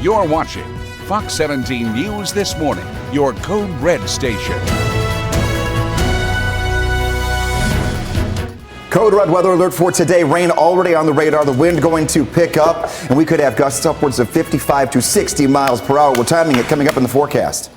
You're watching Fox 17 News This Morning, your Code Red station. Code Red weather alert for today. Rain already on the radar. The wind going to pick up, and we could have gusts upwards of 55 to 60 miles per hour. We're timing it coming up in the forecast.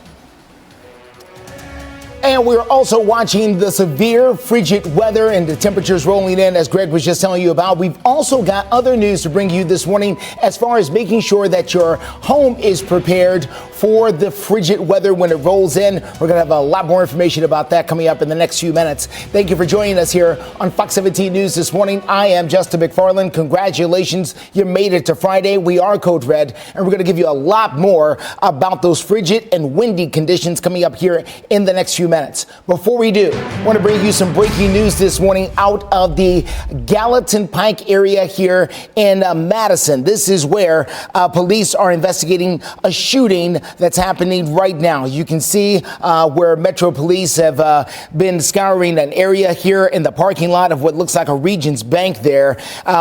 And we're also watching the severe frigid weather and the temperatures rolling in, as Greg was just telling you about. We've also got other news to bring you this morning as far as making sure that your home is prepared for the frigid weather when it rolls in. We're going to have a lot more information about that coming up in the next few minutes. Thank you for joining us here on Fox 17 News this morning. I am Justin McFarland. Congratulations. You made it to Friday. We are Code Red, and we're going to give you a lot more about those frigid and windy conditions coming up here in the next few minutes. Before we do, I want to bring you some breaking news this morning out of the Gallatin Pike area here in Madison. This is where police are investigating a shooting that's happening right now. You can see where Metro Police have been scouring an area here in the parking lot of what looks like a Regions Bank there.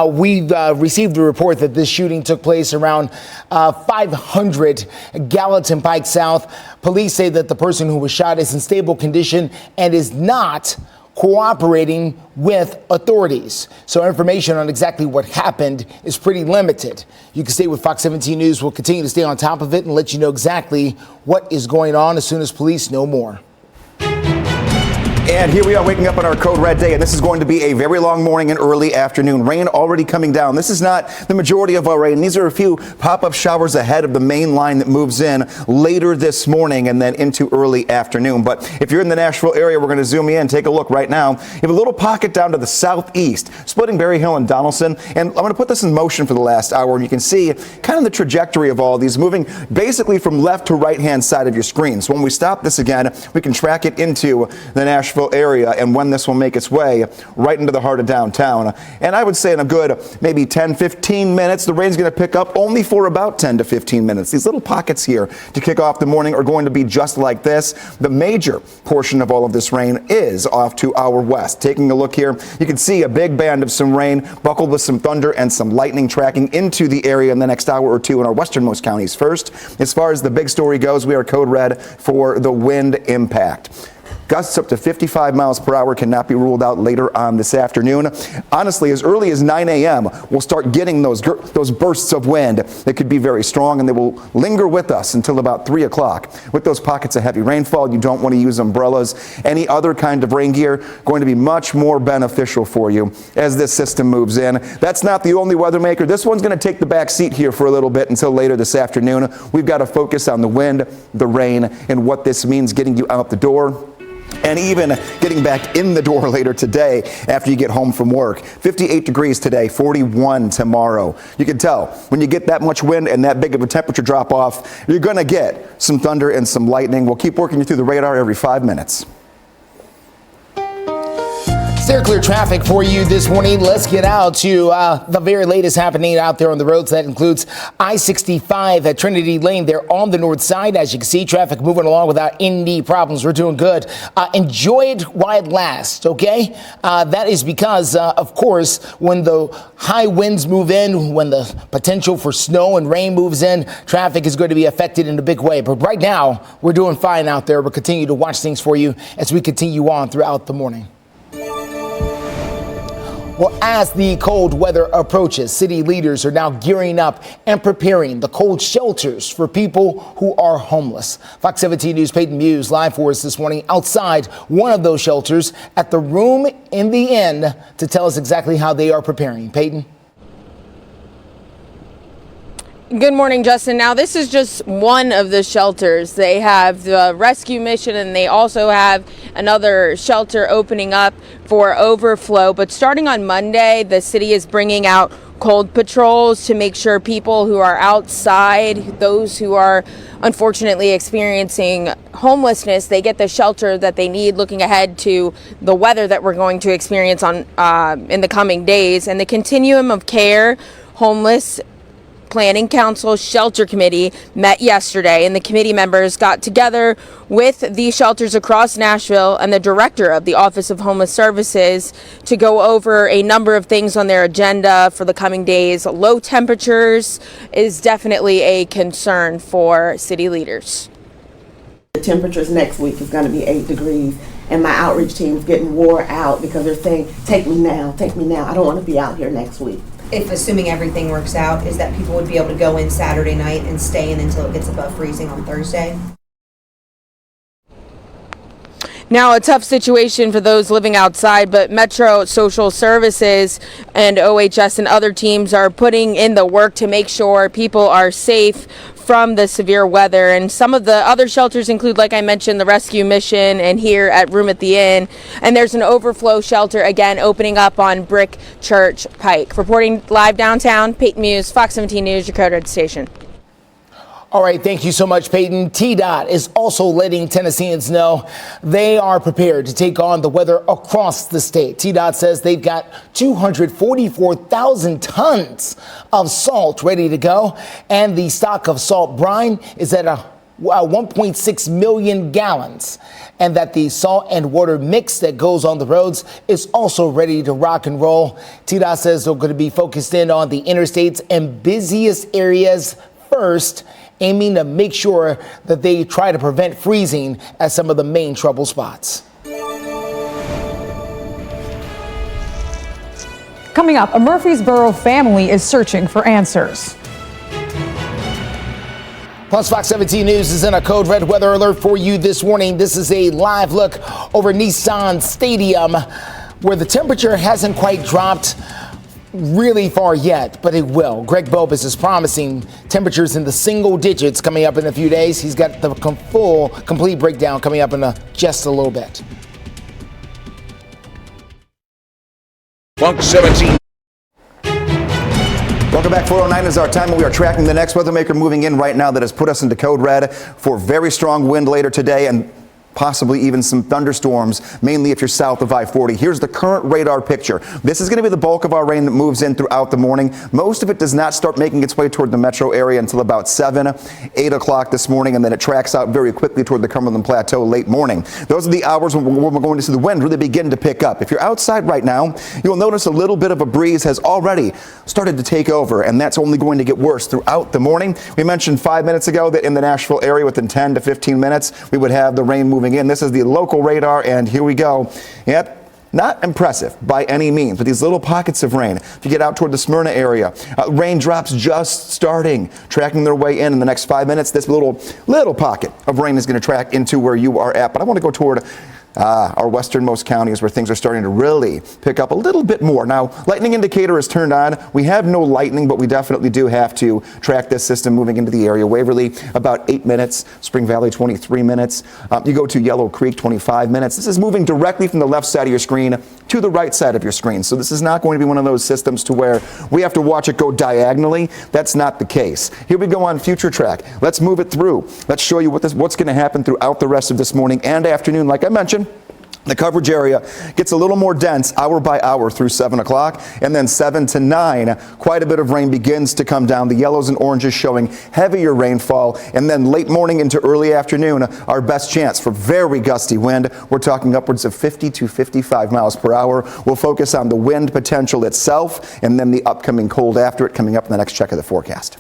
We received a report that this shooting took place around 500 Gallatin Pike South. Police say that the person who was shot is in stable condition and is not cooperating with authorities. So information on exactly what happened is pretty limited. You can stay with Fox 17 News. We'll continue to stay on top of it and let you know exactly what is going on as soon as police know more. And here we are waking up on our Code Red day, and this is going to be a very long morning and early afternoon. Rain already coming down. This is not the majority of our rain. These are a few pop-up showers ahead of the main line that moves in later this morning and then into early afternoon. But if you're in the Nashville area, we're going to zoom in, take a look right now. You have a little pocket down to the southeast, splitting Berry Hill and Donaldson. And I'm going to put this in motion for the last hour, and you can see kind of the trajectory of all these moving basically from left to right-hand side of your screen. So when we stop this again, we can track it into the Nashville area and when this will make its way right into the heart of downtown. And I would say in a good maybe 10-15 minutes, the rain's going to pick up only for about 10 to 15 minutes. These little pockets here to kick off the morning are going to be just like this. The major portion of all of this rain is off to our west. Taking a look here, you can see a big band of some rain buckled with some thunder and some lightning tracking into the area in the next hour or two in our westernmost counties. First, as far as the big story goes, we are Code Red for the wind impact. Gusts up to 55 miles per hour cannot be ruled out later on this afternoon. Honestly, as early as 9 a.m., we'll start getting those bursts of wind that could be very strong, and they will linger with us until about 3 o'clock. With those pockets of heavy rainfall, you don't want to use umbrellas. Any other kind of rain gear going to be much more beneficial for you as this system moves in. That's not the only weather maker. This one's going to take the back seat here for a little bit until later this afternoon. We've got to focus on the wind, the rain, and what this means getting you out the door, and even getting back in the door later today after you get home from work. 58 degrees today, 41 tomorrow. You can tell when you get that much wind and that big of a temperature drop off, you're going to get some thunder and some lightning. We'll keep working you through the radar every 5 minutes. Steer clear traffic for you this morning. Let's get out to the very latest happening out there on the roads. That includes I-65 at Trinity Lane. They're on the north side. As you can see, traffic moving along without any problems. We're doing good. Enjoy it while it lasts, okay? That is because, of course, when the high winds move in, when the potential for snow and rain moves in, traffic is going to be affected in a big way. But right now, we're doing fine out there. We'll continue to watch things for you as we continue on throughout the morning. Well, as the cold weather approaches, city leaders are now gearing up and preparing the cold shelters for people who are homeless. Fox 17 News' Peyton Muse live for us this morning outside one of those shelters at the Room in the Inn to tell us exactly how they are preparing. Peyton? Good morning, Justin. Now, this is just one of the shelters. They have the rescue mission, and they also have another shelter opening up for overflow. But starting on Monday, the city is bringing out cold patrols to make sure people who are outside, those who are unfortunately experiencing homelessness, they get the shelter that they need, looking ahead to the weather that we're going to experience on in the coming days. And the continuum of care, homeless Planning Council Shelter Committee met yesterday, and the committee members got together with the shelters across Nashville and the director of the Office of Homeless Services to go over a number of things on their agenda for the coming days. Low temperatures is definitely a concern for city leaders. The temperatures next week is going to be 8 degrees, and my outreach team is getting wore out because they're saying, take me now, I don't want to be out here next week. If assuming everything works out, is that people would be able to go in Saturday night and stay in until it gets above freezing on Thursday? Now, a tough situation for those living outside, but Metro Social Services and OHS and other teams are putting in the work to make sure people are safe from the severe weather. And some of the other shelters include, like I mentioned, the Rescue Mission and here at Room at the Inn. And there's an overflow shelter again opening up on Brick Church Pike. Reporting live downtown, Peyton Muse, Fox 17 News, your Code Red station. All right, thank you so much, Peyton. TDOT is also letting Tennesseans know they are prepared to take on the weather across the state. TDOT says they've got 244,000 tons of salt ready to go, and the stock of salt brine is at 1.6 million gallons, and that the salt and water mix that goes on the roads is also ready to rock and roll. TDOT says they're going to be focused in on the interstates and busiest areas first, aiming to make sure that they try to prevent freezing at some of the main trouble spots. Coming up, a Murfreesboro family is searching for answers. Plus, Fox 17 News is in a code red weather alert for you this morning. This is a live look over Nissan Stadium, where the temperature hasn't quite dropped really far yet, but it will. Greg Bobus is promising temperatures in the single digits coming up in a few days. He's got the complete breakdown coming up in just a little bit. Fox 17. Welcome back. 4:09 is our time, and we are tracking the next weather maker moving in right now that has put us into code red for very strong wind later today and possibly even some thunderstorms, mainly if you're south of I-40. Here's the current radar picture. This is going to be the bulk of our rain that moves in throughout the morning. Most of it does not start making its way toward the metro area until about 7, 8 o'clock this morning, and then it tracks out very quickly toward the Cumberland Plateau late morning. Those are the hours when we're going to see the wind really begin to pick up. If you're outside right now, you'll notice a little bit of a breeze has already started to take over, and that's only going to get worse throughout the morning. We mentioned 5 minutes ago that in the Nashville area within 10 to 15 minutes, we would have the rain moving in. This is the local radar, and here we go. Yep, not impressive by any means, but these little pockets of rain. If you get out toward the Smyrna area, raindrops just starting, tracking their way in the next 5 minutes. This little pocket of rain is going to track into where you are at, but I want to go toward our westernmost counties where things are starting to really pick up a little bit more. Now, lightning indicator is turned on. We have no lightning, but we definitely do have to track this system moving into the area. Waverly, about 8 minutes. Spring Valley, 23 minutes. You go to Yellow Creek, 25 minutes. This is moving directly from the left side of your screen to the right side of your screen. So this is not going to be one of those systems to where we have to watch it go diagonally. That's not the case. Here we go on Future Track. Let's move it through. Let's show you what's going to happen throughout the rest of this morning and afternoon. Like I mentioned, the coverage area gets a little more dense hour by hour through 7 o'clock, and then 7 to 9, quite a bit of rain begins to come down. The yellows and oranges showing heavier rainfall, and then late morning into early afternoon, our best chance for very gusty wind. We're talking upwards of 50 to 55 miles per hour. We'll focus on the wind potential itself, and then the upcoming cold after it coming up in the next check of the forecast.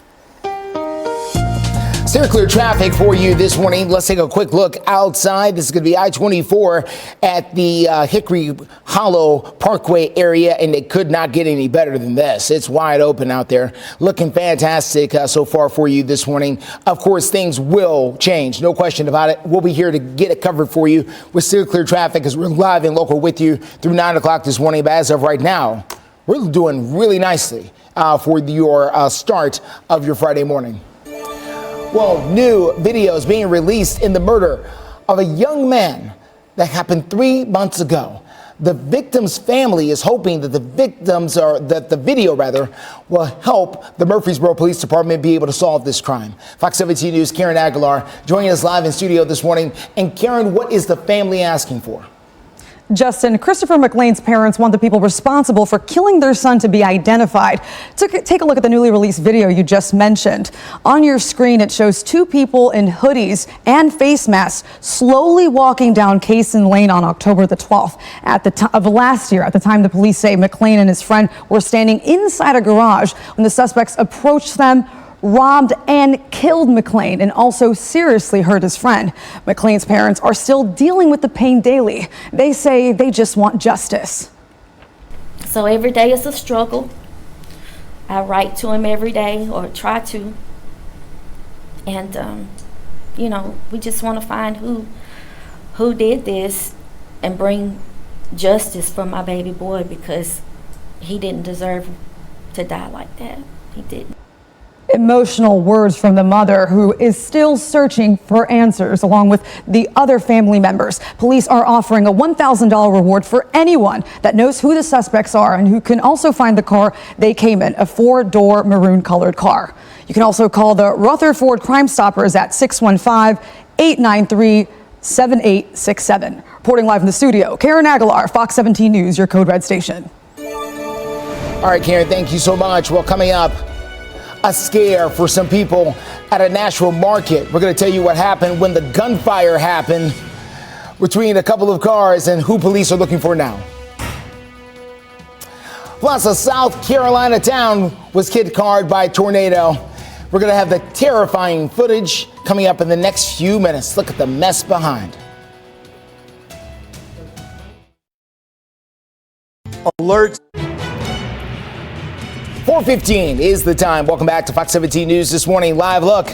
Steer clear traffic for you this morning. Let's take a quick look outside. This is going to be I-24 at the Hickory Hollow Parkway area, and it could not get any better than this. It's wide open out there. Looking fantastic so far for you this morning. Of course, things will change. No question about it. We'll be here to get it covered for you with Steer clear traffic as we're live and local with you through 9 o'clock this morning. But as of right now, we're doing really nicely for your start of your Friday morning. Well, new videos being released in the murder of a young man that happened 3 months ago. The victim's family is hoping that the video will help the Murfreesboro Police Department be able to solve this crime. Fox 17 News' Karen Aguilar joining us live in studio this morning. And Karen, what is the family asking for? Justin, Christopher McLean's parents want the people responsible for killing their son to be identified. Take a look at the newly released video you just mentioned. On your screen, it shows two people in hoodies and face masks slowly walking down Cason Lane on October the 12th of last year. At the time, the police say McLean and his friend were standing inside a garage when the suspects approached them, robbed and killed McLean, and also seriously hurt his friend. McLean's parents are still dealing with the pain daily. They say they just want justice. So every day is a struggle. I write to him every day, or try to. And, we just want to find who did this and bring justice for my baby boy, because he didn't deserve to die like that. He didn't. Emotional words from the mother, who is still searching for answers, along with the other family members. Police are offering a $1,000 reward for anyone that knows who the suspects are and who can also find the car they came in, a 4-door maroon colored car. You can also call the Rutherford Crime Stoppers at 615-893-7867. Reporting live in the studio, Karen Aguilar, Fox 17 News, your Code Red station. All right, Karen, thank you so much. Well, coming up, a scare for some people at a Nashville market. We're going to tell you what happened when the gunfire happened between a couple of cars and who police are looking for now. Plus, a South Carolina town was hit hard by a tornado. We're going to have the terrifying footage coming up in the next few minutes. Look at the mess behind. Alert. 4:15 is the time. Welcome back to Fox 17 News this morning. Live look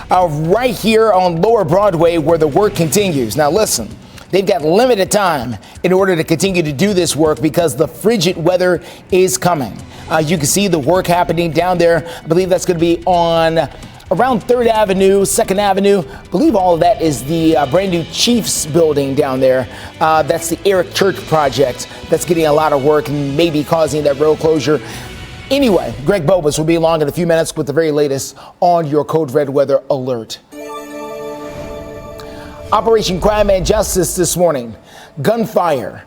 right here on Lower Broadway, where the work continues. Now listen, they've got limited time in order to continue to do this work because the frigid weather is coming. You can see the work happening down there. I believe that's going to be on around 3rd Avenue, 2nd Avenue. I believe all of that is the brand new Chiefs building down there. That's the Eric Church project that's getting a lot of work and maybe causing that road closure. Anyway, Greg Bobus will be along in a few minutes with the very latest on your Code Red weather alert. Operation Crime and Justice this morning. Gunfire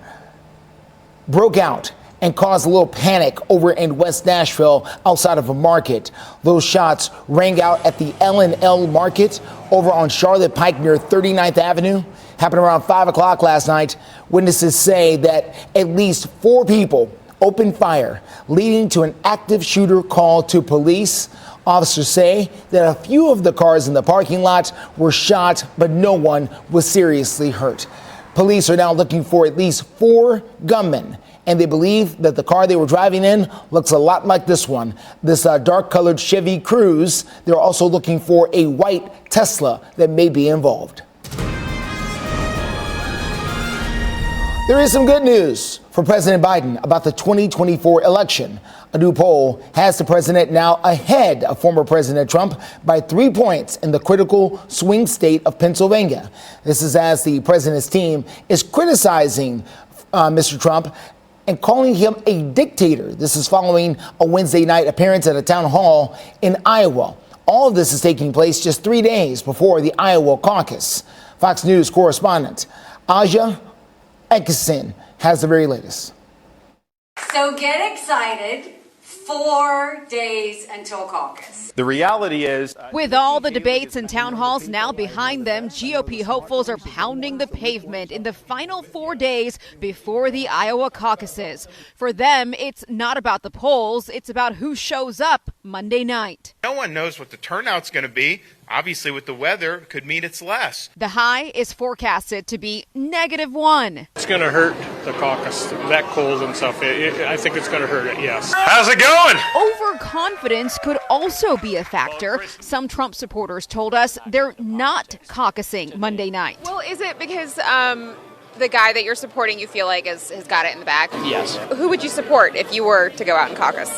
broke out and caused a little panic over in West Nashville outside of a market. Those shots rang out at the L&L Market over on Charlotte Pike near 39th Avenue. Happened around 5 o'clock last night. Witnesses say that at least 4 people opened fire, leading to an active shooter call to police. Officers say that a few of the cars in the parking lot were shot, but no one was seriously hurt. Police are now looking for at least 4 gunmen, and they believe that the car they were driving in looks a lot like this one, this dark-colored Chevy Cruze. They're also looking for a white Tesla that may be involved. There is some good news for President Biden about the 2024 election. A new poll has the president now ahead of former President Trump by 3 points in the critical swing state of Pennsylvania. This is as the president's team is criticizing Mr. Trump and calling him a dictator. This is following a Wednesday night appearance at a town hall in Iowa. All of this is taking place just 3 days before the Iowa caucus. Fox News correspondent Aja Ekison has the very latest. So get excited. 4 days until caucus. The reality is, with all the debates and town halls now behind them, GOP hopefuls are pounding the pavement in the final 4 days before the Iowa caucuses. For them, it's not about the polls, it's about who shows up Monday night. no one knows what the turnout's going to be. Obviously, with the weather, it could mean it's less. The high is forecasted to be -1. It's going to hurt the caucus, that cold and stuff. I think it's going to hurt it, yes. How's it going? Overconfidence could also be a factor. Some Trump supporters told us they're not caucusing Monday night. Well, is it because the guy that you're supporting you feel like has got it in the bag? Yes. Who would you support if you were to go out and caucus?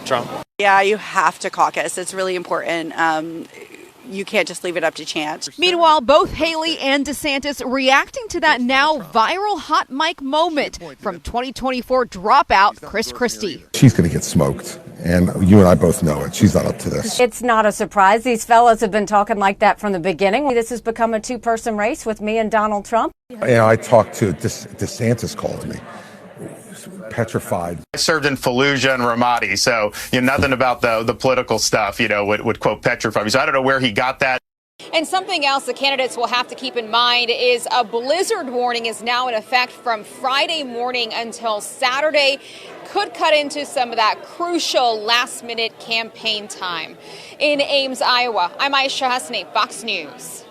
Trump. Yeah, you have to caucus. It's really important. You can't just leave it up to chance. Meanwhile, both Haley and DeSantis reacting to that now viral hot mic moment from 2024 dropout Chris Christie. She's going to get smoked. And you and I both know it. She's not up to this. It's not a surprise. These fellas have been talking like that from the beginning. This has become a two-person race with me and Donald Trump. I talked to DeSantis, called me petrified. I served in Fallujah and Ramadi, so nothing about the political stuff would quote petrify me. So I don't know where he got that. And something else the candidates will have to keep in mind is a blizzard warning is now in effect from Friday morning until Saturday. Could cut into some of that crucial last-minute campaign time. In Ames, Iowa, I'm Aisha Hasney, Fox News.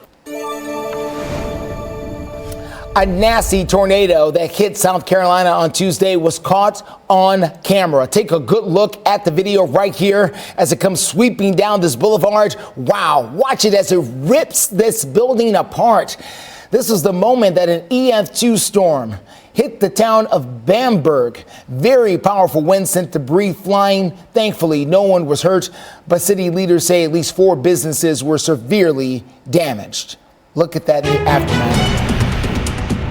A nasty tornado that hit South Carolina on Tuesday was caught on camera. Take a good look at the video right here as it comes sweeping down this boulevard. Wow, watch it as it rips this building apart. This is the moment that an EF2 storm hit the town of Bamberg. Very powerful wind sent debris flying. Thankfully, no one was hurt, but city leaders say at least 4 businesses were severely damaged. Look at that aftermath.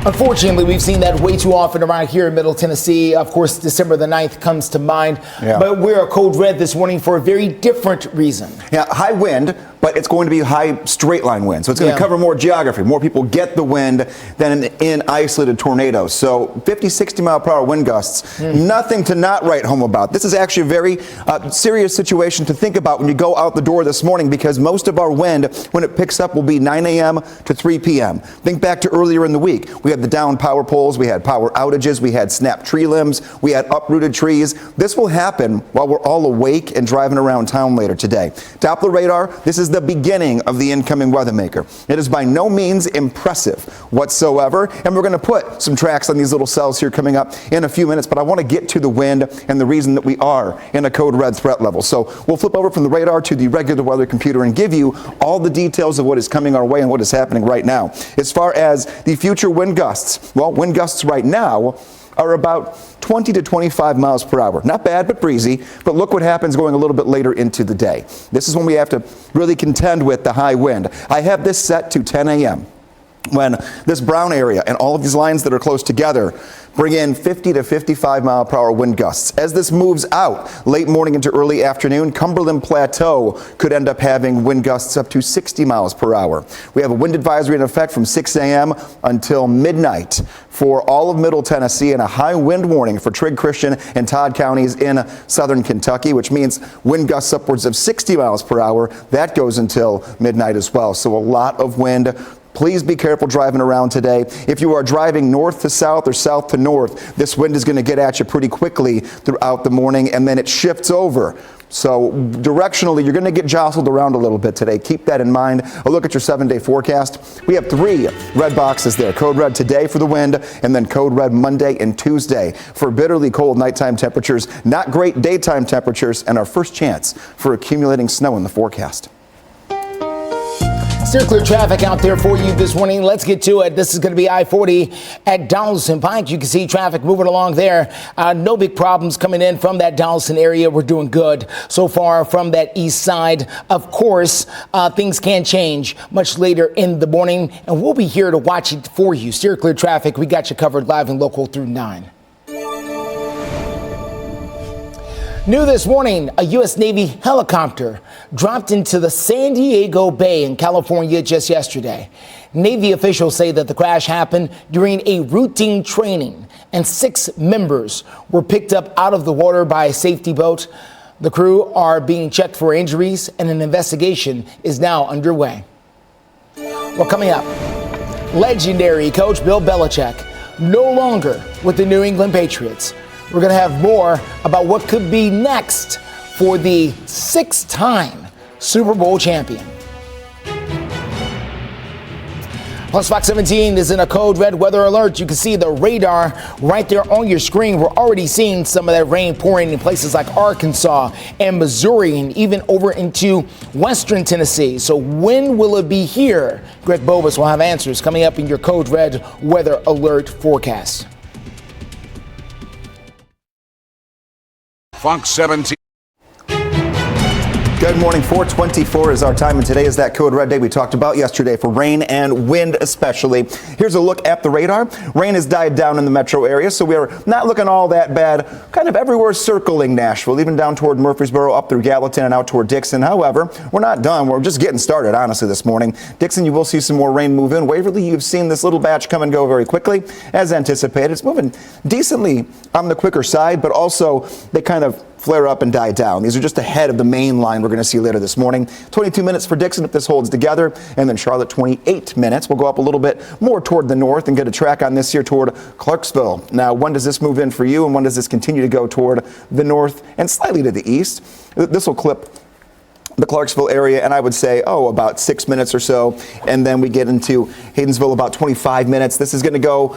Unfortunately, we've seen that way too often around here in Middle Tennessee. Of course, December the 9th comes to mind. Yeah. But we're a code red this morning for a very different reason. Yeah, high wind, but it's going to be high straight line wind. So it's going to cover more geography. More people get the wind than in isolated tornadoes. So 50, 60 mile per hour wind gusts, nothing to not write home about. This is actually a very serious situation to think about when you go out the door this morning, because most of our wind, when it picks up, will be 9 a.m. to 3 p.m. Think back to earlier in the week. We had the down power poles, we had power outages, we had snapped tree limbs, we had uprooted trees. This will happen while we're all awake and driving around town later today. Doppler radar, this is the beginning of the incoming weather maker. It is by no means impressive whatsoever, and we're going to put some tracks on these little cells here coming up in a few minutes, but I want to get to the wind and the reason that we are in a code red threat level. So we'll flip over from the radar to the regular weather computer and give you all the details of what is coming our way and what is happening right now. As far as the future wind gusts, well, wind gusts right now are about 20 to 25 miles per hour. Not bad, but breezy. But look what happens going a little bit later into the day. This is when we have to really contend with the high wind. I have this set to 10 a.m. when this brown area and all of these lines that are close together bring in 50 to 55 mile per hour wind gusts. As this moves out late morning into early afternoon, Cumberland Plateau could end up having wind gusts up to 60 miles per hour. We have a wind advisory in effect from 6 a.m. until midnight for all of Middle Tennessee, and a high wind warning for Trigg, Christian, and Todd counties in southern Kentucky, which means wind gusts upwards of 60 miles per hour. That goes until midnight as well. So a lot of wind. Please be careful driving around today. If you are driving north to south or south to north, this wind is going to get at you pretty quickly throughout the morning, and then it shifts over. So directionally, you're going to get jostled around a little bit today. Keep that in mind. A look at your 7-day forecast. We have 3 red boxes there. Code red today for the wind, and then code red Monday and Tuesday for bitterly cold nighttime temperatures, not great daytime temperatures, and our first chance for accumulating snow in the forecast. Steer clear traffic out there for you this morning. Let's get to it. This is going to be I-40 at Donaldson Pike. You can see traffic moving along there. No big problems coming in from that Donaldson area. We're doing good so far from that east side. Of course, things can change much later in the morning, and we'll be here to watch it for you. Steer clear traffic. We got you covered live and local through 9. New this morning, a U.S. Navy helicopter dropped into the San Diego Bay in California just yesterday. Navy officials say that the crash happened during a routine training, and 6 members were picked up out of the water by a safety boat. The crew are being checked for injuries, and an investigation is now underway. Well, coming up, legendary coach Bill Belichick no longer with the New England Patriots. We're going to have more about what could be next for the 6-time Super Bowl champion. Plus, Fox 17 is in a code red weather alert. You can see the radar right there on your screen. We're already seeing some of that rain pouring in places like Arkansas and Missouri and even over into western Tennessee. So when will it be here? Greg Bobus will have answers coming up in your code red weather alert forecast. Fox 17. Good morning. 4:24 is our time, and today is that code red day we talked about yesterday for rain and wind especially. Here's a look at the radar. Rain has died down in the metro area, so we are not looking all that bad. Kind of everywhere circling Nashville, even down toward Murfreesboro, up through Gallatin, and out toward Dixon. However, we're not done. We're just getting started, honestly, this morning. Dixon, you will see some more rain move in. Waverly, you've seen this little batch come and go very quickly, as anticipated. It's moving decently on the quicker side, but also they kind of flare up and die down. These are just ahead of the main line we're going to see later this morning. 22 minutes for Dixon if this holds together, and then Charlotte 28 minutes. We'll go up a little bit more toward the north and get a track on this here toward Clarksville. Now, when does this move in for you, and when does this continue to go toward the north and slightly to the east? This will clip the Clarksville area, and I would say, about 6 minutes or so, and then we get into Haydensville about 25 minutes. This is going to go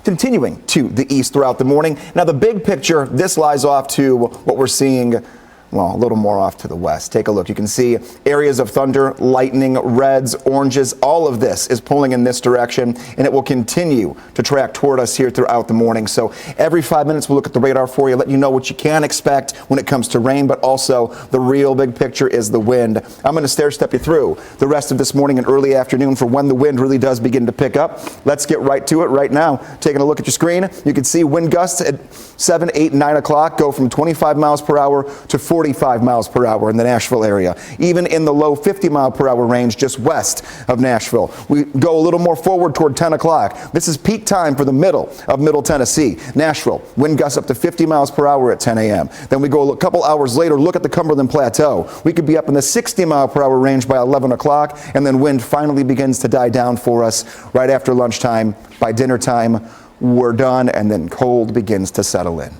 continuing to the east throughout the morning. Now, the big picture, this lies off to what we're seeing, well, a little more off to the west. Take a look. You can see areas of thunder, lightning, reds, oranges. All of this is pulling in this direction, and it will continue to track toward us here throughout the morning. So every 5 minutes, we'll look at the radar for you, let you know what you can expect when it comes to rain, but also the real big picture is the wind. I'm going to stair-step you through the rest of this morning and early afternoon for when the wind really does begin to pick up. Let's get right to it right now. Taking a look at your screen, you can see wind gusts at 7, 8, 9 o'clock go from 25 miles per hour to 45 miles per hour in the Nashville area, even in the low 50 mile per hour range just west of Nashville. We go a little more forward toward 10 o'clock. This is peak time for the middle of Middle Tennessee. Nashville, wind gusts up to 50 miles per hour at 10 a.m. Then we go a couple hours later, look at the Cumberland Plateau. We could be up in the 60 mile per hour range by 11 o'clock, and then wind finally begins to die down for us right after lunchtime. By dinner time, we're done, and then cold begins to settle in.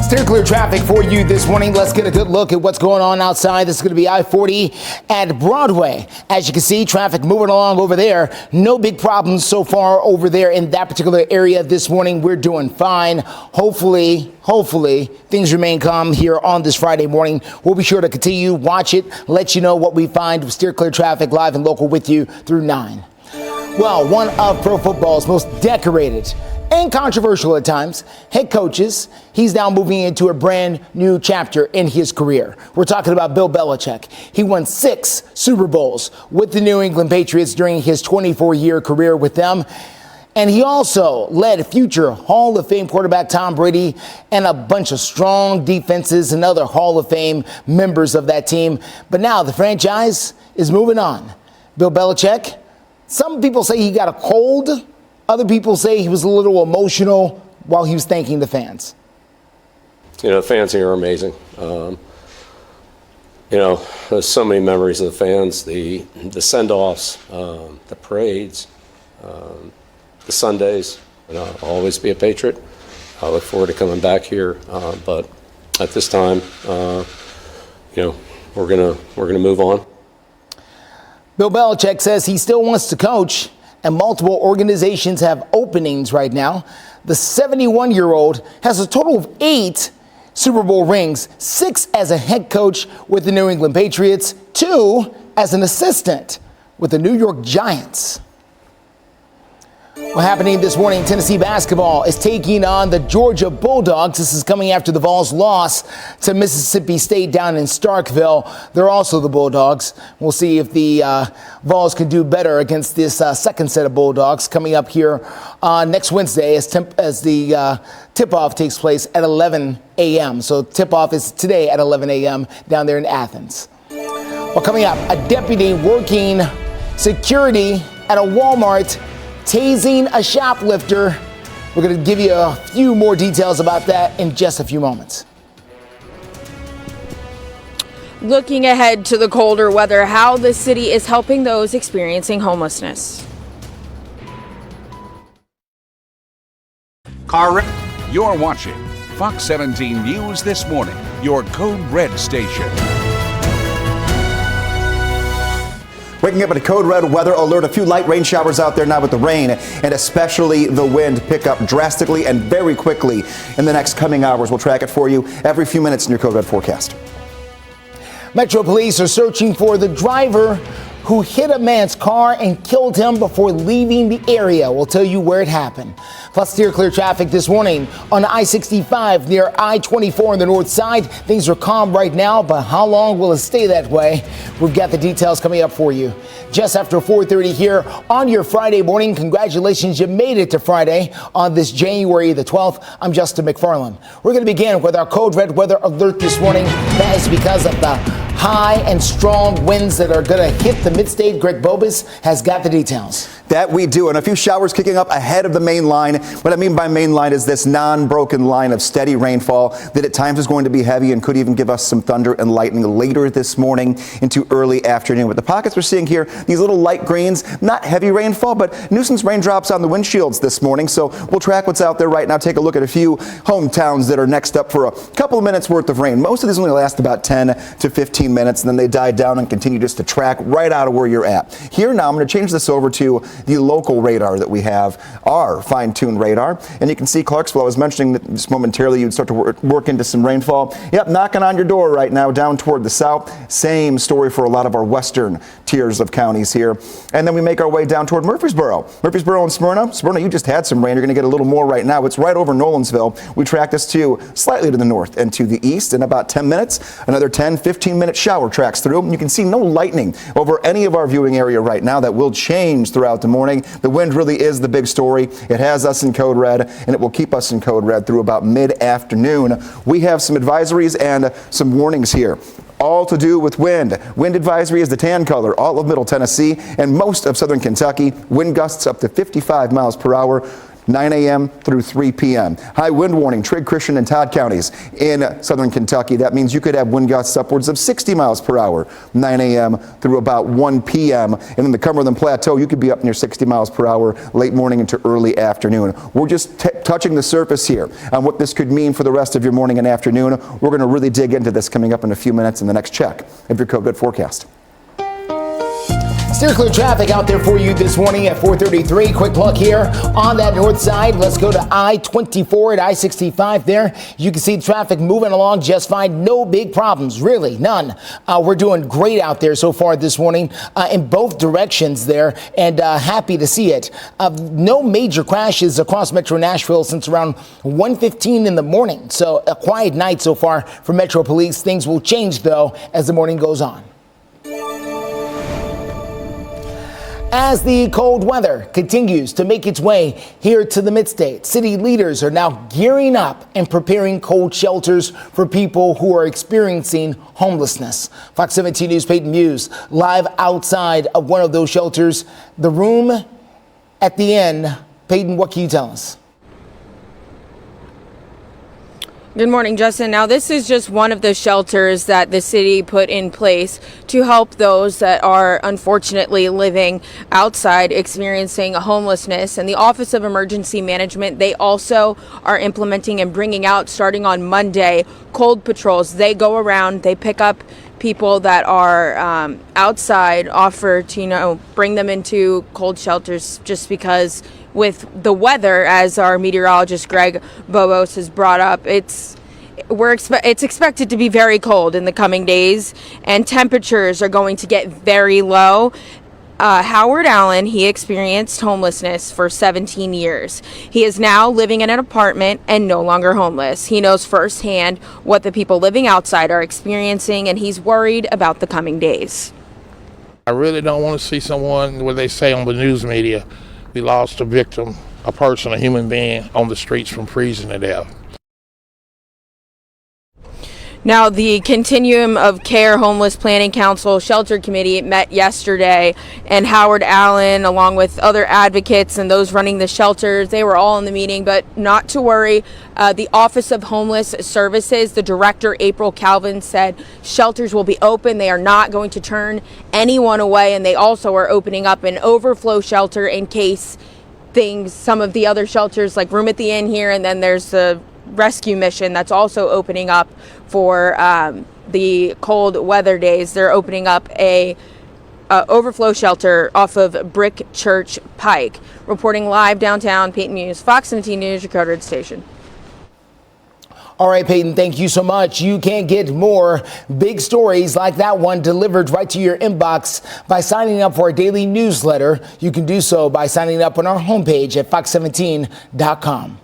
Steer clear traffic for you this morning. Let's get a good look at what's going on outside. This is going to be I-40 at Broadway. As you can see, traffic moving along over there. No big problems so far over there in that particular area this morning. We're doing fine. Hopefully, things remain calm here on this Friday morning. We'll be sure to continue, watch it, let you know what we find with Steer Clear Traffic live and local with you through 9. Well, one of pro football's most decorated and controversial at times head coaches, he's now moving into a brand new chapter in his career. We're talking about Bill Belichick. He won 6 Super Bowls with the New England Patriots during his 24-year career with them. And he also led future Hall of Fame quarterback Tom Brady and a bunch of strong defenses and other Hall of Fame members of that team. But now the franchise is moving on. Bill Belichick, some people say he got a cold. Other people say he was a little emotional while he was thanking the fans. The fans here are amazing. There's so many memories of the fans, the send-offs, the parades, the Sundays. I'll always be a Patriot. I look forward to coming back here. But at this time, we're gonna move on. Bill Belichick says he still wants to coach, and multiple organizations have openings right now. The 71-year-old has a total of 8 Super Bowl rings, 6 as a head coach with the New England Patriots, 2 as an assistant with the New York Giants. What's happening this morning? Tennessee basketball is taking on the Georgia Bulldogs. This is coming after the Vols' loss to Mississippi State down in Starkville. They're also the Bulldogs. We'll see if the Vols can do better against this second set of Bulldogs coming up here next Wednesday as the tip-off takes place at 11 a.m. So tip-off is today at 11 a.m. down there in Athens. Well, coming up, a deputy working security at a Walmart tasing a shoplifter. We're going to give you a few more details about that in just a few moments. Looking ahead to the colder weather, how the city is helping those experiencing homelessness. You're watching Fox 17 News This Morning, your Code Red station. Waking up at a code red weather alert. A few light rain showers out there now with the rain and especially the wind pick up drastically and very quickly in the next coming hours. We'll track it for you every few minutes in your code red forecast. Metro Police are searching for the driver who hit a man's car and killed him before leaving the area. We'll tell you where it happened. Plus, steer clear traffic this morning on I-65 near I-24 on the north side. Things are calm right now, but how long will it stay that way? We've got the details coming up for you. Just after 4:30 here on your Friday morning. Congratulations, you made it to Friday on this January the 12th. I'm Justin McFarland. We're going to begin with our code red weather alert this morning. That is because of the high and strong winds that are going to hit the mid-state. Greg Bobus has got the details. That we do, and a few showers kicking up ahead of the main line. What I mean by main line is this non-broken line of steady rainfall that at times is going to be heavy and could even give us some thunder and lightning later this morning into early afternoon. But the pockets we're seeing here, these little light greens, not heavy rainfall, but nuisance raindrops on the windshields this morning. So we'll track what's out there right now. Take a look at a few hometowns that are next up for a couple of minutes worth of rain. Most of these only last about 10 to 15 minutes, and then they die down and continue just to track right out of where you're at. Here now, I'm going to change this over to the local radar that we have, our fine-tuned radar. And you can see Clarksville, I was mentioning that just momentarily you'd start to work into some rainfall. Yep, knocking on your door right now down toward the south. Same story for a lot of our western tiers of counties here. And then we make our way down toward Murfreesboro. Murfreesboro and Smyrna. Smyrna, you just had some rain. You're going to get a little more right now. It's right over Nolensville. We track this to slightly to the north and to the east in about 10 minutes. Another 10, 15-minute shower tracks through. You can see no lightning over any of our viewing area right now. That will change throughout the morning. The wind really is the big story. It has us in code red, and it will keep us in code red through about mid-afternoon. We have some advisories and some warnings here, all to do with wind. Wind advisory is the tan color, all of Middle Tennessee and most of southern Kentucky. Wind gusts up to 55 miles per hour. 9 a.m. through 3 p.m. High wind warning, Trigg, Christian, and Todd counties in southern Kentucky. That means you could have wind gusts upwards of 60 miles per hour, 9 a.m. through about 1 p.m. And in the Cumberland Plateau, you could be up near 60 miles per hour late morning into early afternoon. We're just touching the surface here on what this could mean for the rest of your morning and afternoon. We're going to really dig into this coming up in a few minutes in the next check of your Code Red forecast. Steer clear traffic out there for you this morning at 4:33. Quick look here on that north side. Let's go to I-24 at I-65 there. You can see traffic moving along just fine. No big problems, really, none. We're doing great out there so far this morning in both directions there, and happy to see it. No major crashes across Metro Nashville since around 1:15 in the morning. So a quiet night so far for Metro Police. Things will change, though, as the morning goes on. As the cold weather continues to make its way here to the mid-state, city leaders are now gearing up and preparing cold shelters for people who are experiencing homelessness. Fox 17 News' Peyton Muse live outside of one of those shelters. The room at the end. Peyton, what can you tell us? Good morning, Justin. Now, this is just one of the shelters that the city put in place to help those that are unfortunately living outside experiencing homelessness. And the Office of Emergency Management, they also are implementing and bringing out, starting on Monday, cold patrols. They go around, they pick up people that are outside, offer to, bring them into cold shelters just because with the weather, as our meteorologist Greg Bobos has brought up, it's expected to be very cold in the coming days, and temperatures are going to get very low. Howard Allen, he experienced homelessness for 17 years. He is now living in an apartment and no longer homeless. He knows firsthand what the people living outside are experiencing, and he's worried about the coming days. I really don't want to see someone, what they say on the news media, we lost a victim, a person, a human being on the streets from freezing to death. Now, the Continuum of Care Homeless Planning Council Shelter Committee met yesterday, and Howard Allen, along with other advocates and those running the shelters, they were all in the meeting, but not to worry. The Office of Homeless Services, the director, April Calvin, said shelters will be open. They are not going to turn anyone away, and they also are opening up an overflow shelter in case some of the other shelters, like Room at the Inn here, and then there's the rescue mission that's also opening up for the cold weather days. They're opening up a overflow shelter off of Brick Church Pike. Reporting live downtown, Peyton Muse, Fox 17 News, your Code Red station. All right, Peyton, thank you so much. You can get more big stories like that one delivered right to your inbox by signing up for our daily newsletter. You can do so by signing up on our homepage at fox17.com.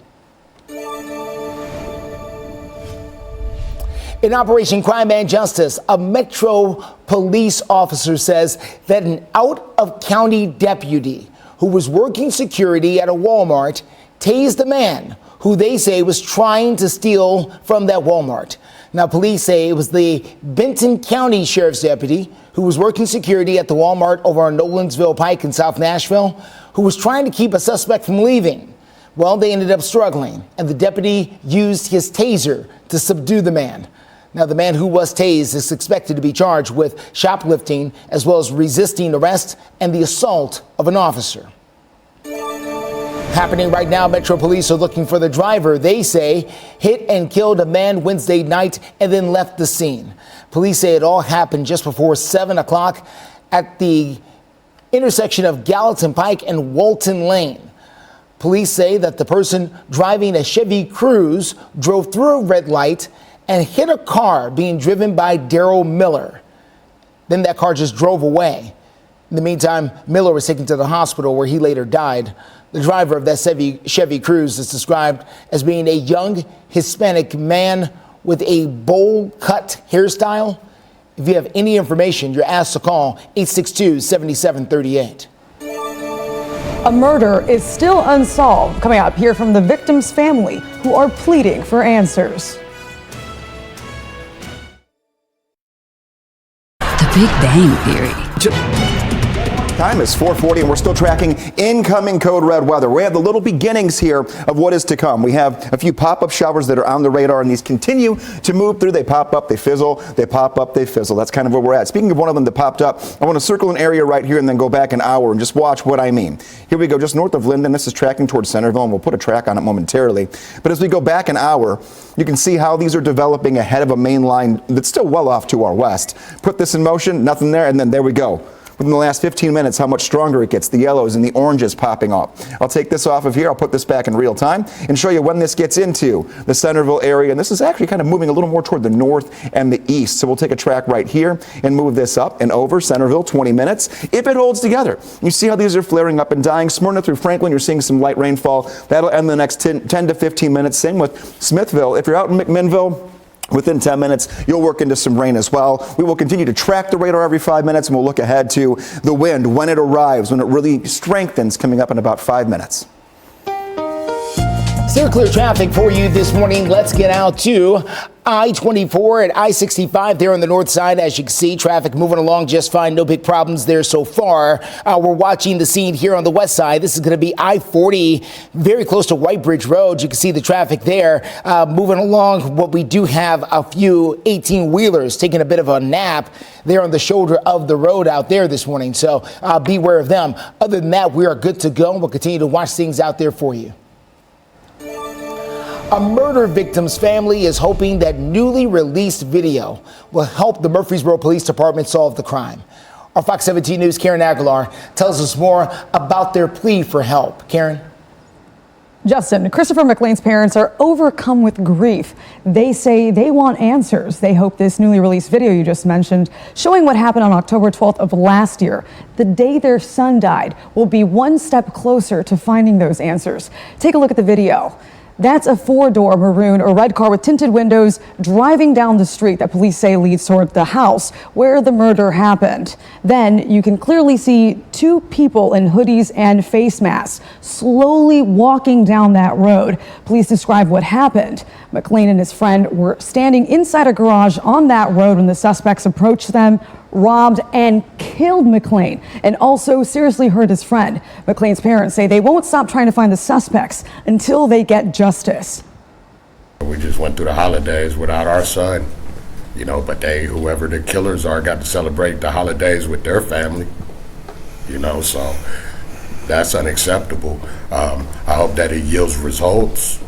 In Operation Crime and Justice, a Metro police officer says that an out-of-county deputy who was working security at a Walmart tased a man who they say was trying to steal from that Walmart. Now, police say it was the Benton County Sheriff's deputy who was working security at the Walmart over on Nolensville Pike in South Nashville, who was trying to keep a suspect from leaving. Well, they ended up struggling, and the deputy used his taser to subdue the man. Now, the man who was tased is expected to be charged with shoplifting as well as resisting arrest and the assault of an officer. Happening right now, Metro Police are looking for the driver they say hit and killed a man Wednesday night and then left the scene. Police say it all happened just before 7 o'clock at the intersection of Gallatin Pike and Walton Lane. Police say that the person driving a Chevy Cruze drove through a red light and hit a car being driven by Daryl Miller. Then that car just drove away. In the meantime, Miller was taken to the hospital where he later died. The driver of that Chevy Cruze is described as being a young Hispanic man with a bowl-cut hairstyle. If you have any information, you're asked to call 862-7738. A murder is still unsolved. Coming up, hear from the victim's family who are pleading for answers. The Big Bang Theory. Time is 4:40 and we're still tracking incoming code red weather. We have the little beginnings here of what is to come. We have a few pop-up showers that are on the radar, and these continue to move through. They pop up, they fizzle, they pop up, they fizzle. That's kind of where we're at. Speaking of one of them that popped up, I want to circle an area right here and then go back an hour and just watch what I mean. Here we go, just north of Linden. This is tracking towards Centerville, and we'll put a track on it momentarily. But as we go back an hour, you can see how these are developing ahead of a main line that's still well off to our west. Put this in motion, nothing there, and then there we go. Within the last 15 minutes, how much stronger it gets, the yellows and the oranges popping up. I'll take this off of here, I'll put this back in real time and show you when this gets into the Centerville area. And this is actually kind of moving a little more toward the north and the east. So we'll take a track right here and move this up and over Centerville, 20 minutes. If it holds together, you see how these are flaring up and dying. Smyrna through Franklin, you're seeing some light rainfall. That'll end the next 10 to 15 minutes. Same with Smithville. If you're out in McMinnville, within 10 minutes, you'll work into some rain as well. We will continue to track the radar every 5 minutes, and we'll look ahead to the wind when it arrives, when it really strengthens, coming up in about 5 minutes. Still clear traffic for you this morning. Let's get out to I-24 and I-65 there on the north side. As you can see, traffic moving along just fine. No big problems there so far. We're watching the scene here on the west side. This is going to be I-40, very close to White Bridge Road. You can see the traffic there moving along. What we do have a few 18-wheelers taking a bit of a nap there on the shoulder of the road out there this morning. So beware of them. Other than that, we are good to go. We'll continue to watch things out there for you. A murder victim's family is hoping that newly released video will help the Murfreesboro Police Department solve the crime. Our Fox 17 News' Karen Aguilar tells us more about their plea for help. Karen? Justin, Christopher McLean's parents are overcome with grief. They say they want answers. They hope this newly released video you just mentioned, showing what happened on October 12th of last year, the day their son died, will be one step closer to finding those answers. Take a look at the video. That's a four-door maroon or red car with tinted windows driving down the street that police say leads toward the house where the murder happened. Then you can clearly see two people in hoodies and face masks slowly walking down that road. Police describe what happened. McLean and his friend were standing inside a garage on that road when the suspects approached them, robbed and killed McLean, and also seriously hurt his friend. McLean's parents say they won't stop trying to find the suspects until they get justice. We just went through the holidays without our son, but whoever the killers are, got to celebrate the holidays with their family, so that's unacceptable. I hope that it yields results.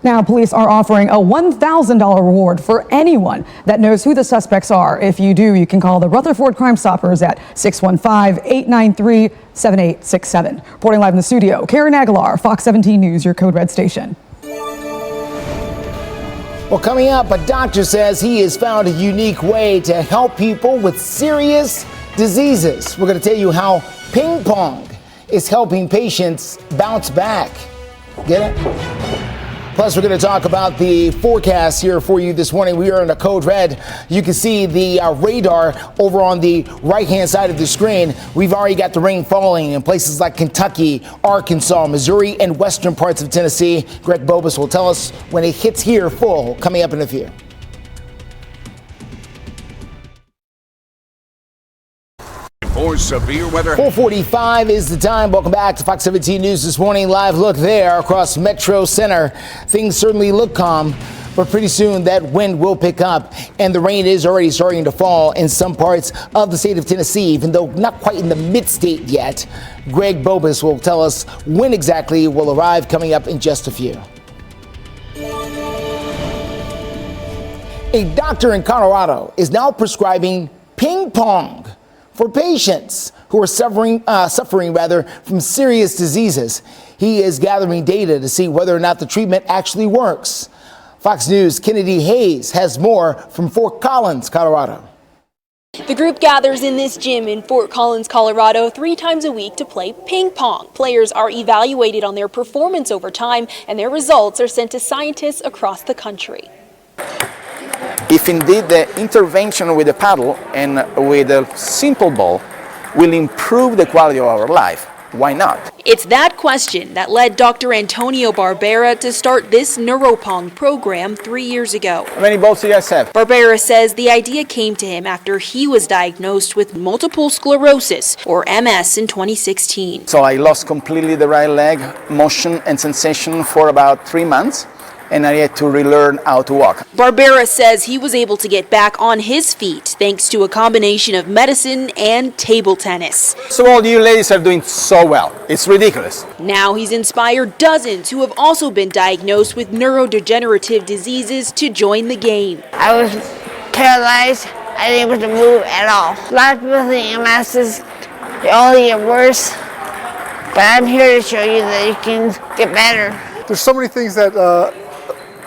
Now, police are offering a $1,000 reward for anyone that knows who the suspects are. If you do, you can call the Rutherford Crime Stoppers at 615-893-7867. Reporting live in the studio, Karen Aguilar, Fox 17 News, your Code Red station. Well, coming up, a doctor says he has found a unique way to help people with serious diseases. We're going to tell you how ping pong is helping patients bounce back. Get it? Plus, we're going to talk about the forecast here for you this morning. We are in a code red. You can see the radar over on the right-hand side of the screen. We've already got the rain falling in places like Kentucky, Arkansas, Missouri, and western parts of Tennessee. Greg Bobus will tell us when it hits here full, coming up in a few. For severe weather. 4:45 is the time. Welcome back to Fox 17 News this morning. Live look there across Metro Center. Things certainly look calm, but pretty soon that wind will pick up, and the rain is already starting to fall in some parts of the state of Tennessee, even though not quite in the mid-state yet. Greg Bobus will tell us when exactly it will arrive, coming up in just a few. A doctor in Colorado is now prescribing ping pong for patients who are suffering from serious diseases. He is gathering data to see whether or not the treatment actually works. Fox News' Kennedy Hayes has more from Fort Collins, Colorado. The group gathers in this gym in Fort Collins, Colorado 3 times a week to play ping pong. Players are evaluated on their performance over time, and their results are sent to scientists across the country. If indeed the intervention with a paddle and with a simple ball will improve the quality of our life, why not? It's that question that led Dr. Antonio Barbera to start this Neuropong program 3 years ago. How many balls do you guys have? Barbera says the idea came to him after he was diagnosed with multiple sclerosis, or MS, in 2016. So I lost completely the right leg, motion and sensation for about 3 months. And I had to relearn how to walk. Barbera says he was able to get back on his feet thanks to a combination of medicine and table tennis. So all you ladies are doing so well. It's ridiculous. Now he's inspired dozens who have also been diagnosed with neurodegenerative diseases to join the game. I was paralyzed. I didn't able to move at all. A lot of people think MS is only get worse, but I'm here to show you that you can get better. There's so many things that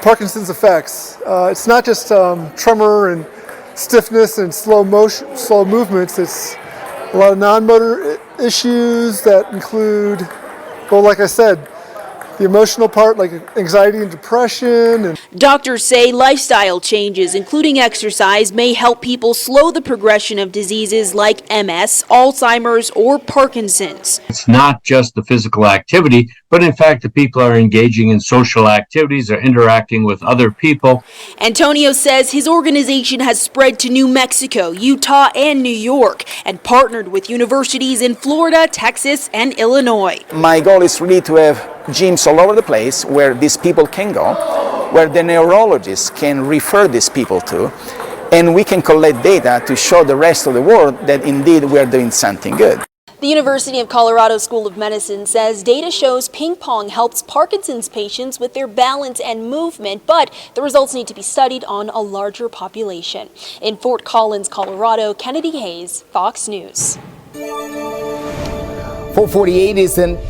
Parkinson's affects. It's not just tremor and stiffness and slow movements. It's a lot of non-motor issues that include, well, like I said, the emotional part, like anxiety and depression. Doctors say lifestyle changes, including exercise, may help people slow the progression of diseases like MS, Alzheimer's, or Parkinson's. It's not just the physical activity, but in fact, the people are engaging in social activities, are interacting with other people. Antonio says his organization has spread to New Mexico, Utah, and New York, and partnered with universities in Florida, Texas, and Illinois. My goal is really to have gyms all over the place where these people can go, where the neurologists can refer these people to, and we can collect data to show the rest of the world that indeed we are doing something good. The University of Colorado School of Medicine says data shows ping pong helps Parkinson's patients with their balance and movement, but the results need to be studied on a larger population. In Fort Collins, Colorado, Kennedy Hayes, Fox News. 4:48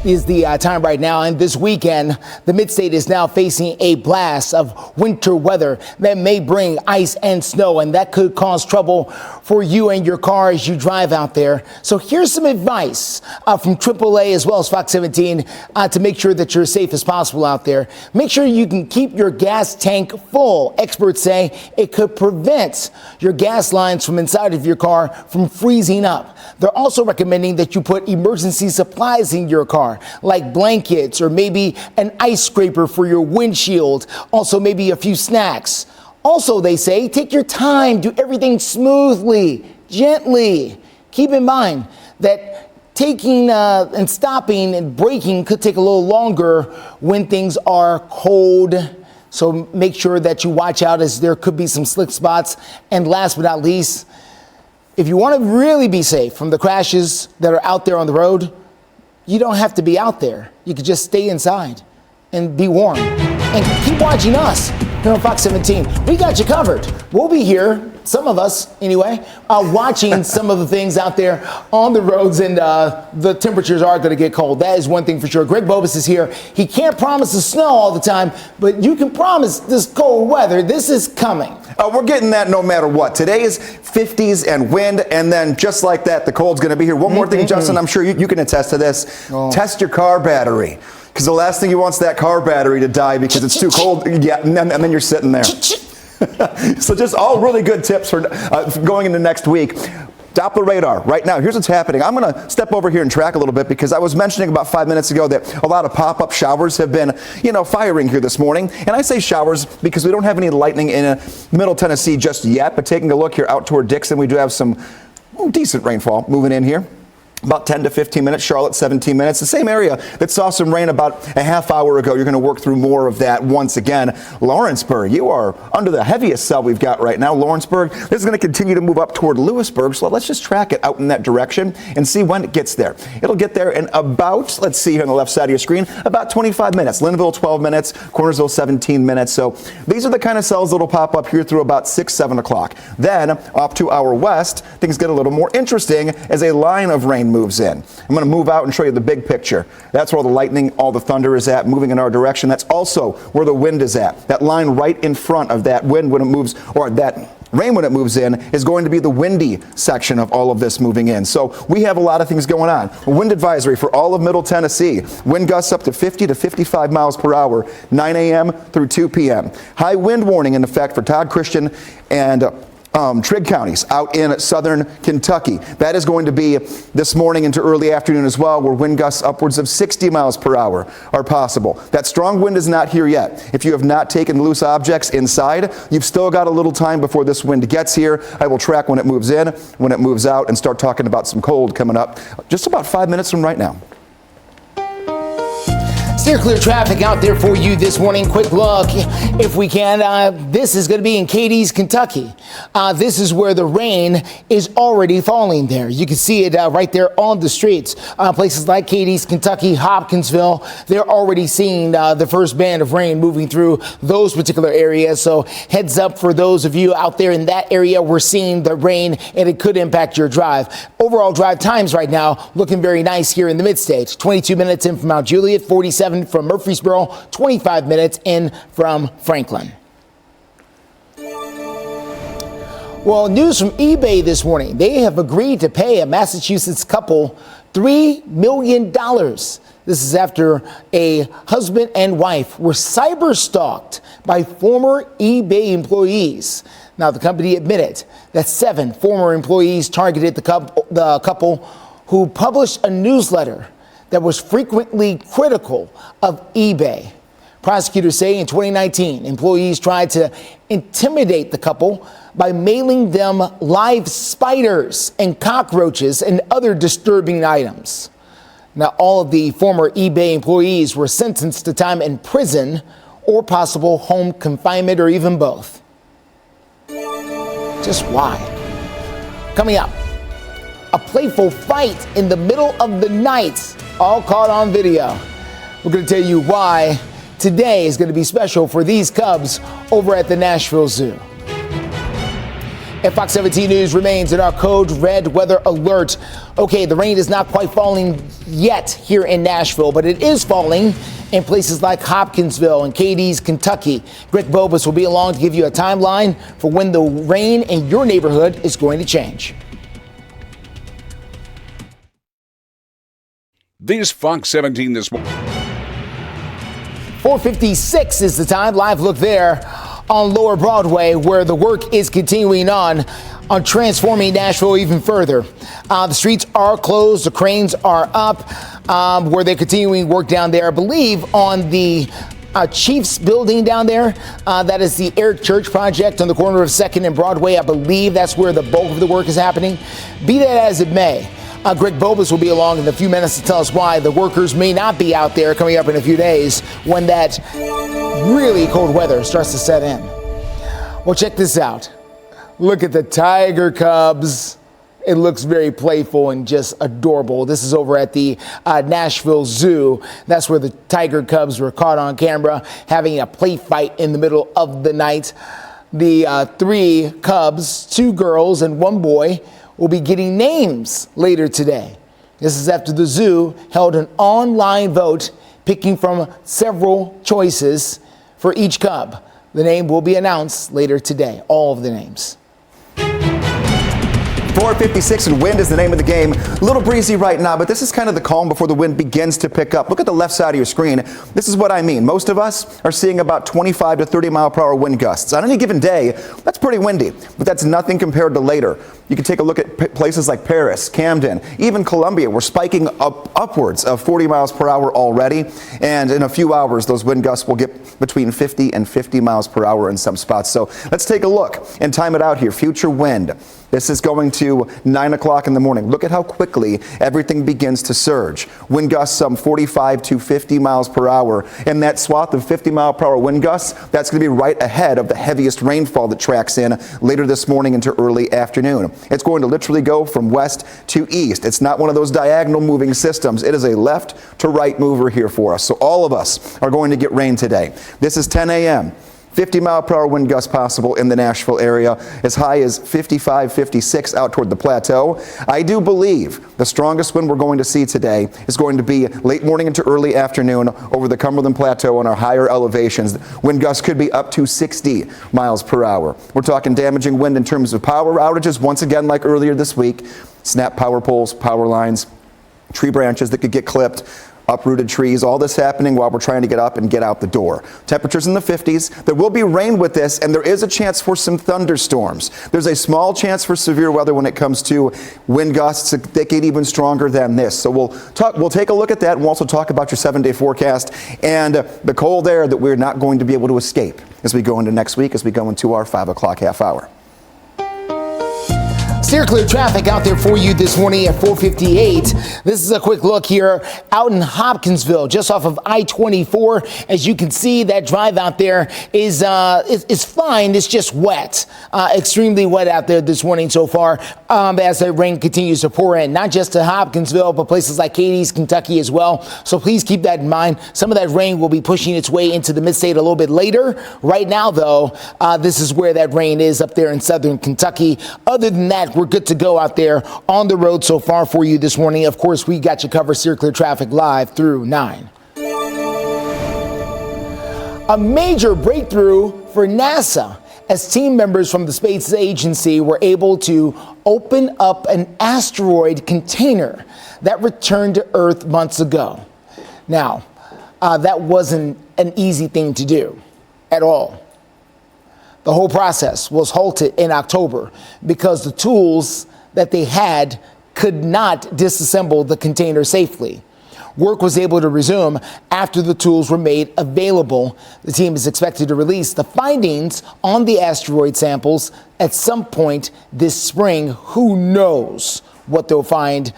is the time right now, and this weekend, the Mid-State is now facing a blast of winter weather that may bring ice and snow, and that could cause trouble for you and your car as you drive out there. So here's some advice from AAA as well as Fox 17 to make sure that you're as safe as possible out there. Make sure you can keep your gas tank full. Experts say it could prevent your gas lines from inside of your car from freezing up. They're also recommending that you put emergency supplies in your car, like blankets or maybe an ice scraper for your windshield, also maybe a few snacks. Also, they say, take your time, do everything smoothly, gently. Keep in mind that taking and stopping and braking could take a little longer when things are cold. So make sure that you watch out, as there could be some slick spots. And last but not least, if you want to really be safe from the crashes that are out there on the road, you don't have to be out there. You can just stay inside and be warm. And keep watching us Here on Fox 17, we got you covered. We'll be here, some of us anyway, watching some of the things out there on the roads, and the temperatures are going to get cold. That is one thing for sure. Greg Bobus is here. He can't promise the snow all the time, but you can promise this cold weather. This is coming. We're getting that no matter what. Today is 50s and wind, and then just like that, the cold's going to be here. One more thing, Justin, I'm sure you can attest to this. Test your car battery. Because the last thing you want is that car battery to die because it's too cold. Yeah, and then you're sitting there. So just all really good tips for going into next week. Doppler radar right now. Here's what's happening. I'm going to step over here and track a little bit because I was mentioning about 5 minutes ago that a lot of pop-up showers have been, firing here this morning. And I say showers because we don't have any lightning in Middle Tennessee just yet. But taking a look here out toward Dixon, we do have some decent rainfall moving in here. About 10 to 15 minutes, Charlotte 17 minutes. The same area that saw some rain about a half hour ago. You're going to work through more of that once again. Lawrenceburg, you are under the heaviest cell we've got right now. Lawrenceburg, this is going to continue to move up toward Lewisburg. So let's just track it out in that direction and see when it gets there. It'll get there in about, let's see here on the left side of your screen, about 25 minutes. Linville 12 minutes, Cornersville 17 minutes. So these are the kind of cells that'll pop up here through about 6, 7 o'clock. Then up to our west, things get a little more interesting as a line of rain moves in. I'm going to move out and show you the big picture. That's where all the lightning, all the thunder is at, moving in our direction. That's also where the wind is at. That line right in front of that wind when it moves, or that rain when it moves in, is going to be the windy section of all of this moving in. So we have a lot of things going on. A wind advisory for all of Middle Tennessee. Wind gusts up to 50 to 55 miles per hour, 9 a.m. through 2 p.m. High wind warning in effect for Todd, Christian, and Trigg counties out in southern Kentucky. That is going to be this morning into early afternoon as well, where wind gusts upwards of 60 miles per hour are possible. That strong wind is not here yet. If you have not taken loose objects inside, you've still got a little time before this wind gets here. I will track when it moves in, when it moves out, and start talking about some cold coming up just about 5 minutes from right now. Steer clear traffic out there for you this morning. Quick look, if we can. This is going to be in Cadiz, Kentucky. This is where the rain is already falling there. You can see it right there on the streets. Places like Cadiz, Kentucky, Hopkinsville, they're already seeing the first band of rain moving through those particular areas. So heads up for those of you out there in that area. We're seeing the rain and it could impact your drive. Overall drive times right now looking very nice here in the mid-state. 22 minutes in from Mount Juliet, 47 from Murfreesboro, 25 minutes in from Franklin. Well, news from eBay this morning. They have agreed to pay a Massachusetts couple $3 million. This is after a husband and wife were cyber stalked by former eBay employees. Now, the company admitted that 7 former employees targeted the couple who published a newsletter that was frequently critical of eBay. Prosecutors say in 2019, employees tried to intimidate the couple by mailing them live spiders and cockroaches and other disturbing items. Now, all of the former eBay employees were sentenced to time in prison or possible home confinement or even both. Just why? Coming up, a playful fight in the middle of the night, all caught on video. We're going to tell you why today is going to be special for these Cubs over at the Nashville Zoo. And Fox 17 News remains in our code red weather alert. Okay, the rain is not quite falling yet here in Nashville, but it is falling in places like Hopkinsville and Cadiz, Kentucky. Greg Bobus will be along to give you a timeline for when the rain in your neighborhood is going to change. This Fox 17 this morning. 4:56 is the time. Live look there on Lower Broadway, where the work is continuing on transforming Nashville even further. The streets are closed. The cranes are up, where they're continuing work down there, I believe, on the Chiefs building down there. That is the Eric Church project on the corner of 2nd and Broadway. I believe that's where the bulk of the work is happening. Be that as it may, Greg Bobus will be along in a few minutes to tell us why the workers may not be out there coming up in a few days when that really cold weather starts to set in. Well, check this out. Look at the Tiger Cubs. It looks very playful and just adorable. This is over at the Nashville Zoo. That's where the tiger cubs were caught on camera having a play fight in the middle of the night. The 3 cubs, 2 girls and 1 boy, will be getting names later today. This is after the zoo held an online vote picking from several choices for each cub. The name will be announced later today, all of the names. 456 and wind is the name of the game. A little breezy right now, but this is kind of the calm before the wind begins to pick up. Look at the left side of your screen. This is what I mean. Most of us are seeing about 25 to 30 mile per hour wind gusts. On any given day, that's pretty windy, but that's nothing compared to later. You can take a look at places like Paris, Camden, even Columbia. We're spiking upwards of 40 miles per hour already. And in a few hours, those wind gusts will get between 50 and 50 miles per hour in some spots. So let's take a look and time it out here. Future wind. This is going to 9 o'clock in the morning. Look at how quickly everything begins to surge. Wind gusts some 45 to 50 miles per hour. And that swath of 50 mile per hour wind gusts, that's going to be right ahead of the heaviest rainfall that tracks in later this morning into early afternoon. It's going to literally go from west to east. It's not one of those diagonal moving systems. It is a left to right mover here for us. So all of us are going to get rain today. This is 10 a.m. 50 mile per hour wind gusts possible in the Nashville area, as high as 55, 56 out toward the plateau. I do believe the strongest wind we're going to see today is going to be late morning into early afternoon over the Cumberland Plateau and our higher elevations. Wind gusts could be up to 60 miles per hour. We're talking damaging wind in terms of power outages, once again like earlier this week. Snap power poles, power lines, tree branches that could get clipped, uprooted trees, all this happening while we're trying to get up and get out the door. Temperatures in the 50s. There will be rain with this, and there is a chance for some thunderstorms. There's a small chance for severe weather when it comes to wind gusts that get even stronger than this. So we'll take a look at that, and we'll also talk about your 7-day forecast and the cold air that we're not going to be able to escape as we go into next week, as we go into our 5 o'clock half hour. Steer clear traffic out there for you this morning at 4:58. This is a quick look here out in Hopkinsville, just off of I-24. As you can see, that drive out there is fine. It's just wet, extremely wet out there this morning so far, as the rain continues to pour in, not just to Hopkinsville, but places like Cadiz, Kentucky as well. So please keep that in mind. Some of that rain will be pushing its way into the mid-state a little bit later. Right now, though, this is where that rain is up there in southern Kentucky. Other than that, we're good to go out there on the road so far for you this morning. Of course, we got you covered. Steer Clear Traffic live through 9. A major breakthrough for NASA as team members from the space agency were able to open up an asteroid container that returned to Earth months ago. Now, that wasn't an easy thing to do at all. The whole process was halted in October because the tools that they had could not disassemble the container safely. Work was able to resume after the tools were made available. The team is expected to release the findings on the asteroid samples at some point this spring. Who knows what they'll find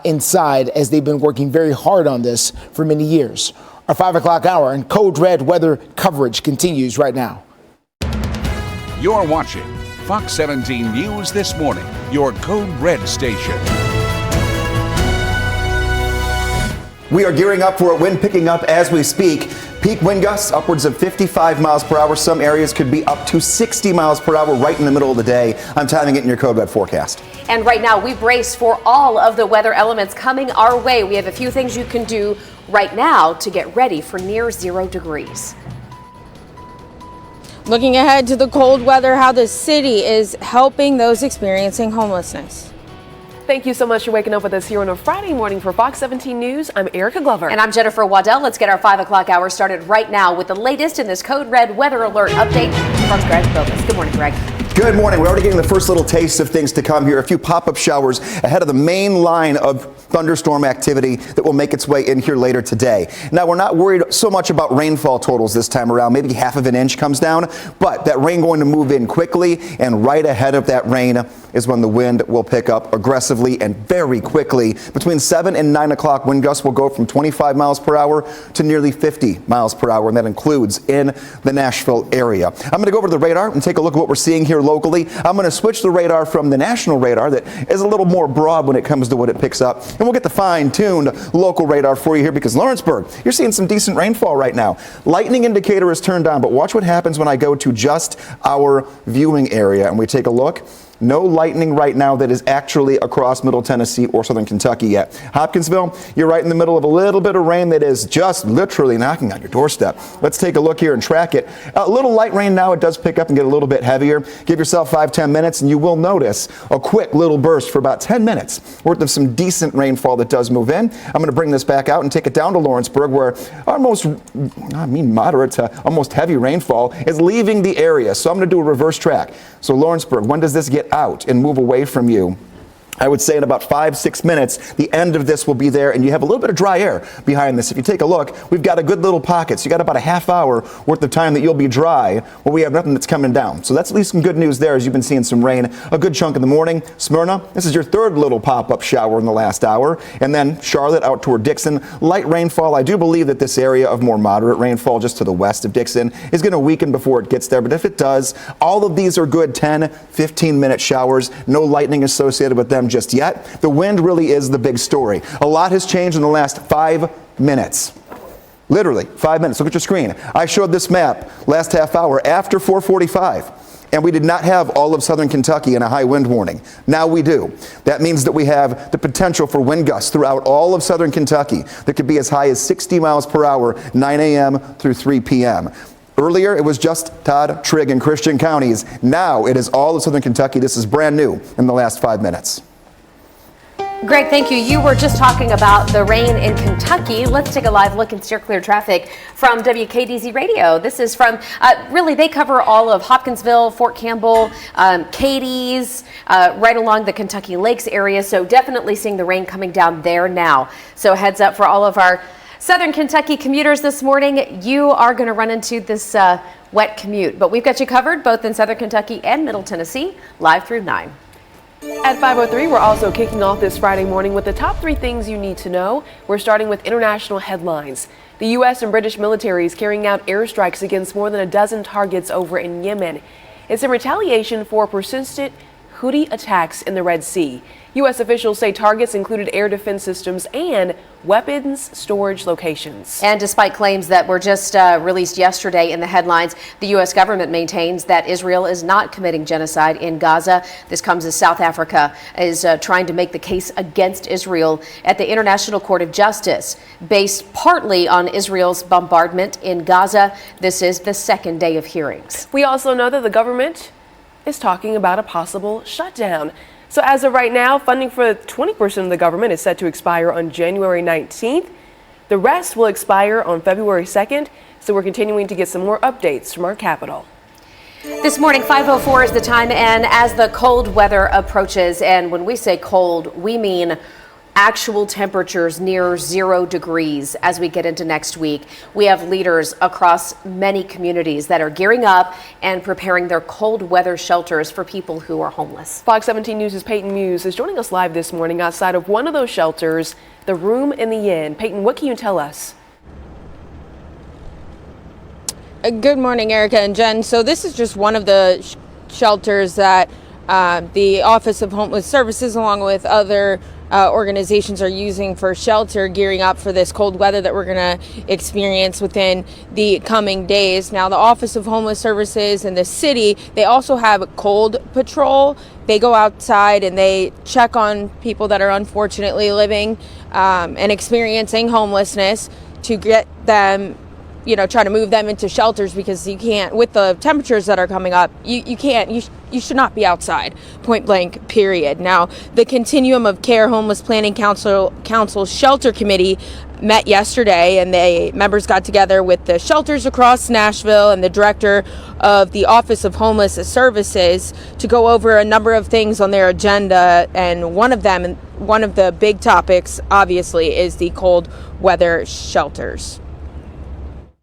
inside, as they've been working very hard on this for many years. Our 5 o'clock hour and Code Red weather coverage continues right now. You're watching Fox 17 News This Morning, your Code Red station. We are gearing up for a wind picking up as we speak. Peak wind gusts upwards of 55 miles per hour. Some areas could be up to 60 miles per hour right in the middle of the day. I'm timing it in your Code Red forecast. And right now, we brace for all of the weather elements coming our way. We have a few things you can do right now to get ready for near 0 degrees. Looking ahead to the cold weather, how the city is helping those experiencing homelessness. Thank you so much for waking up with us here on a Friday morning for Fox 17 News. I'm Erica Glover. And I'm Jennifer Waddell. Let's get our 5 o'clock hour started right now with the latest in this Code Red weather alert update from Greg Bogus. Good morning, Greg. Good morning. We're already getting the first little taste of things to come here. A few pop-up showers ahead of the main line of thunderstorm activity that will make its way in here later today. Now, we're not worried so much about rainfall totals this time around. Maybe half of an inch comes down, but that rain going to move in quickly, and right ahead of that rain is when the wind will pick up aggressively and very quickly. Between 7 and 9 o'clock, wind gusts will go from 25 miles per hour to nearly 50 miles per hour, and that includes in the Nashville area. I'm going to go over to the radar and take a look at what we're seeing here locally. I'm going to switch the radar from the national radar that is a little more broad when it comes to what it picks up, and we'll get the fine-tuned local radar for you here, because Lawrenceburg, you're seeing some decent rainfall right now. Lightning indicator is turned on, but watch what happens when I go to just our viewing area and we take a look. No lightning right now that is actually across Middle Tennessee or Southern Kentucky yet. Hopkinsville, you're right in the middle of a little bit of rain that is just literally knocking on your doorstep. Let's take a look here and track it. A little light rain now. It does pick up and get a little bit heavier. Give yourself 5-10 minutes and you will notice a quick little burst for about 10 minutes worth of some decent rainfall that does move in. I'm going to bring this back out and take it down to Lawrenceburg, where our moderate to almost heavy rainfall is leaving the area. So I'm going to do a reverse track. So Lawrenceburg, when does this get out and move away from you? I would say in about 5-6 minutes, the end of this will be there, and you have a little bit of dry air behind this. If you take a look, we've got a good little pocket. So you got about a half hour worth of time that you'll be dry, where we have nothing that's coming down. So that's at least some good news there, as you've been seeing some rain a good chunk in the morning. Smyrna, this is your third little pop-up shower in the last hour. And then Charlotte out toward Dixon, light rainfall. I do believe that this area of more moderate rainfall just to the west of Dixon is going to weaken before it gets there. But if it does, all of these are good 10, 15-minute showers. No lightning associated with them just yet. The wind really is the big story. A lot has changed in the last 5 minutes. Literally 5 minutes. Look at your screen. I showed this map last half hour after 4:45. And we did not have all of Southern Kentucky in a high wind warning. Now we do. That means that we have the potential for wind gusts throughout all of Southern Kentucky that could be as high as 60 miles per hour, 9 a.m. through 3 p.m. Earlier, it was just Todd, Trigg, and Christian counties. Now it is all of Southern Kentucky. This is brand new in the last 5 minutes. Greg, thank you. You were just talking about the rain in Kentucky. Let's take a live look and steer clear traffic from WKDZ Radio. This is from, really, they cover all of Hopkinsville, Fort Campbell, Cadiz, right along the Kentucky Lakes area. So definitely seeing the rain coming down there now. So heads up for all of our Southern Kentucky commuters this morning. You are going to run into this wet commute, but we've got you covered both in Southern Kentucky and Middle Tennessee, live through 9. At 5:03, we're also kicking off this Friday morning with the top 3 things you need to know. We're starting with international headlines. The U.S. and British militaries carrying out airstrikes against more than a dozen targets over in Yemen. It's in retaliation for persistent Houthi attacks in the Red Sea. U.S. officials say targets included air defense systems and weapons storage locations. And despite claims that were just released yesterday in the headlines, the U.S. government maintains that Israel is not committing genocide in Gaza. This comes as South Africa is trying to make the case against Israel at the International Court of Justice, based partly on Israel's bombardment in Gaza. This is the second day of hearings. We also know that the government is talking about a possible shutdown. So as of right now, funding for 20% of the government is set to expire on January 19th. The rest will expire on February 2nd. So we're continuing to get some more updates from our Capitol. This morning, 5:04 is the time, and as the cold weather approaches, and when we say cold, we mean actual temperatures near 0 degrees as we get into next week. We have leaders across many communities that are gearing up and preparing their cold weather shelters for people who are homeless. Fox 17 News' Peyton Muse is joining us live this morning outside of one of those shelters, the Room in the Inn. Peyton, what can you tell us? Good morning, Erica and Jen. So this is just one of the shelters that the Office of Homeless Services, along with other organizations, are using for shelter, gearing up for this cold weather that we're going to experience within the coming days. Now, the Office of Homeless Services in the city, they also have a cold patrol. They go outside and they check on people that are unfortunately living and experiencing homelessness to get them, try to move them into shelters, because you can't, with the temperatures that are coming up, you you should not be outside, point blank, period. Now, the Continuum of Care Homeless Planning Council Shelter Committee met yesterday, and members got together with the shelters across Nashville and the director of the Office of Homeless Services to go over a number of things on their agenda, and one of the big topics, obviously, is the cold weather shelters.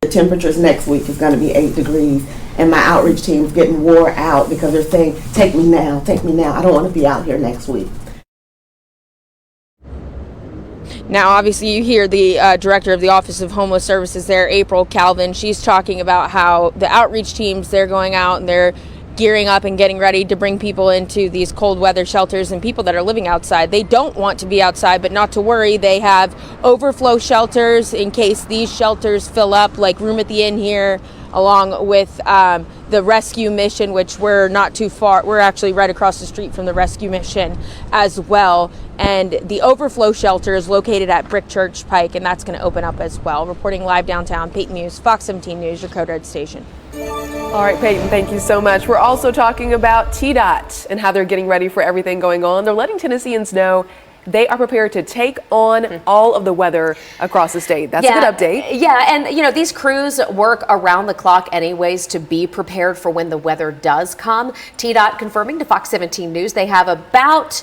The temperatures next week is going to be 8 degrees, and my outreach team is getting wore out because they're saying, take me now, I don't want to be out here next week. Now, obviously, you hear the director of the Office of Homeless Services there, April Calvin. She's talking about how the outreach teams, they're going out and they're gearing up and getting ready to bring people into these cold weather shelters, and people that are living outside, they don't want to be outside, but not to worry. They have overflow shelters in case these shelters fill up, like Room at the Inn here, along with the rescue mission, which we're not too far. We're actually right across the street from the rescue mission as well. And the overflow shelter is located at Brick Church Pike, and that's going to open up as well. Reporting live downtown, Peyton Muse, Fox 17 News, your Code Red station. All right, Peyton, thank you so much. We're also talking about TDOT and how they're getting ready for everything going on. They're letting Tennesseans know they are prepared to take on all of the weather across the state. That's a good update. Yeah, and these crews work around the clock anyways to be prepared for when the weather does come. TDOT confirming to Fox 17 News they have about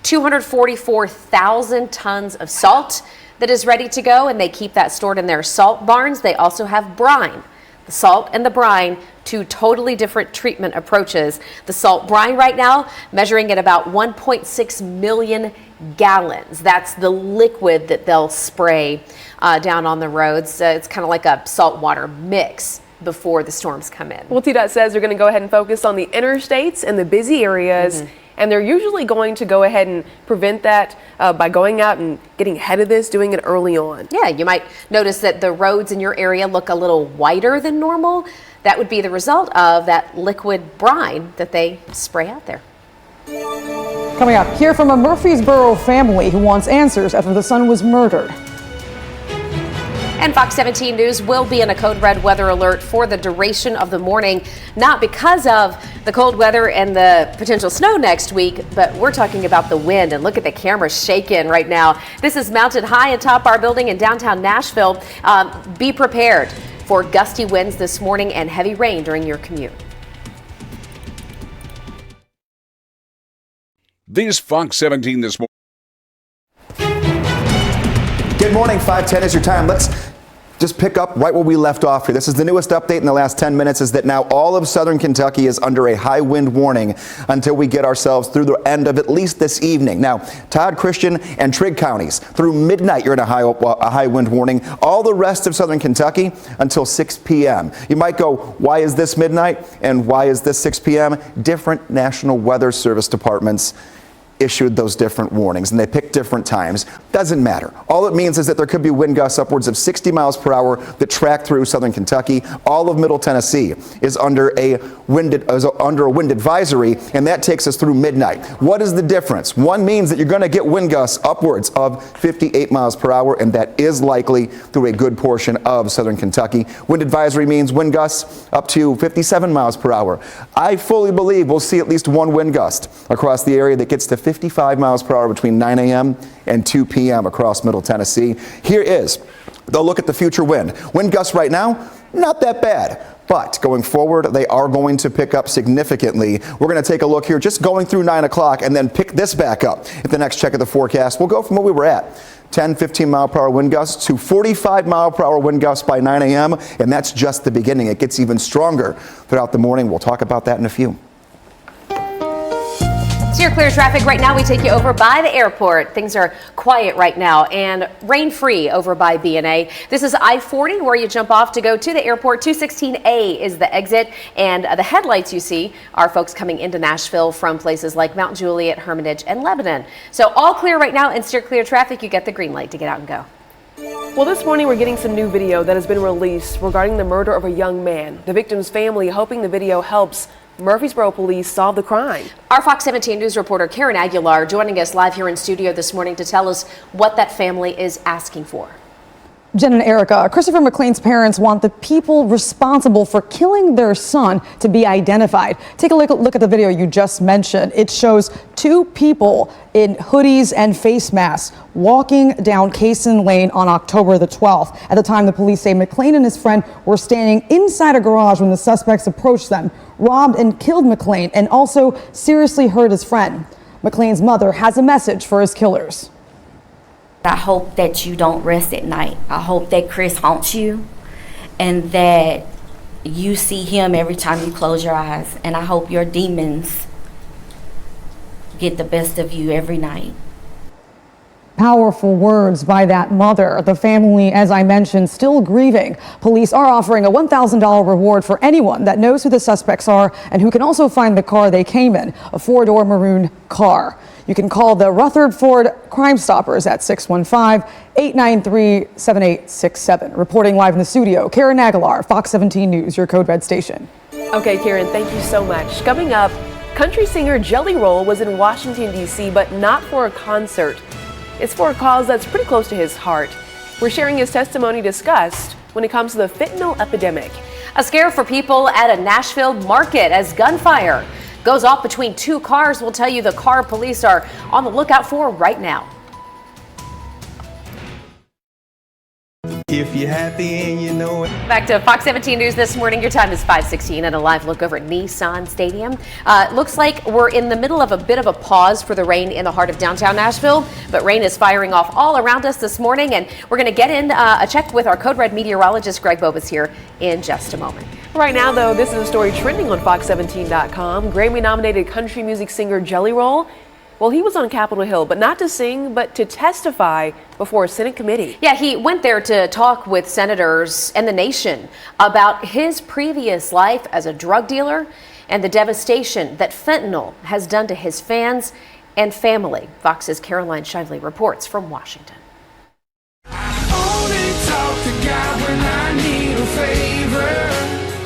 244,000 tons of salt that is ready to go, and they keep that stored in their salt barns. They also have brine. The salt and the brine, two totally different treatment approaches. The salt brine right now measuring at about 1.6 million gallons. That's the liquid that they'll spray down on the roads. It's kind of like a saltwater mix before the storms come in. Well, TDOT says they're going to go ahead and focus on the interstates and the busy areas. And they're usually going to go ahead and prevent that by going out and getting ahead of this, doing it early on. Yeah, you might notice that the roads in your area look a little whiter than normal. That would be the result of that liquid brine that they spray out there. Coming up, hear from a Murfreesboro family who wants answers after the son was murdered. And Fox 17 News will be in a code red weather alert for the duration of the morning, not because of the cold weather and the potential snow next week, but we're talking about the wind. And look at the camera shaking right now. This is mounted high atop our building in downtown Nashville. Be prepared for gusty winds this morning and heavy rain during your commute. This Fox 17 this morning. Good morning, 5:10 is your time. Let's just pick up right where we left off here. This is the newest update in the last 10 minutes, is that now all of southern Kentucky is under a high wind warning until we get ourselves through the end of at least this evening. Now, Todd, Christian, and Trigg counties, through midnight, you're in a high wind warning. All the rest of southern Kentucky until 6 p.m. You might go, why is this midnight and why is this 6 p.m.? Different National Weather Service departments issued those different warnings, and they picked different times. Doesn't matter. All it means is that there could be wind gusts upwards of 60 miles per hour that track through southern Kentucky. All of Middle Tennessee is under a wind advisory, and that takes us through midnight. What is the difference? One means that you're going to get wind gusts upwards of 58 miles per hour, and that is likely through a good portion of southern Kentucky. Wind advisory means wind gusts up to 57 miles per hour. I fully believe we'll see at least one wind gust across the area that gets to 55 miles per hour between 9 a.m. and 2 p.m. across Middle Tennessee. Here is the look at the future wind. Wind gusts right now, not that bad. But going forward, they are going to pick up significantly. We're going to take a look here, just going through 9 o'clock, and then pick this back up. At the next check of the forecast, we'll go from where we were at. 10, 15 mile per hour wind gusts to 45 mile per hour wind gusts by 9 a.m. And that's just the beginning. It gets even stronger throughout the morning. We'll talk about that in a few. So your clear traffic right now, we take you over by the airport. Things are quiet right now and rain-free over by B&A. This is I-40 where you jump off to go to the airport. 216A is the exit, and the headlights you see are folks coming into Nashville from places like Mount Juliet, Hermitage, and Lebanon. So all clear right now and steer clear traffic. You get the green light to get out and go. Well, this morning we're getting some new video that has been released regarding the murder of a young man. The victim's family hoping the video helps Murfreesboro police solve the crime. Our Fox 17 News reporter Karen Aguilar joining us live here in studio this morning to tell us what that family is asking for. Jen and Erica, Christopher McLean's parents want the people responsible for killing their son to be identified. Take a look at the video you just mentioned. It shows two people in hoodies and face masks walking down Kaysen Lane on October the 12th. At the time, the police say McLean and his friend were standing inside a garage when the suspects approached them, robbed and killed McLean, and also seriously hurt his friend. McLean's mother has a message for his killers. I hope that you don't rest at night. I hope that Chris haunts you and that you see him every time you close your eyes. And I hope your demons get the best of you every night. Powerful words by that mother. The family, as I mentioned, still grieving. Police are offering a $1,000 reward for anyone that knows who the suspects are and who can also find the car they came in, a four-door maroon car. You can call the Rutherford Crime Stoppers at 615-893-7867. Reporting live in the studio, Karen Aguilar, Fox 17 News, your Code Red station. Okay, Karen, thank you so much. Coming up, country singer Jelly Roll was in Washington, D.C., but not for a concert. It's for a cause that's pretty close to his heart. We're sharing his testimony discussed when it comes to the fentanyl epidemic. A scare for people at a Nashville market as gunfire goes off between two cars. We'll tell you the car police are on the lookout for right now. If you're happy and you know it. Back to Fox 17 News this morning. Your time is 5:16 and a live look over at Nissan Stadium. Looks like we're in the middle of a bit of a pause for the rain in the heart of downtown Nashville, but rain is firing off all around us this morning, and we're going to get in a check with our Code Red meteorologist Greg Bobas here in just a moment. Right now, though, this is a story trending on Fox17.com. Grammy-nominated country music singer Jelly Roll. Well, he was on Capitol Hill, but not to sing, but to testify before a Senate committee. Yeah, he went there to talk with senators and the nation about his previous life as a drug dealer and the devastation that fentanyl has done to his fans and family. Fox's Caroline Shively reports from Washington.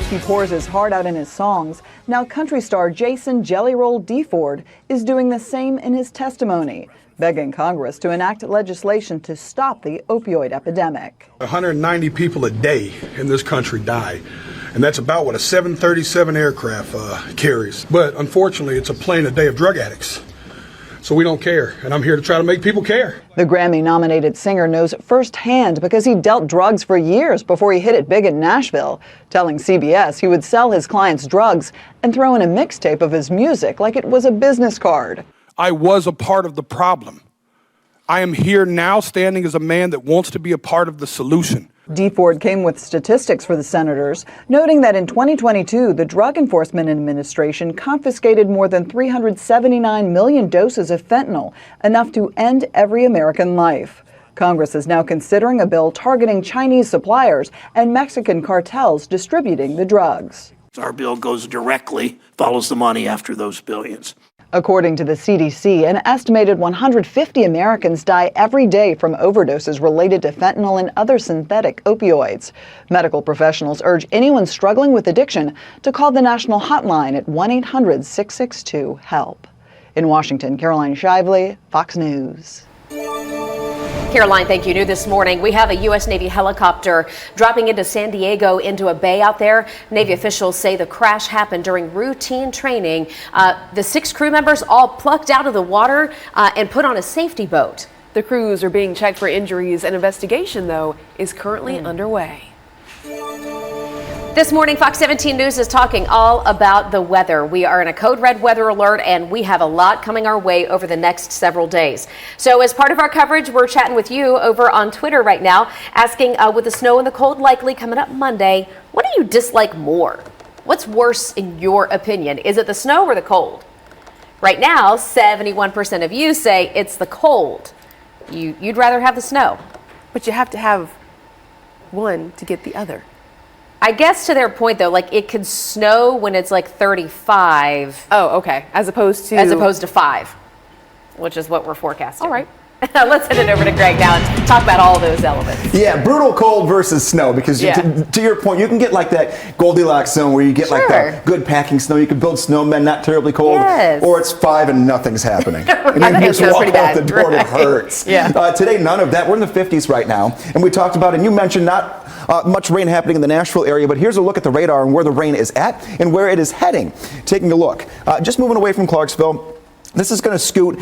He pours his heart out in his songs. Now country star Jason Jelly Roll DeFord is doing the same in his testimony, begging Congress to enact legislation to stop the opioid epidemic. 190 people a day in this country die, and that's about what a 737 aircraft carries. But unfortunately, it's a plane a day of drug addicts. So we don't care, and I'm here to try to make people care. The Grammy-nominated singer knows firsthand because he dealt drugs for years before he hit it big in Nashville, telling CBS he would sell his clients drugs and throw in a mixtape of his music like it was a business card. I was a part of the problem. I am here now standing as a man that wants to be a part of the solution. DeFord came with statistics for the senators, noting that in 2022, the Drug Enforcement Administration confiscated more than 379 million doses of fentanyl, enough to end every American life. Congress is now considering a bill targeting Chinese suppliers and Mexican cartels distributing the drugs. Our bill goes directly, follows the money after those billions. According to the CDC, an estimated 150 Americans die every day from overdoses related to fentanyl and other synthetic opioids. Medical professionals urge anyone struggling with addiction to call the national hotline at 1-800-662-HELP. In Washington, Caroline Shively, Fox News. Caroline, thank you. New this morning, we have a U.S. Navy helicopter dropping into San Diego into a bay out there. Navy officials say the crash happened during routine training. The 6 crew members all plucked out of the water and put on a safety boat. The crews are being checked for injuries. An investigation, though, is currently underway. This morning, Fox 17 News is talking all about the weather. We are in a code red weather alert, and we have a lot coming our way over the next several days. So as part of our coverage, we're chatting with you over on Twitter right now, asking with the snow and the cold likely coming up Monday, what do you dislike more? What's worse in your opinion? Is it the snow or the cold? Right now, 71% of you say it's the cold. You'd rather have the snow. But you have to have one to get the other. I guess to their point, though, like it could snow when it's like 35. Oh, okay. As opposed to 5, which is what we're forecasting. All right. Let's send it over to Greg now and talk about all those elements. Yeah, brutal cold versus snow, because to your point, you can get like that Goldilocks zone where you get like that good packing snow. You can build snowmen not terribly cold, or it's 5 and nothing's happening. And you can just walk out the door and it hurts. Today, none of that. We're in the 50s right now, and we talked about, and you mentioned not much rain happening in the Nashville area, but here's a look at the radar and where the rain is at and where it is heading. Taking a look. Just moving away from Clarksville. This is going to scoot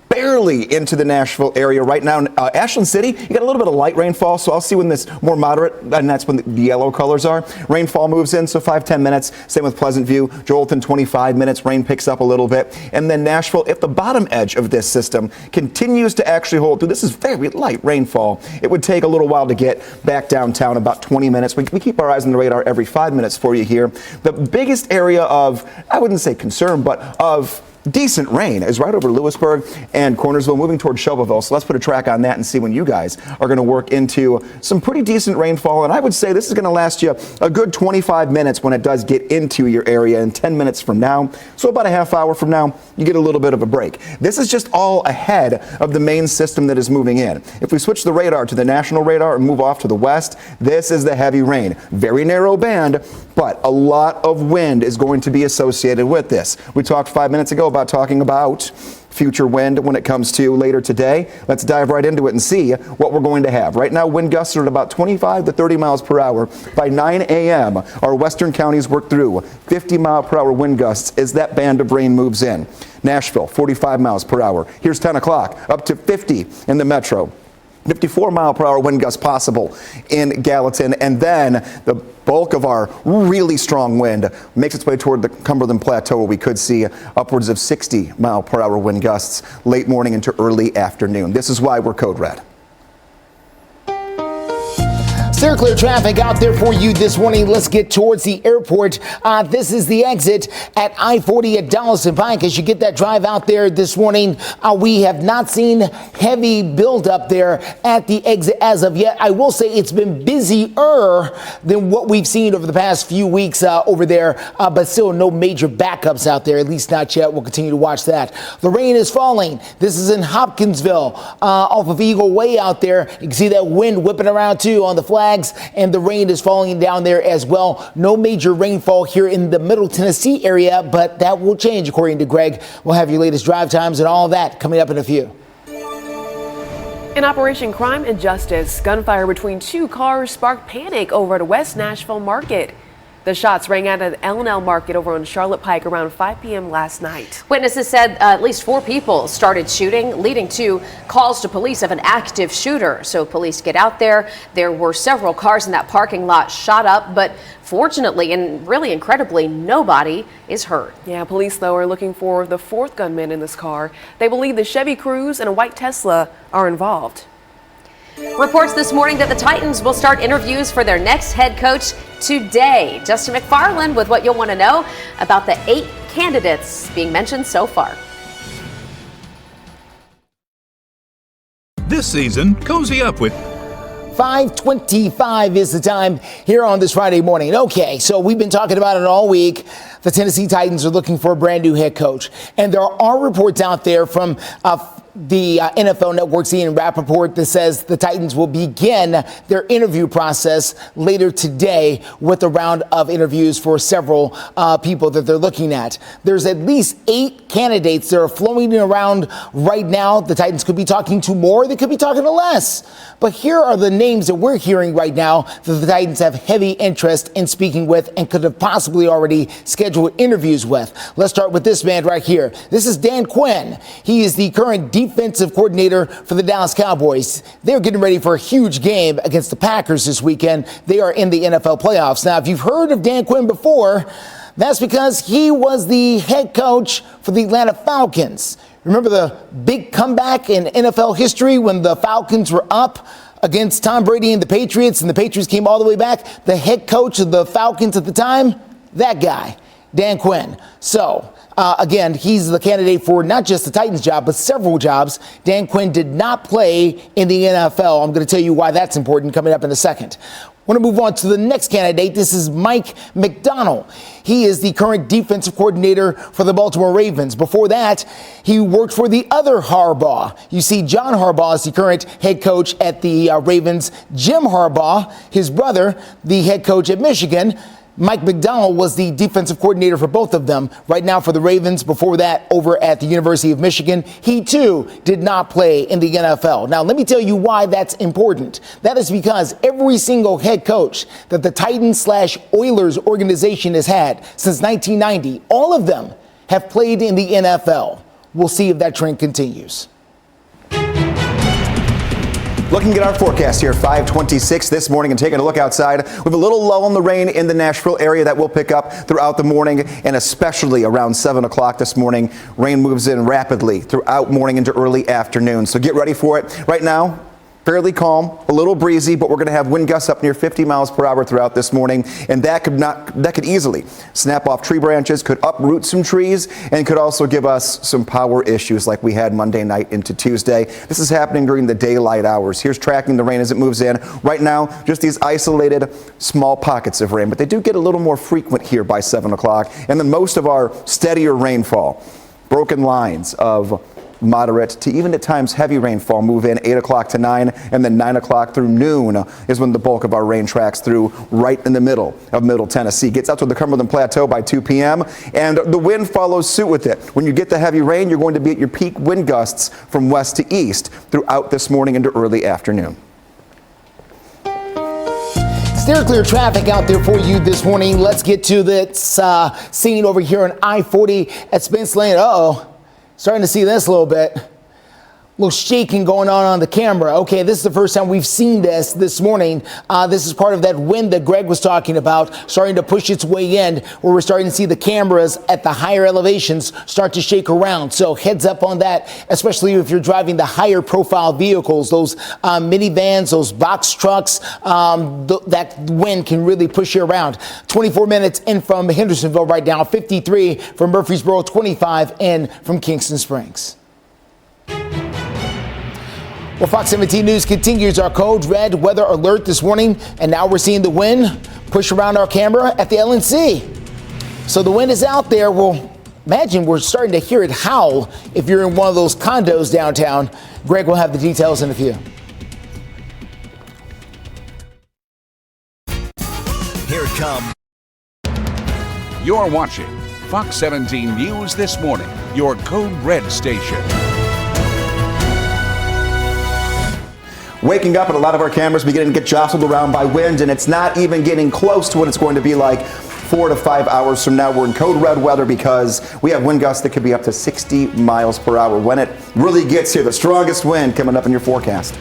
barely into the Nashville area right now. Ashland City, you got a little bit of light rainfall, so I'll see when this more moderate, and that's when the yellow colors are. Rainfall moves in, so 5-10 minutes. Same with Pleasant View. Joelton, 25 minutes. Rain picks up a little bit. And then Nashville, if the bottom edge of this system continues to actually hold through, this is very light rainfall. It would take a little while to get back downtown, about 20 minutes. We keep our eyes on the radar every 5 minutes for you here. The biggest area of, I wouldn't say concern, but of decent rain is right over Lewisburg and Cornersville, moving toward Shelbyville. So let's put a track on that and see when you guys are going to work into some pretty decent rainfall. And I would say this is going to last you a good 25 minutes when it does get into your area, and 10 minutes from now. So about a half hour from now, you get a little bit of a break. This is just all ahead of the main system that is moving in. If we switch the radar to the national radar and move off to the west, this is the heavy rain. Very narrow band, but a lot of wind is going to be associated with this. We talked 5 minutes ago about talking about future wind when it comes to later today. Let's dive right into it and see what we're going to have. Right now, wind gusts are at about 25 to 30 miles per hour. By 9 a.m., our western counties work through 50 mile per hour wind gusts as that band of rain moves in. Nashville, 45 miles per hour. Here's 10 o'clock, up to 50 in the metro. 54 mile per hour wind gusts possible in Gallatin, and then the bulk of our really strong wind makes its way toward the Cumberland Plateau, where we could see upwards of 60 mile per hour wind gusts late morning into early afternoon. This is why we're code red. Steer clear traffic out there for you this morning. Let's get towards the airport. This is the exit at I-40 at Dulles and Pike. As you get that drive out there this morning, we have not seen heavy buildup there at the exit as of yet. I will say it's been busier than what we've seen over the past few weeks over there, but still no major backups out there, at least not yet. We'll continue to watch that. The rain is falling. This is in Hopkinsville off of Eagle Way out there. You can see that wind whipping around too on the flag. And the rain is falling down there as well. No major rainfall here in the Middle Tennessee area, but that will change according to Greg. We'll have your latest drive times and all of that coming up in a few. In Operation Crime and Justice, gunfire between two cars sparked panic over at West Nashville Market. The shots rang out at the L&L Market over on Charlotte Pike around 5 p.m. last night. Witnesses said at least 4 people started shooting, leading to calls to police of an active shooter. So police get out there. There were several cars in that parking lot shot up, but fortunately and really incredibly, nobody is hurt. Yeah, police, though, are looking for the 4th gunman in this car. They believe the Chevy Cruze and a white Tesla are involved. Reports this morning that the Titans will start interviews for their next head coach today. Justin McFarland with what you'll want to know about the 8 candidates being mentioned so far. This season, cozy up with 5:25 is the time here on this Friday morning. Okay, so we've been talking about it all week. The Tennessee Titans are looking for a brand new head coach. And there are reports out there from the NFL Network's Ian Rappaport that says the Titans will begin their interview process later today with a round of interviews for several people that they're looking at. There's at least 8 candidates that are floating around right now. The Titans could be talking to more. They could be talking to less. But here are the names that we're hearing right now that the Titans have heavy interest in speaking with and could have possibly already scheduled interviews with. Let's start with this man right here. This is Dan Quinn. He is the current defensive coordinator for the Dallas Cowboys. They're getting ready for a huge game against the Packers this weekend. They are in the NFL playoffs. Now, if you've heard of Dan Quinn before, that's because he was the head coach for the Atlanta Falcons. Remember the big comeback in NFL history when the Falcons were up against Tom Brady and the Patriots came all the way back? The head coach of the Falcons at the time, that guy, Dan Quinn. So, again, he's the candidate for not just the Titans job, but several jobs. Dan Quinn did not play in the NFL. I'm going to tell you why that's important coming up in a second. Want to move on to the next candidate. This is Mike Macdonald. He is the current defensive coordinator for the Baltimore Ravens. Before that, he worked for the other Harbaugh. You see, John Harbaugh is the current head coach at the Ravens. Jim Harbaugh, his brother, the head coach at Michigan. Mike Macdonald was the defensive coordinator for both of them. Right now for the Ravens, before that over at the University of Michigan. He too did not play in the NFL. Now let me tell you why that's important. That is because every single head coach that the Titans/Oilers organization has had since 1990, all of them have played in the NFL. We'll see if that trend continues. Looking at our forecast here, 526 this morning, and taking a look outside. We have a little lull in the rain in the Nashville area that will pick up throughout the morning, and especially around 7 o'clock this morning. Rain moves in rapidly throughout morning into early afternoon. So get ready for it. Right now, fairly calm, a little breezy, but we're going to have wind gusts up near 50 miles per hour throughout this morning, and that could easily snap off tree branches, could uproot some trees, and could also give us some power issues like we had Monday night into Tuesday. This is happening during the daylight hours. Here's tracking the rain as it moves in. Right now, just these isolated small pockets of rain, but they do get a little more frequent here by 7 o'clock, and then most of our steadier rainfall, broken lines of moderate to even at times heavy rainfall move in 8 o'clock to 9, and then 9 o'clock through noon is when the bulk of our rain tracks through right in the middle of Middle Tennessee. Gets out to the Cumberland Plateau by 2 p.m. and the wind follows suit with it. When you get the heavy rain, you're going to be at your peak wind gusts from west to east throughout this morning into early afternoon. Steer clear traffic out there for you this morning. Let's get to this scene over here on I-40 at Spence Lane. Starting to see this a little bit. A little shaking going on the camera. Okay, this is the first time we've seen this morning. This is part of that wind that Greg was talking about, starting to push its way in, where we're starting to see the cameras at the higher elevations start to shake around. So heads up on that, especially if you're driving the higher profile vehicles, those minivans, those box trucks. That wind can really push you around. 24 minutes in from Hendersonville right now, 53 from Murfreesboro, 25 in from Kingston Springs. Well, Fox 17 News continues our code red weather alert this morning, and now we're seeing the wind push around our camera at the LNC. So the wind is out there. Well, imagine we're starting to hear it howl if you're in one of those condos downtown. Greg will have the details in a few. Here it comes. You're watching Fox 17 News this morning, your code red station. Waking up and a lot of our cameras beginning to get jostled around by wind, and it's not even getting close to what it's going to be like 4 to 5 hours from now. We're in code red weather because we have wind gusts that could be up to 60 miles per hour when it really gets here. The strongest wind coming up in your forecast.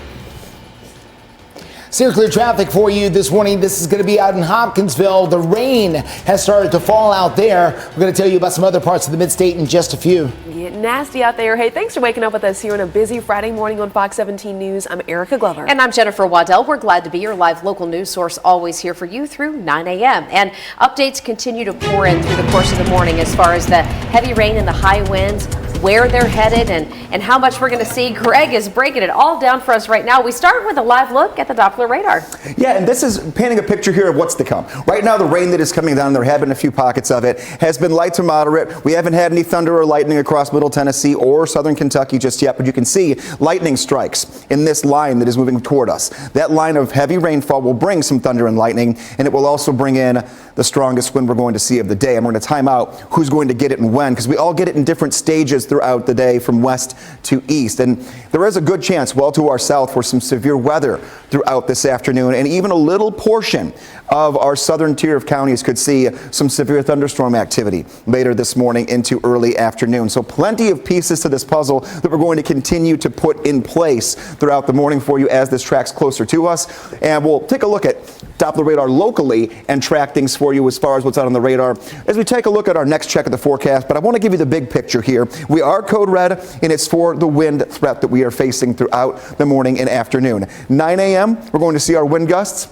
Steer clear traffic for you this morning. This is going to be out in Hopkinsville. The rain has started to fall out there. We're going to tell you about some other parts of the mid-state in just a few. Getting nasty out there. Hey, thanks for waking up with us here on a busy Friday morning on Fox 17 News. I'm Erica Glover. And I'm Jennifer Waddell. We're glad to be your live local news source, always here for you through 9 a.m. And updates continue to pour in through the course of the morning as far as the heavy rain and the high winds, where they're headed, and how much we're going to see. Greg is breaking it all down for us right now. We start with a live look at the Doppler radar. Yeah, and this is painting a picture here of what's to come. Right now, the rain that is coming down, there have been a few pockets of it, has been light to moderate. We haven't had any thunder or lightning across Middle Tennessee or southern Kentucky just yet, but you can see lightning strikes in this line that is moving toward us. That line of heavy rainfall will bring some thunder and lightning, and it will also bring in the strongest wind we're going to see of the day. And we're going to time out who's going to get it and when, because we all get it in different stages throughout the day from west to east. And there is a good chance well to our south for some severe weather throughout this afternoon, and even a little portion of our southern tier of counties could see some severe thunderstorm activity later this morning into early afternoon. So plenty of pieces to this puzzle that we're going to continue to put in place throughout the morning for you as this tracks closer to us. And we'll take a look at Doppler radar locally and track things for you as far as what's out on the radar as we take a look at our next check of the forecast. But I want to give you the big picture here. We are code red, and it's for the wind threat that we are facing throughout the morning and afternoon. 9 a.m., we're going to see our wind gusts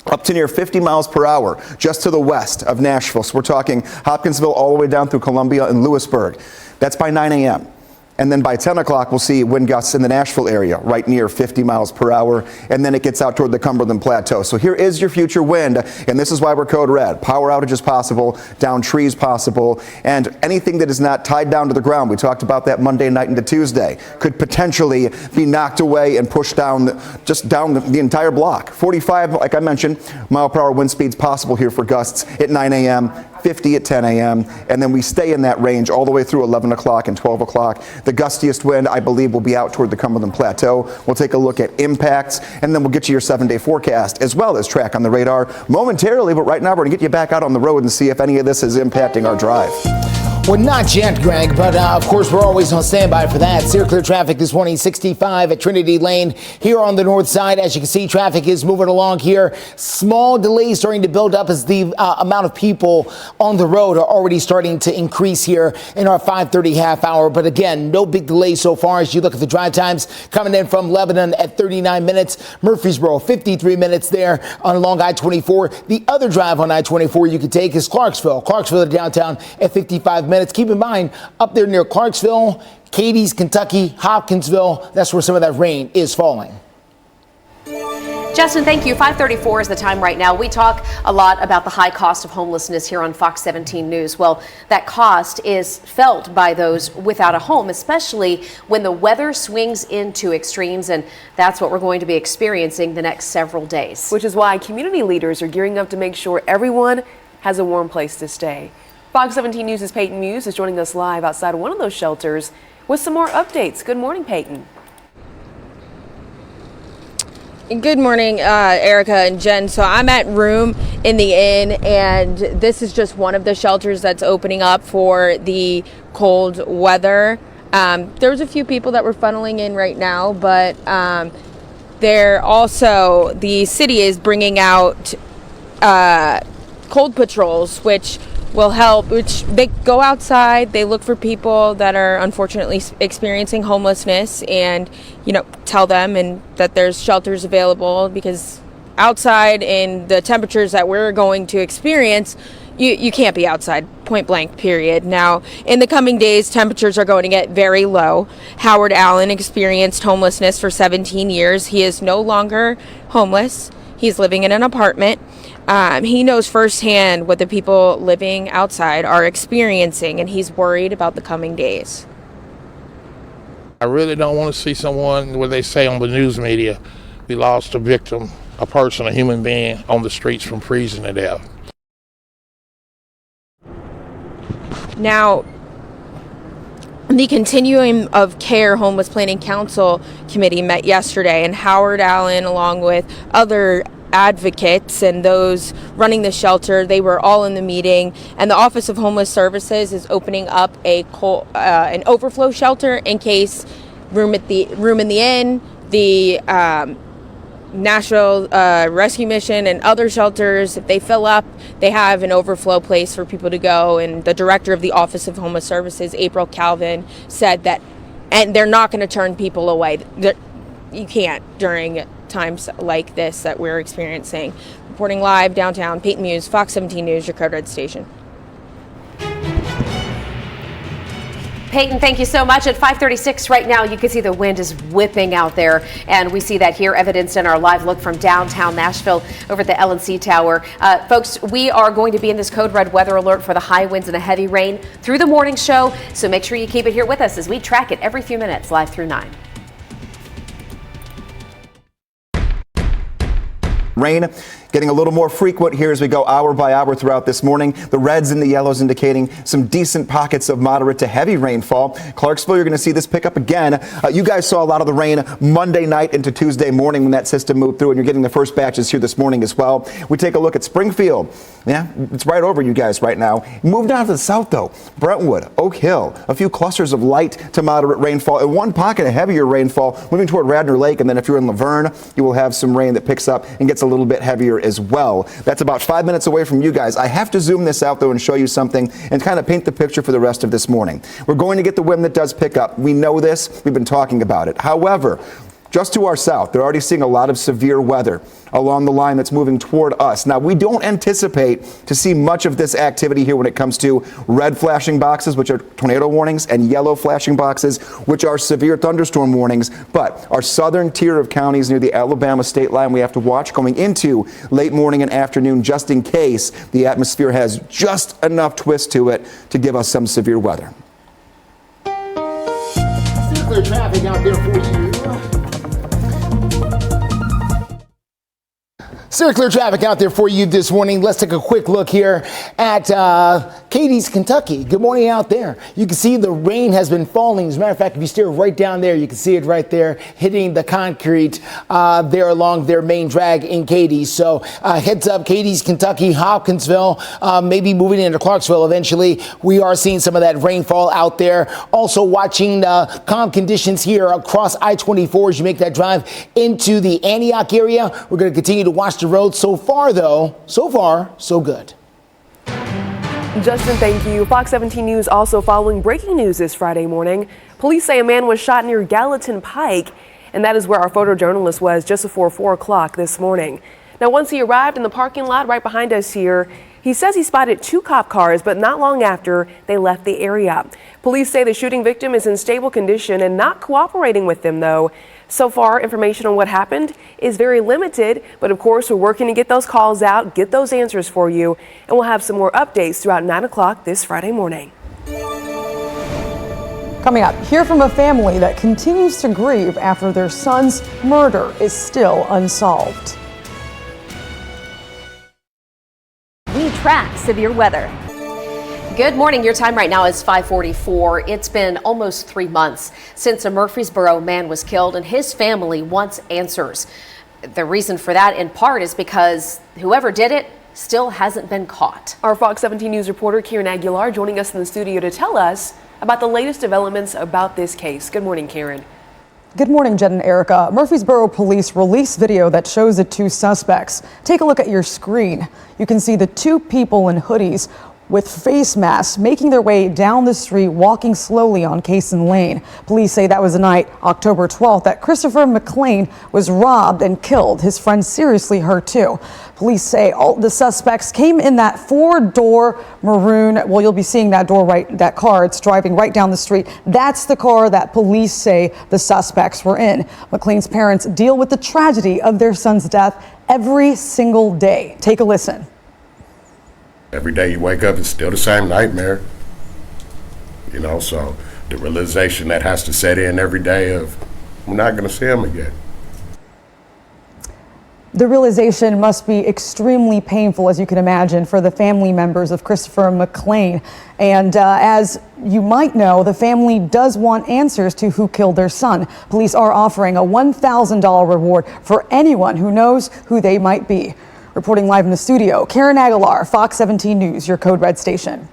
up to near 50 miles per hour just to the west of Nashville. So we're talking Hopkinsville all the way down through Columbia and Lewisburg. That's by 9 a.m. And then by 10 o'clock, we'll see wind gusts in the Nashville area, right near 50 miles per hour. And then it gets out toward the Cumberland Plateau. So here is your future wind. And this is why we're code red. Power outages possible, down trees possible, and anything that is not tied down to the ground. We talked about that Monday night into Tuesday. Could potentially be knocked away and pushed down, just down the entire block. 45, like I mentioned, mile per hour wind speeds possible here for gusts at 9 a.m., 50 at 10 a.m., and then we stay in that range all the way through 11 o'clock and 12 o'clock. The gustiest wind, I believe, will be out toward the Cumberland Plateau. We'll take a look at impacts, and then we'll get you your 7-day forecast as well as track on the radar momentarily, but right now we're going to get you back out on the road and see if any of this is impacting our drive. Well, not yet, Greg, but of course, we're always on standby for that. Circular traffic this morning, 65 at Trinity Lane here on the north side. As you can see, traffic is moving along here. Small delays starting to build up as the amount of people on the road are already starting to increase here in our 5:30 half hour. But again, no big delays so far as you look at the drive times coming in from Lebanon at 39 minutes, Murfreesboro 53 minutes there on along I-24. The other drive on I-24 you could take is Clarksville to downtown at 55 minutes. Keep in mind, up there near Clarksville, Cadiz, Kentucky, Hopkinsville, that's where some of that rain is falling. Justin, thank you. 5:34 is the time right now. We talk a lot about the high cost of homelessness here on Fox 17 News. Well, that cost is felt by those without a home, especially when the weather swings into extremes, and that's what we're going to be experiencing the next several days. Which is why community leaders are gearing up to make sure everyone has a warm place to stay. Fox 17 News' Peyton Muse is joining us live outside one of those shelters with some more updates. Good morning, Peyton. Good morning, Erica and Jen. So I'm at Room in the Inn, and this is just one of the shelters that's opening up for the cold weather. There's a few people that were funneling in right now, but the city is bringing out cold patrols, which will help, which they go outside, they look for people that are unfortunately experiencing homelessness and, tell them and that there's shelters available, because outside in the temperatures that we're going to experience, you can't be outside, point blank, period. Now, in the coming days, temperatures are going to get very low. Howard Allen experienced homelessness for 17 years. He is no longer homeless. He's living in an apartment. He knows firsthand what the people living outside are experiencing, and he's worried about the coming days. I really don't want to see someone, what they say on the news media, we lost a victim, a person, a human being on the streets from freezing to death. Now, the Continuum of Care Homeless Planning Council Committee met yesterday, and Howard Allen, along with other advocates and those running the shelter, they were all in the meeting. And the Office of Homeless Services is opening up an overflow shelter in case Room in the Inn, the National Rescue Mission, and other shelters, if they fill up, they have an overflow place for people to go. And the director of the Office of Homeless Services, April Calvin, said that, and they're not going to turn people away. You can't during times like this that we're experiencing. Reporting live downtown, Peyton Muse, Fox 17 News, your Code Red station. Peyton, thank you so much. At 5:36 right now, you can see the wind is whipping out there, and we see that here evidenced in our live look from downtown Nashville over at the LNC Tower. Folks, we are going to be in this Code Red weather alert for the high winds and the heavy rain through the morning show, so make sure you keep it here with us as we track it every few minutes live through 9. Rain getting a little more frequent here as we go hour by hour throughout this morning. The reds and the yellows indicating some decent pockets of moderate to heavy rainfall. Clarksville, you're going to see this pick up again. You guys saw a lot of the rain Monday night into Tuesday morning when that system moved through, and you're getting the first batches here this morning as well. We take a look at Springfield. Yeah, it's right over you guys right now. Moved down to the south, though. Brentwood, Oak Hill, a few clusters of light to moderate rainfall, and one pocket of heavier rainfall moving toward Radnor Lake. And then if you're in Laverne, you will have some rain that picks up and gets a little bit heavier as well. That's about 5 minutes away from you guys. I have to zoom this out, though, and show you something and kind of paint the picture for the rest of this morning. We're going to get the wind that does pick up. We know this. We've been talking about it. However, just to our south, they're already seeing a lot of severe weather along the line that's moving toward us. Now, we don't anticipate to see much of this activity here when it comes to red flashing boxes, which are tornado warnings, and yellow flashing boxes, which are severe thunderstorm warnings. But our southern tier of counties near the Alabama state line, we have to watch going into late morning and afternoon, just in case the atmosphere has just enough twist to it to give us some severe weather. Clear traffic out there for you. Still clear traffic out there for you this morning. Let's take a quick look here at Cadiz, Kentucky. Good morning out there. You can see the rain has been falling. As a matter of fact, if you stare right down there, you can see it right there hitting the concrete there along their main drag in Cadiz. So heads up, Cadiz, Kentucky, Hopkinsville, maybe moving into Clarksville eventually. We are seeing some of that rainfall out there. Also watching calm conditions here across I-24 as you make that drive into the Antioch area. We're going to continue to watch the road. So far, though, so good. Justin, thank you. Fox 17 News also following breaking news this Friday morning. Police say a man was shot near Gallatin Pike, and that is where our photojournalist was just before 4 o'clock this morning. Now, once he arrived in the parking lot right behind us here, he says he spotted 2 cop cars, but not long after they left the area. Police say the shooting victim is in stable condition and not cooperating with them, though. So far, information on what happened is very limited, but of course, we're working to get those calls out, get those answers for you, and we'll have some more updates throughout 9 o'clock this Friday morning. Coming up, hear from a family that continues to grieve after their son's murder is still unsolved. We track severe weather. Good morning. Your time right now is 5:44. It's been almost 3 months since a Murfreesboro man was killed, and his family wants answers. The reason for that, in part, is because whoever did it still hasn't been caught. Our Fox 17 News reporter Karen Aguilar joining us in the studio to tell us about the latest developments about this case. Good morning, Karen. Good morning, Jen and Erica. Murfreesboro police released video that shows the 2 suspects. Take a look at your screen. You can see the 2 people in hoodies with face masks making their way down the street, walking slowly on Cason Lane. Police say that was the night, October 12th, that Christopher McLean was robbed and killed. His friend seriously hurt too. Police say all the suspects came in that 4-door maroon. Well, you'll be seeing that that car. It's driving right down the street. That's the car that police say the suspects were in. McLean's parents deal with the tragedy of their son's death every single day. Take a listen. Every day you wake up, it's still the same nightmare. You know, so the realization that has to set in every day of, we're not going to see him again. The realization must be extremely painful, as you can imagine, for the family members of Christopher McLean. And as you might know, the family does want answers to who killed their son. Police are offering a $1,000 reward for anyone who knows who they might be. Reporting live in the studio, Karen Aguilar, Fox 17 News, your Code Red station.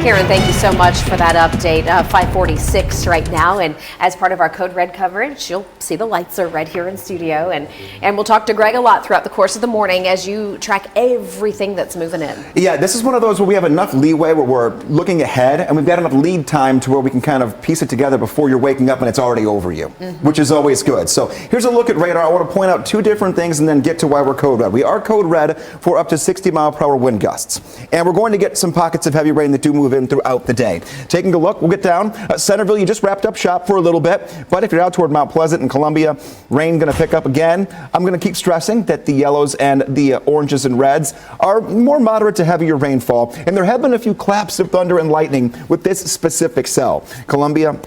Karen, thank you so much for that update. 5:46 right now, and as part of our Code Red coverage, you'll see the lights are red here in studio, and we'll talk to Greg a lot throughout the course of the morning as you track everything that's moving in. Yeah, this is one of those where we have enough leeway where we're looking ahead, and we've got enough lead time to where we can kind of piece it together before you're waking up and it's already over you, which is always good. So here's a look at radar. I want to point out 2 different things and then get to why we're Code Red. We are Code Red for up to 60-mile-per-hour wind gusts, and we're going to get some pockets of heavy rain that do move in throughout the day. Taking a look, we'll get down. Centerville, you just wrapped up shop for a little bit, but if you're out toward Mount Pleasant and Columbia, rain going to pick up again. I'm going to keep stressing that the yellows and the oranges and reds are more moderate to heavier rainfall, and there have been a few claps of thunder and lightning with this specific cell. Columbia,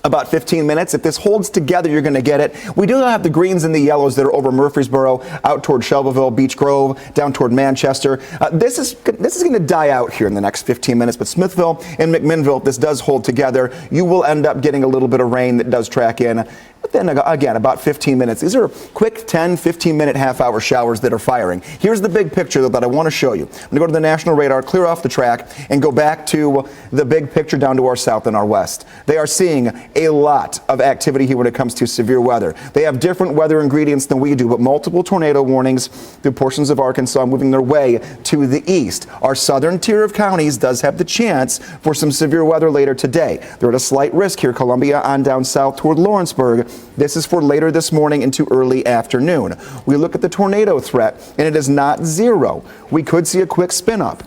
about 15 minutes. If this holds together, you're going to get it. We do have the greens and the yellows that are over Murfreesboro, out toward Shelbyville, Beech Grove, down toward Manchester. This is going to die out here in the next 15 minutes, but Smithville and McMinnville, if this does hold together, you will end up getting a little bit of rain that does track in. But then again, about 15 minutes. These are quick 10, 15-minute, half-hour showers that are firing. Here's the big picture though, that I want to show you. I'm going to go to the national radar, clear off the track, and go back to the big picture down to our south and our west. They are seeing a lot of activity here when it comes to severe weather. They have different weather ingredients than we do, but multiple tornado warnings through portions of Arkansas moving their way to the east. Our southern tier of counties does have the chance for some severe weather later today. They're at a slight risk here, Columbia on down south toward Lawrenceburg. This is for later this morning into early afternoon. We look at the tornado threat, and it is not zero. We could see a quick spin up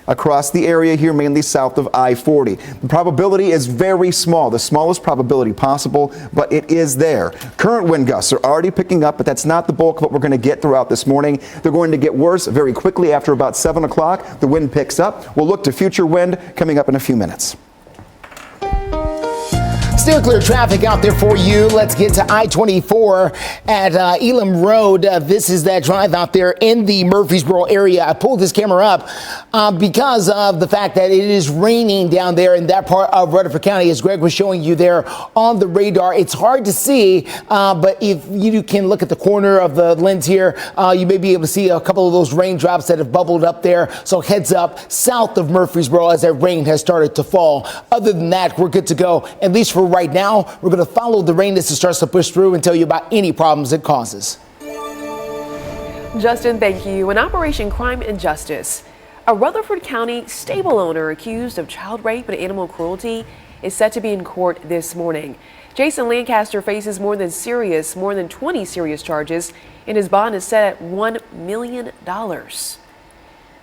across the area here, mainly south of I-40. The probability is very small, the smallest probability possible, but it is there. Current wind gusts are already picking up, but that's not the bulk of what we're going to get throughout this morning. They're going to get worse very quickly after about 7 o'clock. The wind picks up. We'll look to future wind coming up in a few minutes. Still clear traffic out there for you. Let's get to I-24 at Elam Road. This is that drive out there in the Murfreesboro area. I pulled this camera up because of the fact that it is raining down there in that part of Rutherford County, as Greg was showing you there on the radar. It's hard to see, but if you can look at the corner of the lens here, you may be able to see a couple of those raindrops that have bubbled up there. So heads up south of Murfreesboro as that rain has started to fall. Other than that, we're good to go, at least for right now. We're going to follow the rain as it starts to push through and tell you about any problems it causes. Justin, thank you. In Operation Crime and Justice, a Rutherford County stable owner accused of child rape and animal cruelty is set to be in court this morning. Jason Lancaster faces more than 20 serious charges, and his bond is set at $1 million.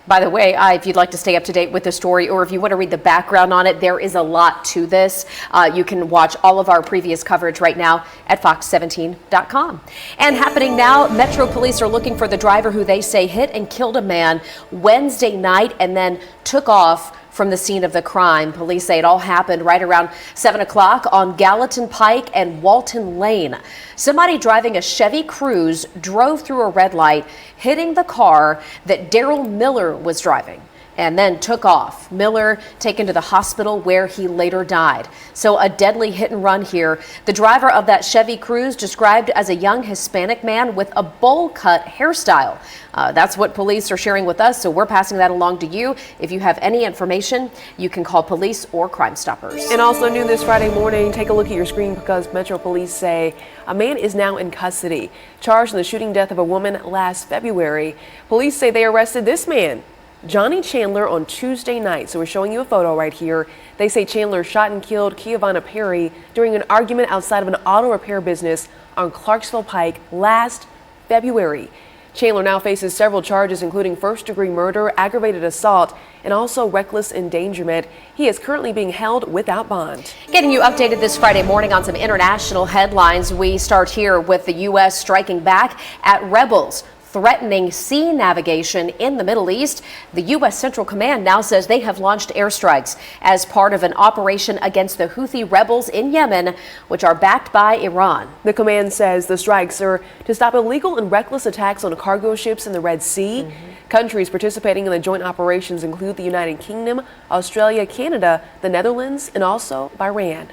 By the way, if you'd like to stay up to date with the story, or if you want to read the background on it, there is a lot to this. You can watch all of our previous coverage right now at fox17.com. And happening now, Metro Police are looking for the driver who they say hit and killed a man Wednesday night and then took off from the scene of the crime. Police say it all happened right around 7 o'clock on Gallatin Pike and Walton Lane. Somebody driving a Chevy Cruze drove through a red light, hitting the car that Daryl Miller was driving, and then took off. Miller taken to the hospital where he later died. So a deadly hit and run here. The driver of that Chevy Cruze described as a young Hispanic man with a bowl cut hairstyle. That's what police are sharing with us, so we're passing that along to you. If you have any information, you can call police or Crime Stoppers. And also new this Friday morning, take a look at your screen because Metro Police say a man is now in custody, charged in the shooting death of a woman last February. Police say they arrested this man, Johnny Chandler, on Tuesday night. So we're showing you a photo right here. They say Chandler shot and killed Kiavana Perry during an argument outside of an auto repair business on Clarksville Pike last February. Chandler now faces several charges, including first-degree murder, aggravated assault, and also reckless endangerment. He is currently being held without bond. Getting you updated this Friday morning on some international headlines. We start here with the U.S. striking back at rebels threatening sea navigation in the Middle East. The U.S. Central Command now says they have launched airstrikes as part of an operation against the Houthi rebels in Yemen, which are backed by Iran. The command says the strikes are to stop illegal and reckless attacks on cargo ships in the Red Sea. Countries participating in the joint operations include the United Kingdom, Australia, Canada, the Netherlands, and also Bahrain.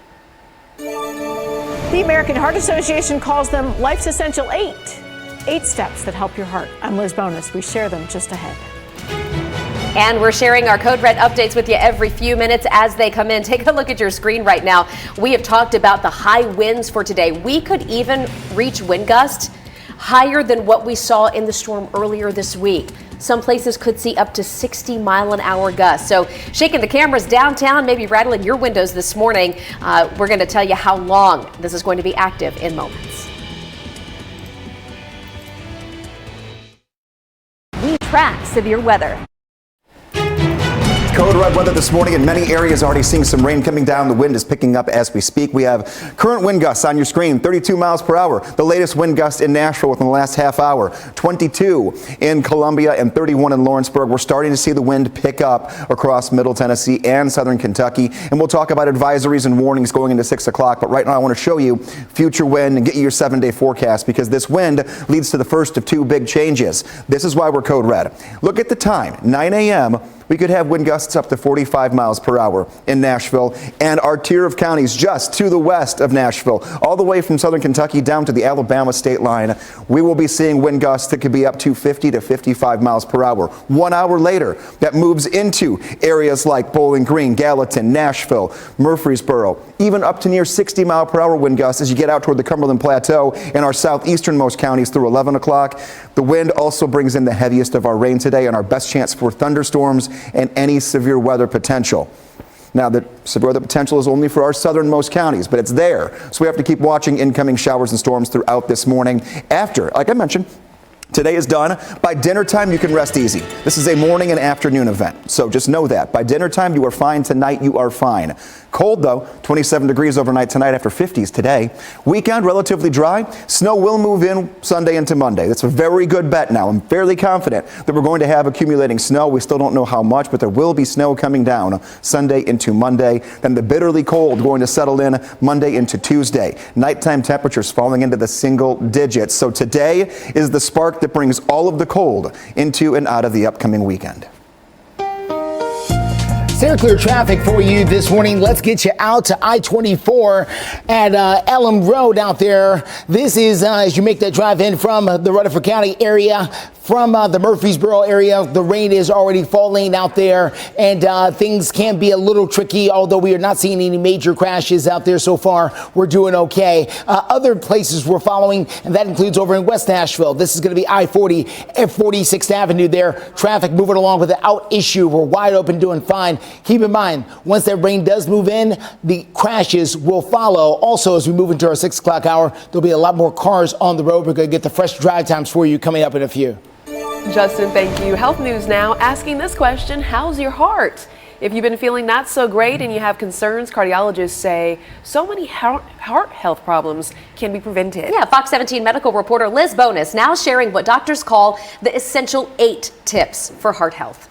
The American Heart Association calls them Life's Essential 8. 8 steps that help your heart. I'm Liz Bonus. We share them just ahead. And we're sharing our Code Red updates with you every few minutes as they come in. Take a look at your screen right now. We have talked about the high winds for today. We could even reach wind gusts higher than what we saw in the storm earlier this week. Some places could see up to 60-mile-an-hour gusts. So shaking the cameras downtown, maybe rattling your windows this morning. We're going to tell you how long this is going to be active in moments. We track severe weather. Code red weather this morning in many areas, already seeing some rain coming down. The wind is picking up as we speak. We have current wind gusts on your screen, 32 miles per hour. The latest wind gust in Nashville within the last half hour, 22 in Columbia and 31 in Lawrenceburg. We're starting to see the wind pick up across Middle Tennessee and Southern Kentucky. And we'll talk about advisories and warnings going into 6 o'clock. But right now I want to show you future wind and get you your 7-day forecast, because this wind leads to the first of 2 big changes. This is why we're code red. Look at the time, 9 a.m. we could have wind gusts up to 45 miles per hour in Nashville and our tier of counties just to the west of Nashville, all the way from southern Kentucky down to the Alabama state line. We will be seeing wind gusts that could be up to 50 to 55 miles per hour. 1 hour later, that moves into areas like Bowling Green, Gallatin, Nashville, Murfreesboro, even up to near 60 mile per hour wind gusts as you get out toward the Cumberland Plateau in our southeasternmost counties through 11 o'clock. The wind also brings in the heaviest of our rain today and our best chance for thunderstorms and any severe weather potential. Now, the severe weather potential is only for our southernmost counties, but it's there. So we have to keep watching incoming showers and storms throughout this morning. After, like I mentioned, today is done. By dinner time, you can rest easy. This is a morning and afternoon event, so just know that. By dinner time, you are fine. Tonight, you are fine. Cold, though, 27 degrees overnight tonight after 50s today. Weekend, relatively dry. Snow will move in Sunday into Monday. That's a very good bet now. I'm fairly confident that we're going to have accumulating snow. We still don't know how much, but there will be snow coming down Sunday into Monday. Then the bitterly cold going to settle in Monday into Tuesday. Nighttime temperatures falling into the single digits. So today is the spark that brings all of the cold into and out of the upcoming weekend. Stay clear traffic for you this morning. Let's get you out to I-24 at Elm Road out there. This is as you make that drive in from the Rutherford County area, from the Murfreesboro area. The rain is already falling out there, and things can be a little tricky, although we are not seeing any major crashes out there so far. We're doing okay. Other places we're following, and that includes over in West Nashville. This is going to be I-40 at 46th Avenue there. Traffic moving along without issue. We're wide open, doing fine. Keep in mind, once that rain does move in, the crashes will follow. Also, as we move into our 6 o'clock hour, there'll be a lot more cars on the road. We're going to get the fresh drive times for you coming up in a few. Justin, thank you. Health News now asking this question: how's your heart? If you've been feeling not so great and you have concerns, cardiologists say so many heart health problems can be prevented. Yeah, Fox 17 medical reporter Liz Bonus now sharing what doctors call the Essential 8 tips for heart health.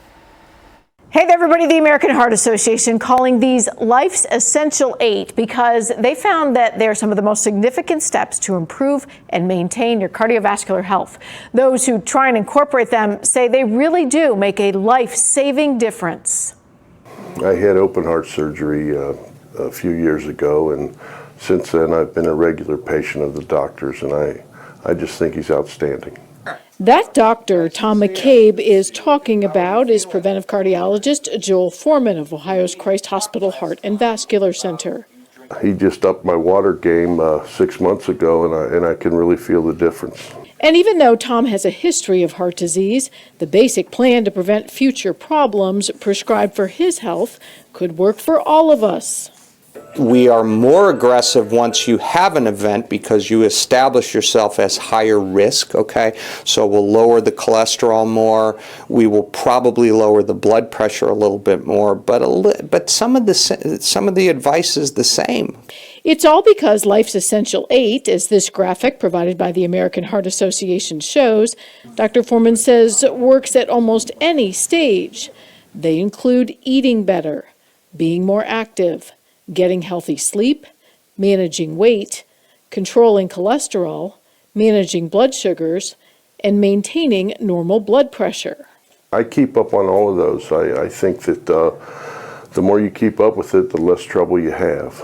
Hey there, everybody. The American Heart Association calling these Life's Essential 8 because they found that they're some of the most significant steps to improve and maintain your cardiovascular health. Those who try and incorporate them say they really do make a life-saving difference. I had open heart surgery a few years ago, and since then I've been a regular patient of the doctor's, and I just think he's outstanding. That doctor Tom McCabe is talking about is preventive cardiologist Joel Foreman of Ohio's Christ Hospital Heart and Vascular Center. He just upped my water game 6 months ago, and I can really feel the difference. And even though Tom has a history of heart disease, the basic plan to prevent future problems prescribed for his health could work for all of us. We are more aggressive once you have an event because you establish yourself as higher risk, okay? So we'll lower the cholesterol more. We will probably lower the blood pressure a little bit more, but some of the advice is the same. It's all because Life's Essential 8, as this graphic provided by the American Heart Association shows, Dr. Foreman says works at almost any stage. They include eating better, being more active, getting healthy sleep, managing weight, controlling cholesterol, managing blood sugars, and maintaining normal blood pressure. I keep up on all of those. I think that the more you keep up with it, the less trouble you have.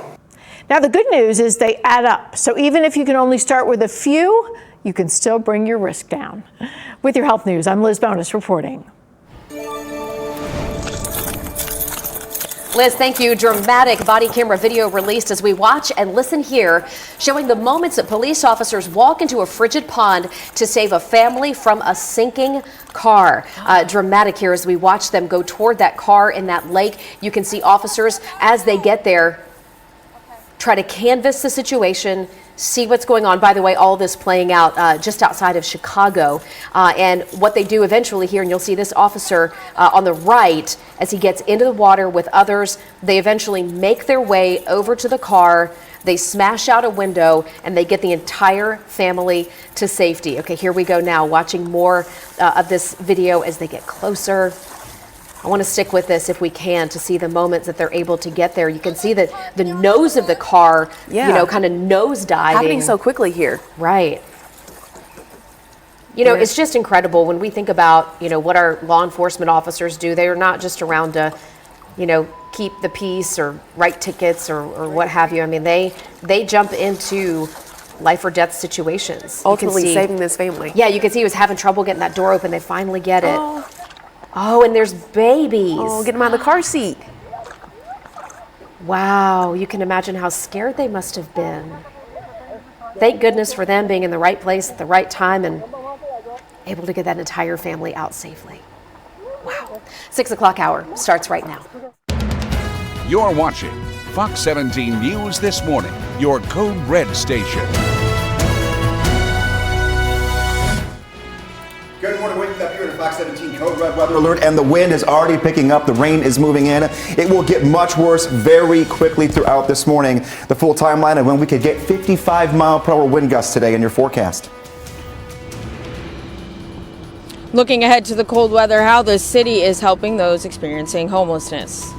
Now, the good news is they add up. So even if you can only start with a few, you can still bring your risk down. With your health news, I'm Liz Bonus reporting. Liz, thank you. Dramatic body camera video released as we watch and listen here, showing the moments that police officers walk into a frigid pond to save a family from a sinking car. Dramatic here as we watch them go toward that car in that lake. You can see officers as they get there try to canvass the situation, see what's going on. By the way, all this playing out just outside of Chicago. And what they do eventually here, and you'll see this officer on the right as he gets into the water with others, they eventually make their way over to the car. They smash out a window and they get the entire family to safety. Okay, here we go now, watching more of this video as they get closer. I want to stick with this if we can to see the moments that they're able to get there. You can see that the nose of the car, you know, kind of nose diving. Happening so quickly here. Right. You know, it's just incredible when we think about, you know, what our law enforcement officers do. They are not just around to, you know, keep the peace or write tickets or what have you. I mean, they jump into life or death situations. Ultimately saving this family. Yeah, you can see he was having trouble getting that door open. They finally get it. Oh, and there's babies. Oh, get them out of the car seat. Wow, you can imagine how scared they must have been. Thank goodness for them being in the right place at the right time and able to get that entire family out safely. Wow. 6 o'clock hour starts right now. You're watching Fox 17 News This Morning, your Code Red station. Good morning, waking up here at Fox 17 Code Red Weather Alert, and the wind is already picking up. The rain is moving in. It will get much worse very quickly throughout this morning. The full timeline of when we could get 55-mile-per-hour wind gusts today in your forecast. Looking ahead to the cold weather, how the city is helping those experiencing homelessness.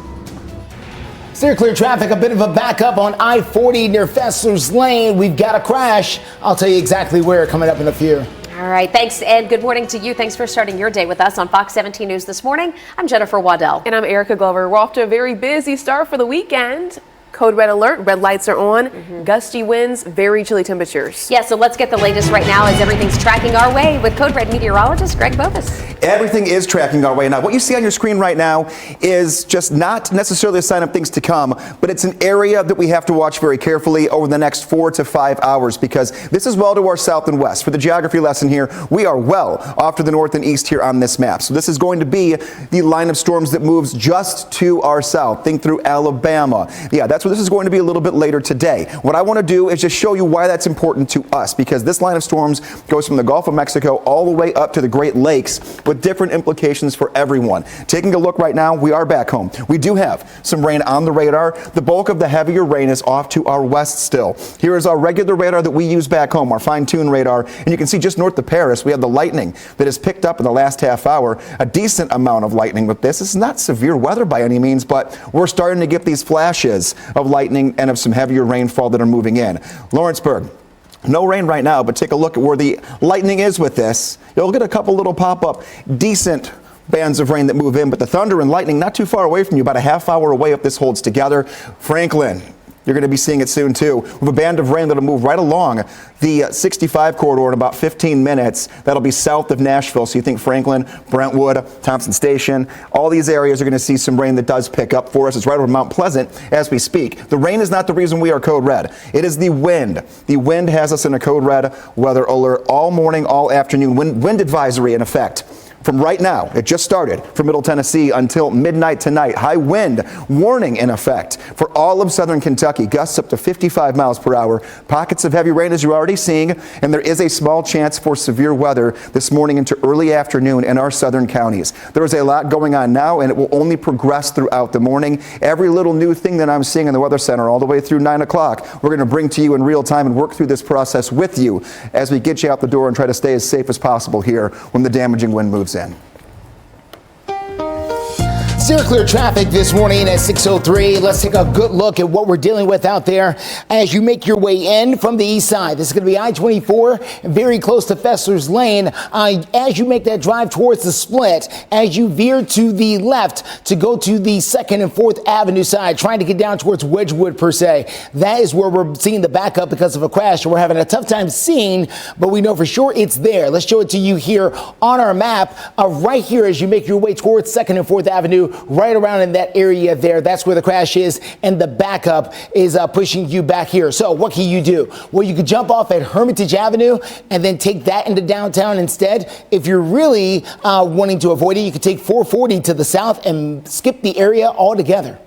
Steer clear traffic, a bit of a backup on I-40 near Fessler's Lane. We've got a crash. I'll tell you exactly where coming up in a few. All right, thanks, and good morning to you. Thanks for starting your day with us on Fox 17 News This Morning. I'm Jennifer Waddell. And I'm Erica Glover. We're off to a very busy start for the weekend. Code red alert, red lights are on, gusty winds, very chilly temperatures. Yeah, so let's get the latest right now as everything's tracking our way with Code Red meteorologist Greg Bovis. Everything is tracking our way. Now, what you see on your screen right now is just not necessarily a sign of things to come, but it's an area that we have to watch very carefully over the next 4 to 5 hours, because this is well to our south and west. For the geography lesson here, we are well off to the north and east here on this map. So this is going to be the line of storms that moves just to our south. Think through Alabama. Yeah, that's what this is going to be a little bit later today. What I want to do is just show you why that's important to us, because this line of storms goes from the Gulf of Mexico all the way up to the Great Lakes with different implications for everyone. Taking a look right now, we are back home. We do have some rain on the radar. The bulk of the heavier rain is off to our west still. Here is our regular radar that we use back home, our fine-tuned radar, and you can see just north of Paris, we have the lightning that has picked up in the last half hour. A decent amount of lightning with this. It's not severe weather by any means, but we're starting to get these flashes of lightning and of some heavier rainfall that are moving in. Lawrenceburg, no rain right now, but take a look at where the lightning is with this. You'll get a couple little pop-up, decent bands of rain that move in, but the thunder and lightning not too far away from you, about a half hour away if this holds together. Franklin, you're going to be seeing it soon too. We have a band of rain that'll move right along the 65 corridor in about 15 minutes. That'll be south of Nashville. So you think Franklin, Brentwood, Thompson Station, all these areas are going to see some rain that does pick up for us. It's right over Mount Pleasant as we speak. The rain is not the reason we are code red. It is the wind. The wind has us in a code red weather alert all morning, all afternoon. Wind advisory in effect. From right now, it just started for Middle Tennessee until midnight tonight. High wind warning in effect for all of southern Kentucky. Gusts up to 55 miles per hour. Pockets of heavy rain as you're already seeing, and there is a small chance for severe weather this morning into early afternoon in our southern counties. There is a lot going on now, and it will only progress throughout the morning. Every little new thing that I'm seeing in the Weather Center all the way through 9 o'clock, we're going to bring to you in real time and work through this process with you as we get you out the door and try to stay as safe as possible here when the damaging wind moves in. Steer clear traffic this morning at 6:03. Let's take a good look at what we're dealing with out there as you make your way in from the east side. This is going to be I-24, very close to Fessler's Lane. As you make that drive towards the split, as you veer to the left to go to the 2nd and 4th Avenue side, trying to get down towards Wedgwood per se, that is where we're seeing the backup because of a crash. We're having a tough time seeing, but we know for sure it's there. Let's show it to you here on our map. Right here as you make your way towards 2nd and 4th Avenue, right around in that area there. That's where the crash is, and the backup is pushing you back here. So what can you do? Well, you could jump off at Hermitage Avenue and then take that into downtown instead. If you're really wanting to avoid it, you could take 440 to the south and skip the area altogether.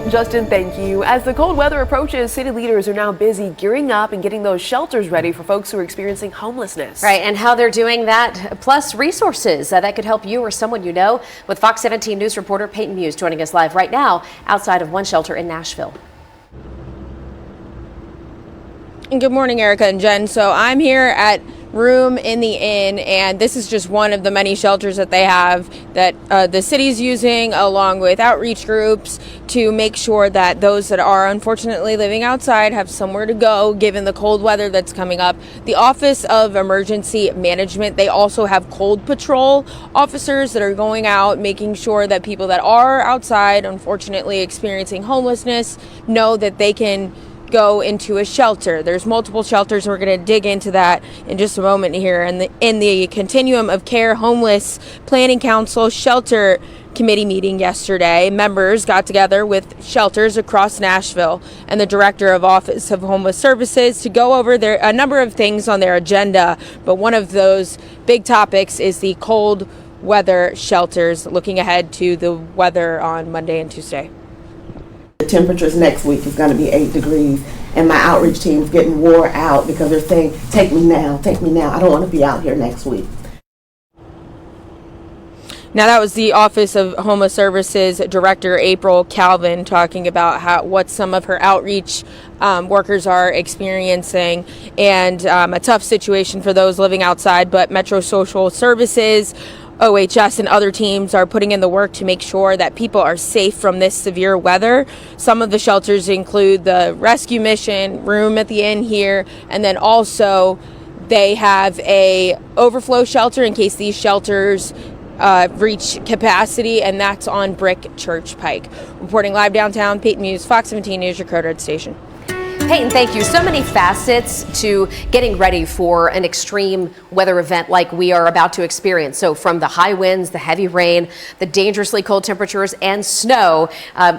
Justin, thank you. As the cold weather approaches, city leaders are now busy gearing up and getting those shelters ready for folks who are experiencing homelessness. Right, and how they're doing that, plus resources that could help you or someone you know, with Fox 17 News reporter Peyton Muse joining us live right now outside of one shelter in Nashville. Good morning, Erica and Jen. So I'm here at room in the inn, and this is just one of the many shelters that they have that the city's using along with outreach groups to make sure that those that are unfortunately living outside have somewhere to go given the cold weather that's coming up. The Office of Emergency Management, they also have cold patrol officers that are going out making sure that people that are outside unfortunately experiencing homelessness know that they can go into a shelter. There's multiple shelters, and we're going to dig into that in just a moment here. And in the Continuum of Care Homeless Planning Council Shelter Committee meeting yesterday, members got together with shelters across Nashville and the Director of Office of Homeless Services to go over a number of things on their agenda. But one of those big topics is the cold weather shelters, looking ahead to the weather on Monday and Tuesday. The temperatures next week is going to be 8 degrees, and my outreach team's getting wore out because they're saying, take me now, take me now. I don't want to be out here next week. Now, that was the Office of Homeless Services Director April Calvin talking about what some of her outreach workers are experiencing, and a tough situation for those living outside. But Metro Social Services, OHS, and other teams are putting in the work to make sure that people are safe from this severe weather. Some of the shelters include the rescue mission room at the inn here, and then also they have a overflow shelter in case these shelters reach capacity, and that's on Brick Church Pike. Reporting live downtown, Peyton Muse, Fox 17 News, your Coder Station. Peyton, thank you. So many facets to getting ready for an extreme weather event like we are about to experience. So from the high winds, the heavy rain, the dangerously cold temperatures, and snow,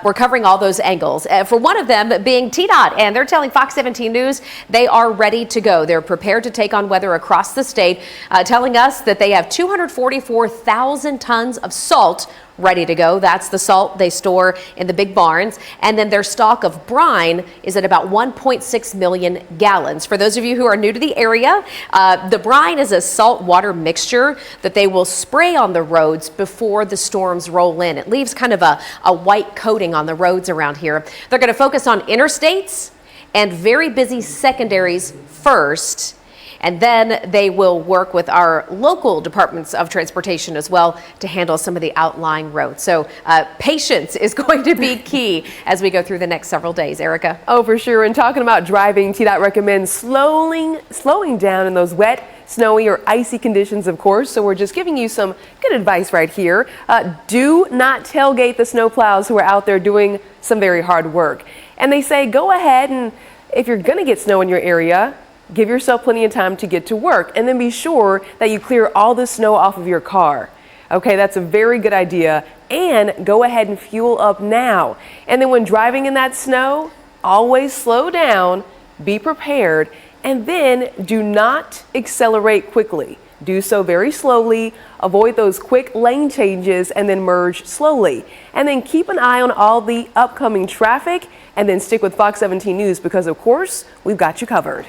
we're covering all those angles. For one of them being TDOT, and they're telling Fox 17 News they are ready to go. They're prepared to take on weather across the state, telling us that they have 244,000 tons of salt ready to go. That's the salt they store in the big barns. And then their stock of brine is at about 1.6 million gallons. For those of you who are new to the area, the brine is a salt water mixture that they will spray on the roads before the storms roll in. It leaves kind of a white coating on the roads around here. They're going to focus on interstates and very busy secondaries first. And then they will work with our local departments of transportation as well to handle some of the outlying roads. So patience is going to be key as we go through the next several days. Erica? Oh, for sure. And talking about driving, TDOT recommends slowing down in those wet, snowy, or icy conditions, of course. So we're just giving you some good advice right here. Do not tailgate the snowplows who are out there doing some very hard work. And they say go ahead, and if you're going to get snow in your area, give yourself plenty of time to get to work, and then be sure that you clear all the snow off of your car. Okay, that's a very good idea. And go ahead and fuel up now. And then when driving in that snow, always slow down, be prepared, and then do not accelerate quickly. Do so very slowly, avoid those quick lane changes, and then merge slowly. And then keep an eye on all the upcoming traffic, and then stick with Fox 17 News because, of course, we've got you covered.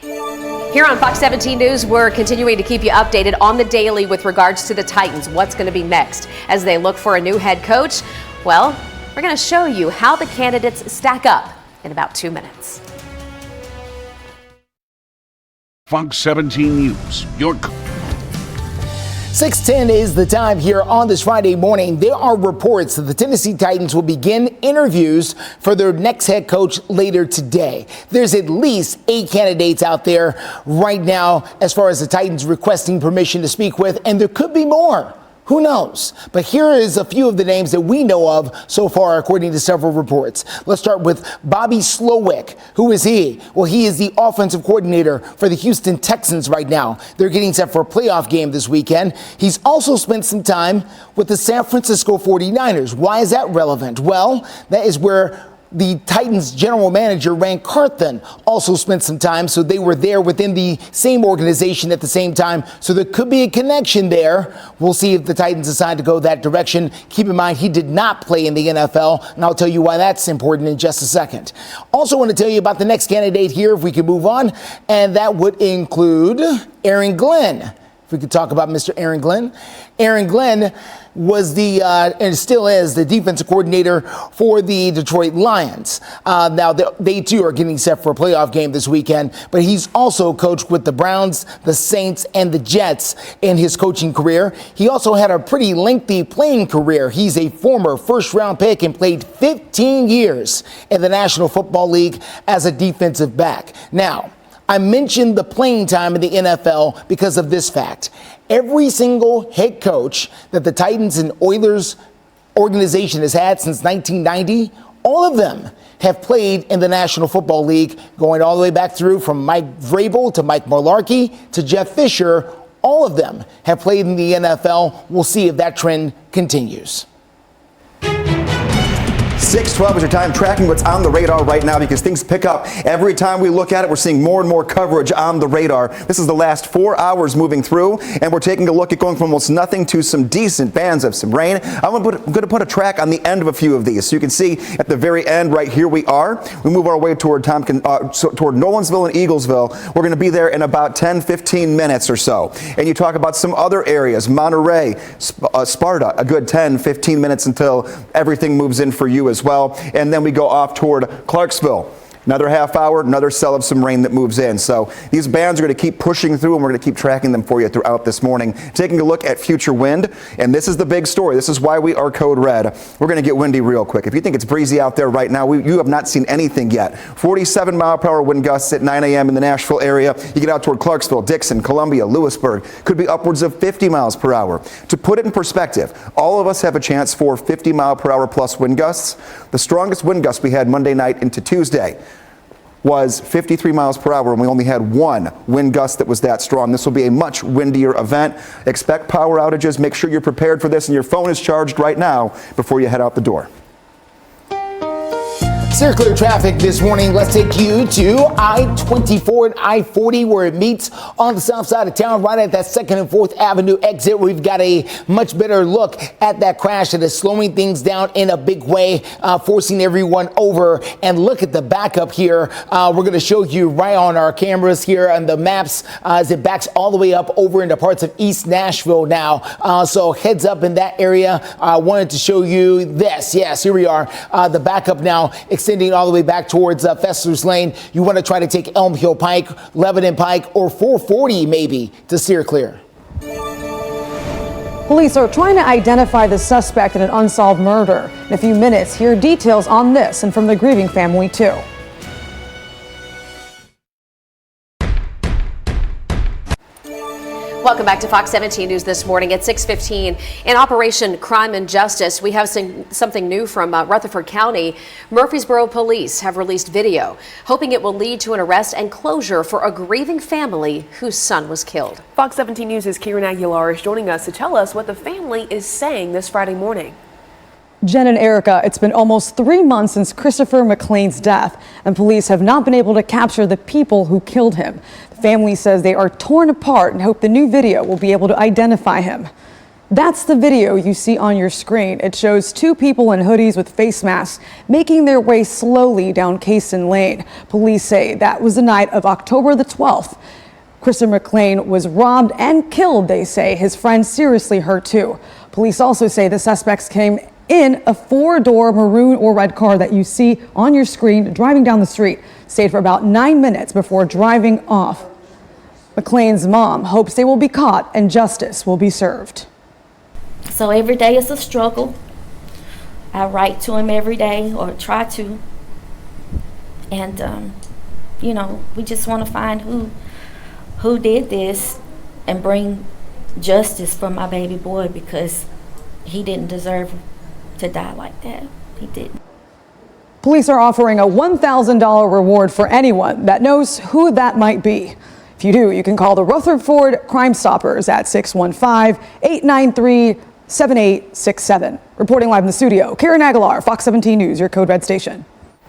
Here on Fox 17 News, we're continuing to keep you updated on the daily with regards to the Titans. What's going to be next as they look for a new head coach? Well, we're going to show you how the candidates stack up in about 2 minutes. Fox 17 News, your 6:10 is the time here on this Friday morning. There are reports that the Tennessee Titans will begin interviews for their next head coach later today. There's at least 8 candidates out there right now as far as the Titans requesting permission to speak with, and there could be more. Who knows? But here is a few of the names that we know of so far, according to several reports. Let's start with Bobby Slowick. Who is he? Well, he is the offensive coordinator for the Houston Texans right now. They're getting set for a playoff game this weekend. He's also spent some time with the San Francisco 49ers. Why is that relevant? Well, that is where the Titans general manager, Ran Carthon, also spent some time, so they were there within the same organization at the same time. So there could be a connection there. We'll see if the Titans decide to go that direction. Keep in mind, he did not play in the NFL, and I'll tell you why that's important in just a second. Also want to tell you about the next candidate here, if we can move on, and that would include Aaron Glenn. If we could talk about Mr. Aaron Glenn. Aaron Glenn was and still is the defensive coordinator for the Detroit Lions. Now, they too are getting set for a playoff game this weekend, but he's also coached with the Browns, the Saints, and the Jets in his coaching career. He also had a pretty lengthy playing career. He's a former first-round pick and played 15 years in the National Football League as a defensive back. Now, I mentioned the playing time in the NFL because of this fact. Every single head coach that the Titans and Oilers organization has had since 1990, all of them have played in the National Football League, going all the way back through from Mike Vrabel to Mike Mularkey to Jeff Fisher. All of them have played in the NFL. We'll see if that trend continues. 6:12 is your time, tracking what's on the radar right now because things pick up. Every time we look at it, we're seeing more and more coverage on the radar. This is the last 4 hours moving through, and we're taking a look at going from almost nothing to some decent bands of some rain. I'm going to put a track on the end of a few of these. So you can see at the very end right here we are. We move our way toward toward Nolensville and Eaglesville. We're going to be there in about 10-15 minutes or so. And you talk about some other areas, Monterey, Sparta, a good 10-15 minutes until everything moves in for you as well. And then we go off toward Clarksville. Another half hour, another cell of some rain that moves in. So these bands are going to keep pushing through, and we're going to keep tracking them for you throughout this morning. Taking a look at future wind, and this is the big story. This is why we are code red. We're going to get windy real quick. If you think it's breezy out there right now, you have not seen anything yet. 47 mile per hour wind gusts at 9 a.m. in the Nashville area. You get out toward Clarksville, Dixon, Columbia, Lewisburg. Could be upwards of 50 miles per hour. To put it in perspective, all of us have a chance for 50 mile per hour plus wind gusts. The strongest wind gust we had Monday night into Tuesday was 53 miles per hour, and we only had one wind gust that was that strong. This will be a much windier event. Expect power outages. Make sure you're prepared for this and your phone is charged right now before you head out the door. Steer clear traffic this morning. Let's take you to I-24 and I-40 where it meets on the south side of town, right at that 2nd and 4th Avenue exit. We've got a much better look at that crash that is slowing things down in a big way, forcing everyone over. And look at the backup here. We're going to show you right on our cameras here on the maps as it backs all the way up over into parts of East Nashville now. So heads up in that area. I wanted to show you this. Yes, here we are. The backup now extending all the way back towards Fessler's Lane. You want to try to take Elm Hill Pike, Lebanon Pike, or 440 maybe to steer clear. Police are trying to identify the suspect in an unsolved murder. In a few minutes, hear details on this and from the grieving family too. Welcome back to Fox 17 News this morning at 6:15. In Operation Crime and Justice, we have something new from Rutherford County. Murfreesboro police have released video, hoping it will lead to an arrest and closure for a grieving family whose son was killed. Fox 17 News' Kieran Aguilar is joining us to tell us what the family is saying this Friday morning. Jen and Erica, it's been almost 3 months since Christopher McLean's death, and police have not been able to capture the people who killed him. The family says they are torn apart and hope the new video will be able to identify him. That's the video you see on your screen. It shows two people in hoodies with face masks making their way slowly down Cason Lane. Police say that was the night of October the 12th. Christopher McLean was robbed and killed, they say. His friend seriously hurt too. Police also say the suspects came in a four-door maroon or red car that you see on your screen driving down the street. Stayed for about 9 minutes before driving off. McLean's mom hopes they will be caught and justice will be served. So every day is a struggle. I write to him every day, or try to. And, you know, we just want to find who did this and bring justice for my baby boy, because he didn't deserve to die like that. He didn't. Police are offering a $1,000 reward for anyone that knows who that might be. If you do, you can call the Rutherford Crime Stoppers at 615-893-7867. Reporting live in the studio, Kieran Aguilar, Fox 17 News, your Code Red station.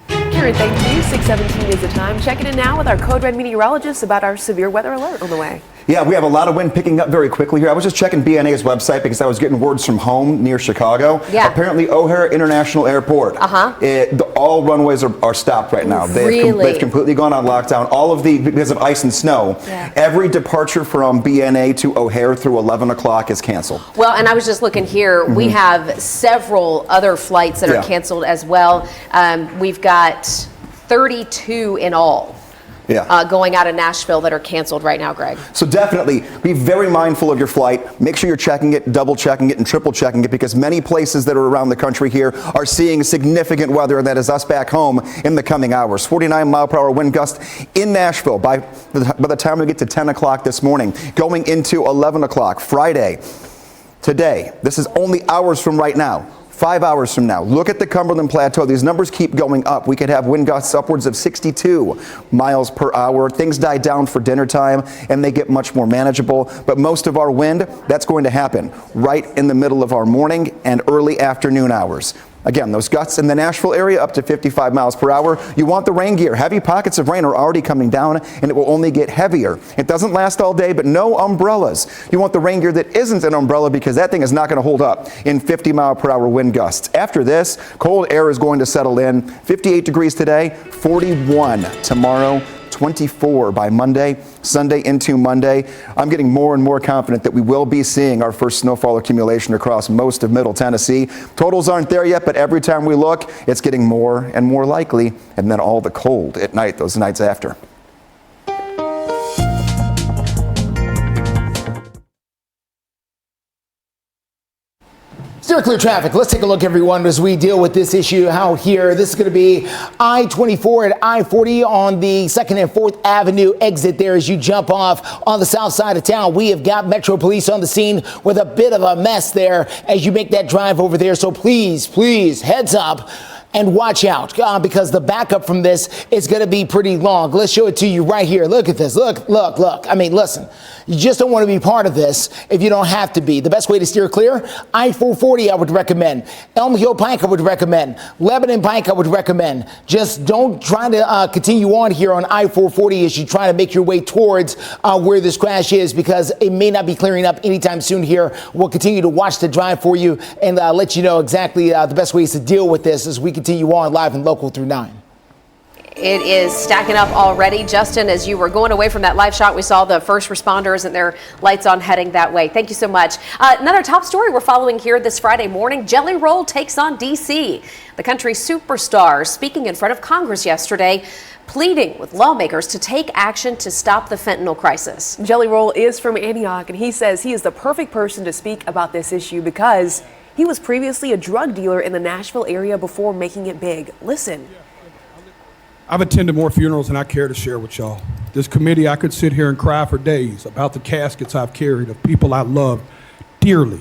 Kieran, thank you. 6:17 is the time. Checking in now with our Code Red meteorologist about our severe weather alert on the way. Yeah, we have a lot of wind picking up very quickly here. I was just checking BNA's website because I was getting words from home near Chicago. Yeah. Apparently, O'Hare International Airport. All runways are stopped right now. They've completely gone on lockdown. All of because of ice and snow. Yeah. Every departure from BNA to O'Hare through 11 o'clock is canceled. Well, and I was just looking here. We have several other flights that are canceled as well. We've got 32 in all. Going out of Nashville that are canceled right now, Greg. So definitely be very mindful of your flight. Make sure you're checking it, double checking it, and triple checking it, because many places that are around the country here are seeing significant weather, and that is us back home in the coming hours. 49-mile-per-hour wind gust in Nashville by the time we get to 10 o'clock this morning, going into 11 o'clock Friday. Today, this is only hours from right now. 5 hours from now, look at the Cumberland Plateau. These numbers keep going up. We could have wind gusts upwards of 62 miles per hour. Things die down for dinner time and they get much more manageable. But most of our wind, that's going to happen right in the middle of our morning and early afternoon hours. Again, those gusts in the Nashville area up to 55 miles per hour. You want the rain gear. Heavy pockets of rain are already coming down, and it will only get heavier. It doesn't last all day, but no umbrellas. You want the rain gear that isn't an umbrella, because that thing is not going to hold up in 50-mile-per-hour wind gusts. After this, cold air is going to settle in. 58 degrees today, 41 tomorrow. 24 by Monday, Sunday into Monday. I'm getting more and more confident that we will be seeing our first snowfall accumulation across most of Middle Tennessee. Totals aren't there yet, but every time we look, it's getting more and more likely. And then all the cold at night, those nights after. Still clear traffic. Let's take a look, everyone, as we deal with this issue out here. This is going to be I-24 at I-40 on the 2nd and 4th Avenue exit there as you jump off on the south side of town. We have got Metro Police on the scene with a bit of a mess there as you make that drive over there. So please, heads up. And watch out, because the backup from this is going to be pretty long. Let's show it to you right here. Look at this. Look. I mean, listen, you just don't want to be part of this if you don't have to be. The best way to steer clear, I-440 I would recommend. Elm Hill Pike I would recommend. Lebanon Pike I would recommend. Just don't try to continue on here on I-440 as you try to make your way towards where this crash is, because it may not be clearing up anytime soon here. We'll continue to watch the drive for you and let you know exactly the best ways to deal with this as we continue on live and local through 9. It is stacking up already. Justin, as you were going away from that live shot, we saw the first responders and their lights on heading that way. Thank you so much. Another top story we're following here this Friday morning. Jelly Roll takes on D.C. The country superstar speaking in front of Congress yesterday, pleading with lawmakers to take action to stop the fentanyl crisis. Jelly Roll is from Antioch, and he says he is the perfect person to speak about this issue because he was previously a drug dealer in the Nashville area before making it big. Listen. I've attended more funerals than I care to share with y'all. This committee, I could sit here and cry for days about the caskets I've carried of people I loved dearly,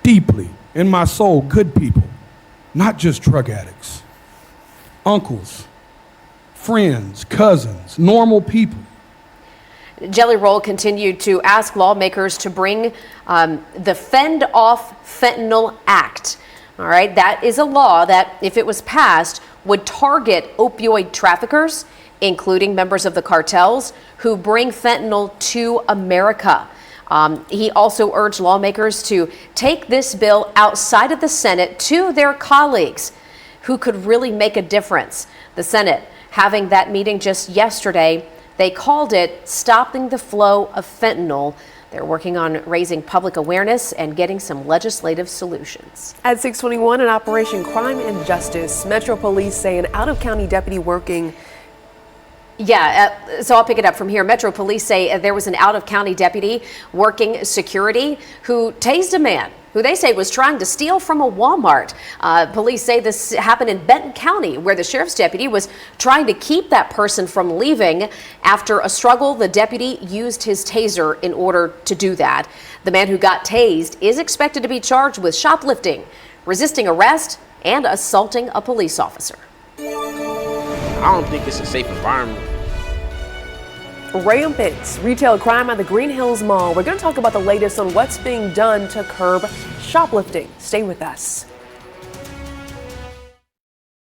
deeply, in my soul, good people, not just drug addicts. Uncles, friends, cousins, normal people. Jelly Roll continued to ask lawmakers to bring the Fend Off Fentanyl Act. All right, that is a law that, if it was passed, would target opioid traffickers, including members of the cartels who bring fentanyl to America. He also urged lawmakers to take this bill outside of the Senate to their colleagues who could really make a difference. The Senate having that meeting just yesterday. They called it Stopping the Flow of Fentanyl. They're working on raising public awareness and getting some legislative solutions. At 6:21, in Operation Crime and Justice, Metro Police say an out-of-county deputy working. So I'll pick it up from here. Metro Police say there was an out-of-county deputy working security who tased a man who they say was trying to steal from a Walmart. Police say this happened in Benton County, where the sheriff's deputy was trying to keep that person from leaving. After a struggle, the deputy used his taser in order to do that. The man who got tased is expected to be charged with shoplifting, resisting arrest, and assaulting a police officer. I don't think it's a safe environment. Rampant retail crime at the Green Hills Mall. We're going to talk about the latest on what's being done to curb shoplifting. Stay with us.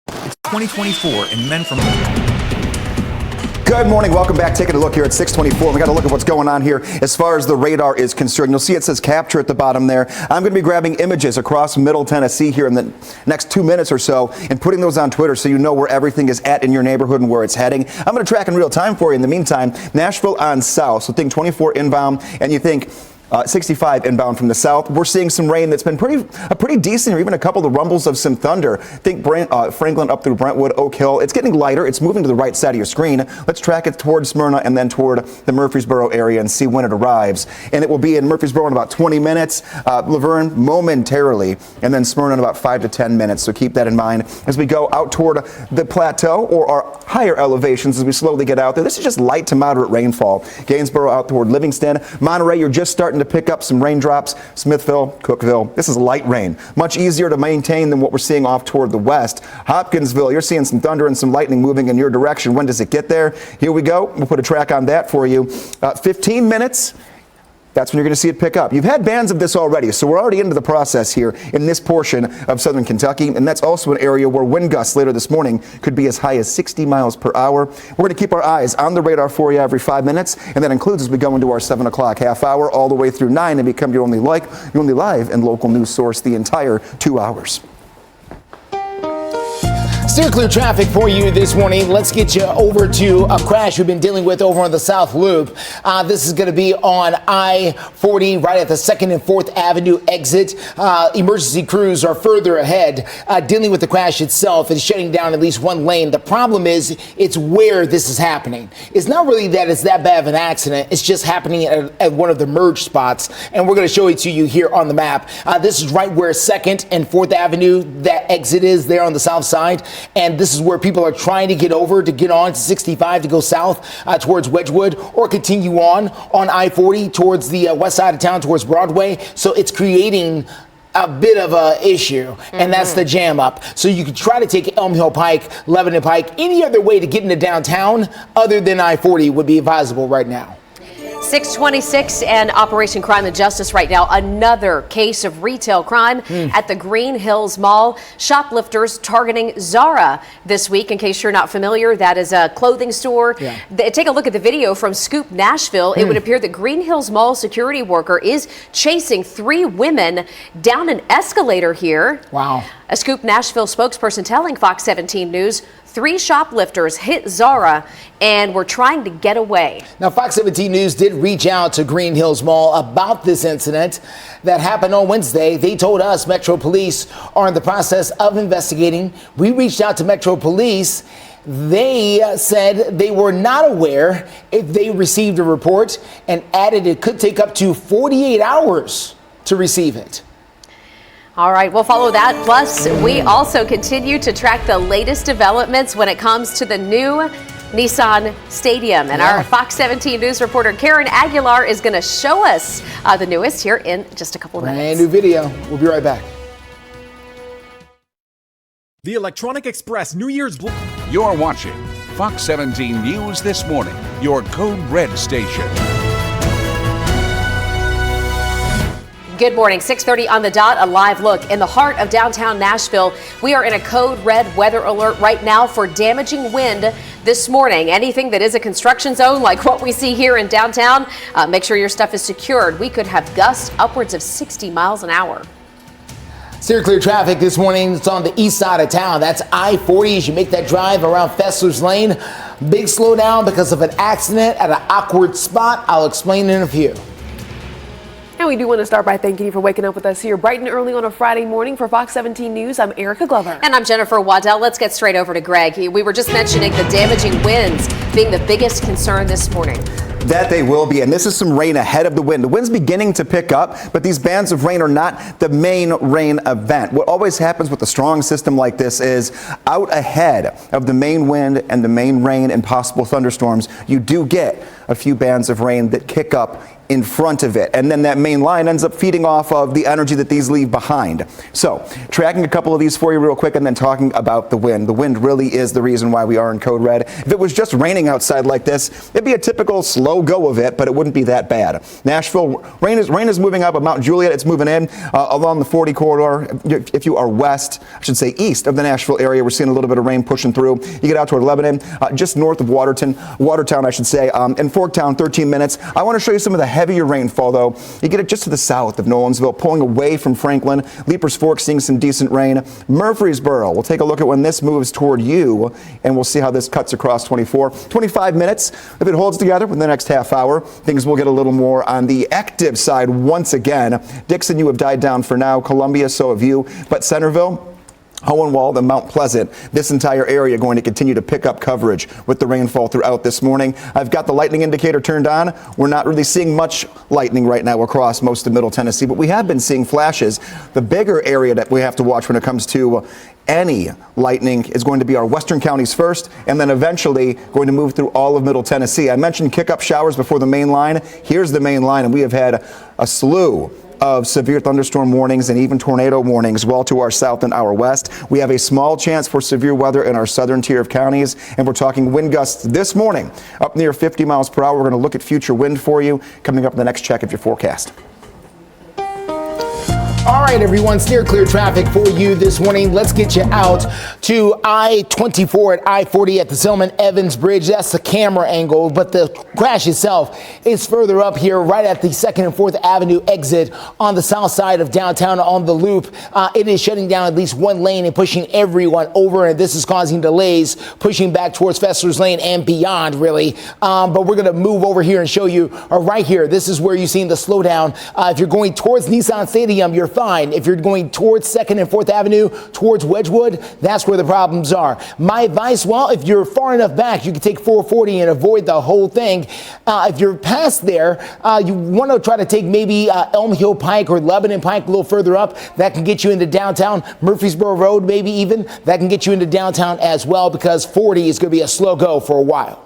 It's 2024 and men from... Good morning. Welcome back. Taking a look here at 624. We got to look at what's going on here as far as the radar is concerned. You'll see it says capture at the bottom there. I'm going to be grabbing images across Middle Tennessee here in the next 2 minutes or so and putting those on Twitter so you know where everything is at in your neighborhood and where it's heading. I'm going to track in real time for you. In the meantime, Nashville on south. So think 24 inbound and you think 65 inbound from the south. We're seeing some rain that's been pretty decent, or even a couple of rumbles of some thunder. Think Franklin up through Brentwood, Oak Hill. It's getting lighter. It's moving to the right side of your screen. Let's track it toward Smyrna and then toward the Murfreesboro area and see when it arrives. And it will be in Murfreesboro in about 20 minutes, Laverne momentarily, and then Smyrna in about 5 to 10 minutes. So keep that in mind as we go out toward the plateau or our higher elevations as we slowly get out there. This is just light to moderate rainfall. Gainsboro out toward Livingston. Monterey, you're just starting to pick up some raindrops. Smithville, Cookeville, this is light rain. Much easier to maintain than what we're seeing off toward the west. Hopkinsville, you're seeing some thunder and some lightning moving in your direction. When does it get there? Here we go. We'll put a track on that for you. 15 minutes. That's when you're going to see it pick up. You've had bands of this already, so we're already into the process here in this portion of southern Kentucky, and that's also an area where wind gusts later this morning could be as high as 60 miles per hour. We're going to keep our eyes on the radar for you every 5 minutes, and that includes as we go into our 7 o'clock half hour all the way through 9 and become your only live and local news source the entire 2 hours. Steer clear traffic for you this morning. Let's get you over to a crash we've been dealing with over on the South Loop. This is going to be on I-40 right at the 2nd and 4th Avenue exit. Emergency crews are further ahead dealing with the crash itself and shutting down at least one lane. The problem is it's where this is happening. It's not really that it's that bad of an accident. It's just happening at one of the merge spots. And we're going to show it to you here on the map. This is right where 2nd and 4th Avenue, that exit is there on the south side. And this is where people are trying to get over to get on to 65 to go south towards Wedgwood or continue on I-40 towards the west side of town towards Broadway. So it's creating a bit of a issue, and that's the jam up. So you could try to take Elm Hill Pike, Lebanon Pike, any other way to get into downtown other than I-40 would be advisable right now. 626 and Operation Crime and Justice right now. Another case of retail crime at the Green Hills Mall. Shoplifters targeting Zara this week. In case you're not familiar, that is a clothing store. Yeah. Take a look at the video from Scoop Nashville. It would appear that Green Hills Mall security worker is chasing 3 women down an escalator here. Wow. A Scoop Nashville spokesperson telling Fox 17 News 3 shoplifters hit Zara and were trying to get away. Now, Fox 17 News did reach out to Green Hills Mall about this incident that happened on Wednesday. They told us Metro Police are in the process of investigating. We reached out to Metro Police. They said they were not aware if they received a report and added it could take up to 48 hours to receive it. All right, we'll follow that. Plus, we also continue to track the latest developments when it comes to the new Nissan Stadium. And our Fox 17 News reporter Karen Aguilar is going to show us the newest here in just a couple of minutes. Brand new video. We'll be right back. The Electronic Express New Year's... You're watching Fox 17 News This Morning, your Code Red station. Good morning, 6:30 on the dot, a live look in the heart of downtown Nashville. We are in a code red weather alert right now for damaging wind this morning. Anything that is a construction zone like what we see here in downtown, make sure your stuff is secured. We could have gusts upwards of 60 miles an hour. Steer clear traffic this morning. It's on the east side of town. That's I-40 as you make that drive around Fessler's Lane. Big slowdown because of an accident at an awkward spot. I'll explain in a few. And we do want to start by thanking you for waking up with us here bright and early on a Friday morning. For Fox 17 News, I'm Erica Glover. And I'm Jennifer Waddell. Let's get straight over to Greg. We were just mentioning the damaging winds being the biggest concern this morning. That they will be, and this is some rain ahead of the wind. The wind's beginning to pick up, but these bands of rain are not the main rain event. What always happens with a strong system like this is out ahead of the main wind and the main rain and possible thunderstorms, you do get a few bands of rain that kick up in front of it, and then that main line ends up feeding off of the energy that these leave behind. So tracking a couple of these for you real quick, and then talking about the wind. The wind really is the reason why we are in code red. If it was just raining outside like this, it'd be a typical slow go of it, but it wouldn't be that bad. Nashville, rain is moving up. At Mount Juliet, it's moving in along the 40 corridor. If you are west, I should say east of the Nashville area, we're seeing a little bit of rain pushing through. You get out toward Lebanon, just north of Watertown, I should say, and Forktown, 13 minutes. I want to show you some of the heavier rainfall, though. You get it just to the south of Nolensville, pulling away from Franklin. Leapers Fork seeing some decent rain. Murfreesboro, we'll take a look at when this moves toward you, and we'll see how this cuts across 25 minutes. If it holds together within the next half hour, things will get a little more on the active side once again. Dixon, you have died down for now. Columbia, so have you. But Centerville, Hohenwald, and Mount Pleasant, this entire area going to continue to pick up coverage with the rainfall throughout this morning. I've got the lightning indicator turned on. We're not really seeing much lightning right now across most of Middle Tennessee, but we have been seeing flashes. The bigger area that we have to watch when it comes to any lightning is going to be our western counties first, and then eventually going to move through all of Middle Tennessee. I mentioned kick-up showers before the main line. Here's the main line, and we have had a slew of severe thunderstorm warnings and even tornado warnings well to our south and our west. We have a small chance for severe weather in our southern tier of counties, and we're talking wind gusts this morning up near 50 miles per hour. We're going to look at future wind for you coming up in the next check of your forecast. All right, everyone, steer clear traffic for you this morning. Let's get you out to I-24 at I-40 at the Silman-Evans Bridge. That's the camera angle, but the crash itself is further up here right at the 2nd and 4th Avenue exit on the south side of downtown on the loop. It is shutting down at least one lane and pushing everyone over, and this is causing delays pushing back towards Fessler's Lane and beyond, really. But we're going to move over here and show you right here. This is where you've seen the slowdown. If you're going towards Nissan Stadium, you're fine. If you're going towards 2nd and 4th Avenue, towards Wedgwood, that's where the problems are. My advice, well, if you're far enough back, you can take 440 and avoid the whole thing. If you're past there, you want to try to take maybe Elm Hill Pike or Lebanon Pike a little further up. That can get you into downtown. Murfreesboro Road, maybe even. That can get you into downtown as well, because 40 is going to be a slow go for a while.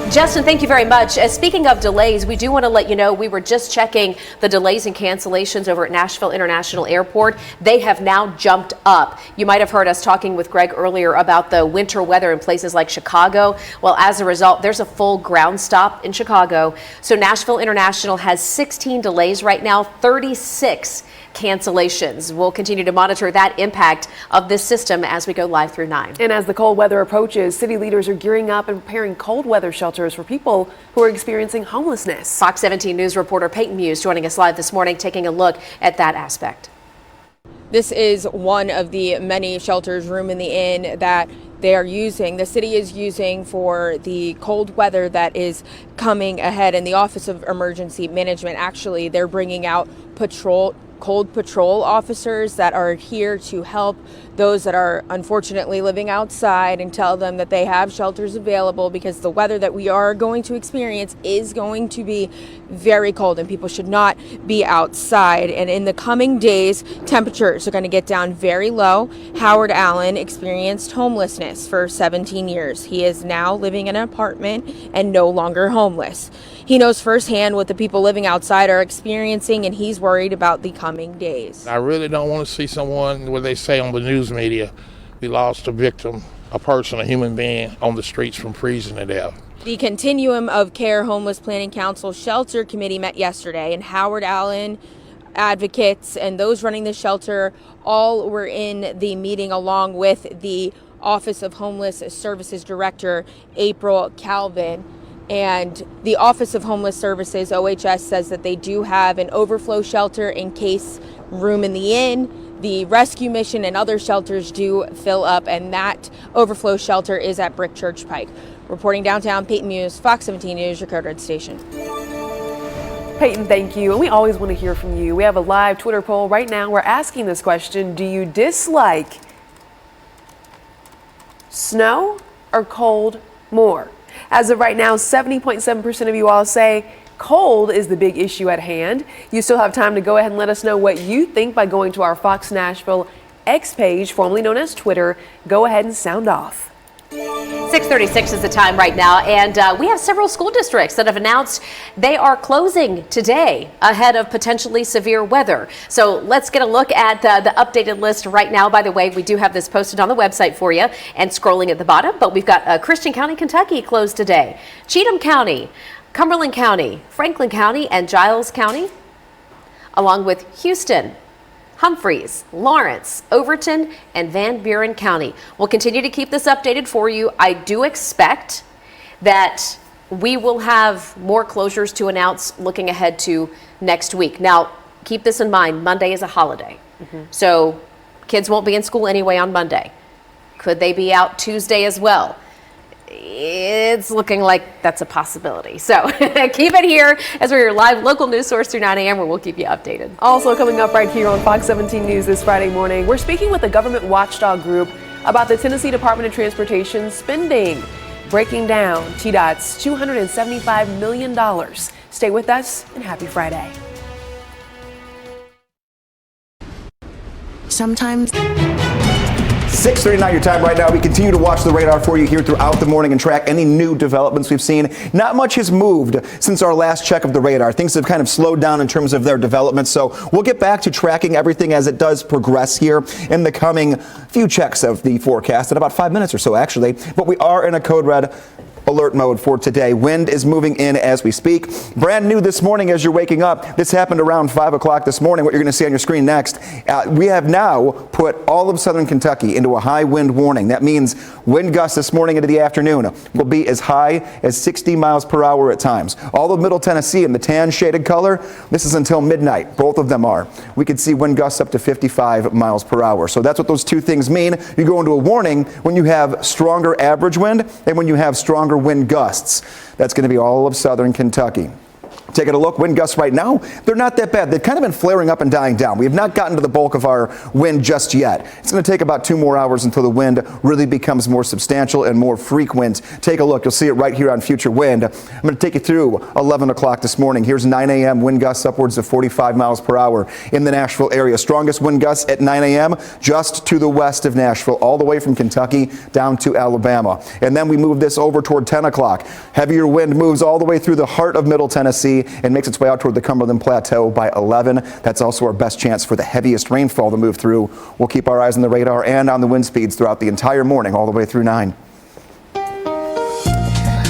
Justin, thank you very much. Speaking of delays, we do want to let you know we were just checking the delays and cancellations over at Nashville International Airport. They have now jumped up. You might have heard us talking with Greg earlier about the winter weather in places like Chicago. Well, as a result, there's a full ground stop in Chicago. So Nashville International has 16 delays right now, 36 cancellations. We'll continue to monitor that impact of this system as we go live through 9. And as the cold weather approaches, city leaders are gearing up and preparing cold weather shelters for people who are experiencing homelessness. Fox 17 News reporter Peyton Muse joining us live this morning, taking a look at that aspect. This is one of the many shelters, Room in the Inn, that they are using, the city is using for the cold weather that is coming ahead. And the Office of Emergency Management, actually, they're bringing out cold patrol officers that are here to help those that are unfortunately living outside and tell them that they have shelters available, because the weather that we are going to experience is going to be very cold and people should not be outside. And in the coming days, temperatures are going to get down very low. Howard Allen experienced homelessness for 17 years. He is now living in an apartment and no longer homeless. He knows firsthand what the people living outside are experiencing, and he's worried about the coming days. I really don't want to see someone, what they say on the news media, we lost a victim, a person, a human being on the streets from freezing to death. The Continuum of Care Homeless Planning Council Shelter Committee met yesterday, and Howard Allen advocates and those running the shelter all were in the meeting, along with the Office of Homeless Services Director, April Calvin. And the Office of Homeless Services, OHS, says that they do have an overflow shelter in case Room in the Inn, the rescue mission, and other shelters do fill up, and that overflow shelter is at Brick Church Pike. Reporting downtown, Peyton Muse, Fox 17 News, your Code Red station. Peyton, thank you. And we always want to hear from you. We have a live Twitter poll right now. We're asking this question: do you dislike snow or cold more? As of right now, 70.7% of you all say cold is the big issue at hand. You still have time to go ahead and let us know what you think by going to our Fox Nashville X page, formerly known as Twitter. Go ahead and sound off. 6:36 is the time right now, and we have several school districts that have announced they are closing today ahead of potentially severe weather. So let's get a look at the updated list right now. By the way, we do have this posted on the website for you and scrolling at the bottom, but we've got Christian County, Kentucky closed today, Cheatham County, Cumberland County, Franklin County, and Giles County, along with Houston, Humphreys, Lawrence, Overton, and Van Buren County. We'll continue to keep this updated for you. I do expect that we will have more closures to announce looking ahead to next week. Now, keep this in mind, Monday is a holiday. So kids won't be in school anyway on Monday. Could they be out Tuesday as well? It's looking like that's a possibility. So keep it here as we're your live local news source through 9 a.m. where we'll keep you updated. Also coming up right here on Fox 17 News this Friday morning, we're speaking with the government watchdog group about the Tennessee Department of Transportation spending, breaking down TDOT's $275 million. Stay with us and happy Friday. Sometimes 6:39 your time right now. We continue to watch the radar for you here throughout the morning and track any new developments we've seen. Not much has moved since our last check of the radar. Things have kind of slowed down in terms of their development. So we'll get back to tracking everything as it does progress here in the coming few checks of the forecast in about 5 minutes or so, actually. But we are in a code red alert mode for today. Wind is moving in as we speak. Brand new this morning as you're waking up. This happened around 5 o'clock this morning. What you're going to see on your screen next. We have now put all of southern Kentucky into a high wind warning. That means wind gusts this morning into the afternoon will be as high as 60 miles per hour at times. All of Middle Tennessee in the tan shaded color, this is until midnight. Both of them are. We could see wind gusts up to 55 miles per hour. So that's what those two things mean. You go into a warning when you have stronger average wind and when you have stronger wind gusts. That's going to be all of southern Kentucky. Taking a look, wind gusts right now, they're not that bad. They've kind of been flaring up and dying down. We have not gotten to the bulk of our wind just yet. It's going to take about 2 more hours until the wind really becomes more substantial and more frequent. Take a look. You'll see it right here on Future Wind. I'm going to take you through 11 o'clock this morning. Here's 9 a.m. wind gusts upwards of 45 miles per hour in the Nashville area. Strongest wind gusts at 9 a.m. just to the west of Nashville, all the way from Kentucky down to Alabama. And then we move this over toward 10 o'clock. Heavier wind moves all the way through the heart of Middle Tennessee and makes its way out toward the Cumberland Plateau by 11. That's also our best chance for the heaviest rainfall to move through. We'll keep our eyes on the radar and on the wind speeds throughout the entire morning, all the way through 9.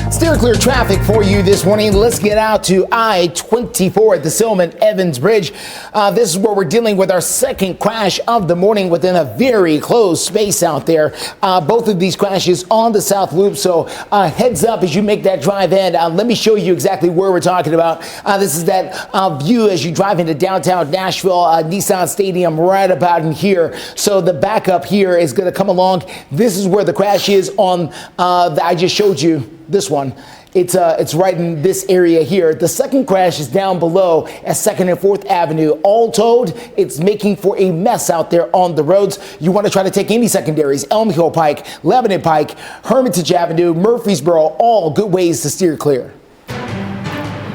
Steer clear traffic for you this morning. Let's get out to I-24 at the Silman-Evans Bridge. This is where we're dealing with our second crash of the morning within a very close space out there. Both of these crashes on the South Loop, so heads up as you make that drive in. Let me show you exactly where we're talking about. This is that view as you drive into downtown Nashville, Nissan Stadium, right about in here. So the backup here is going to come along. This is where the crash is on I just showed you. This one, it's right in this area here. The second crash is down below at 2nd and 4th Avenue. All told, it's making for a mess out there on the roads. You want to try to take any secondaries, Elm Hill Pike, Lebanon Pike, Hermitage Avenue, Murfreesboro, all good ways to steer clear.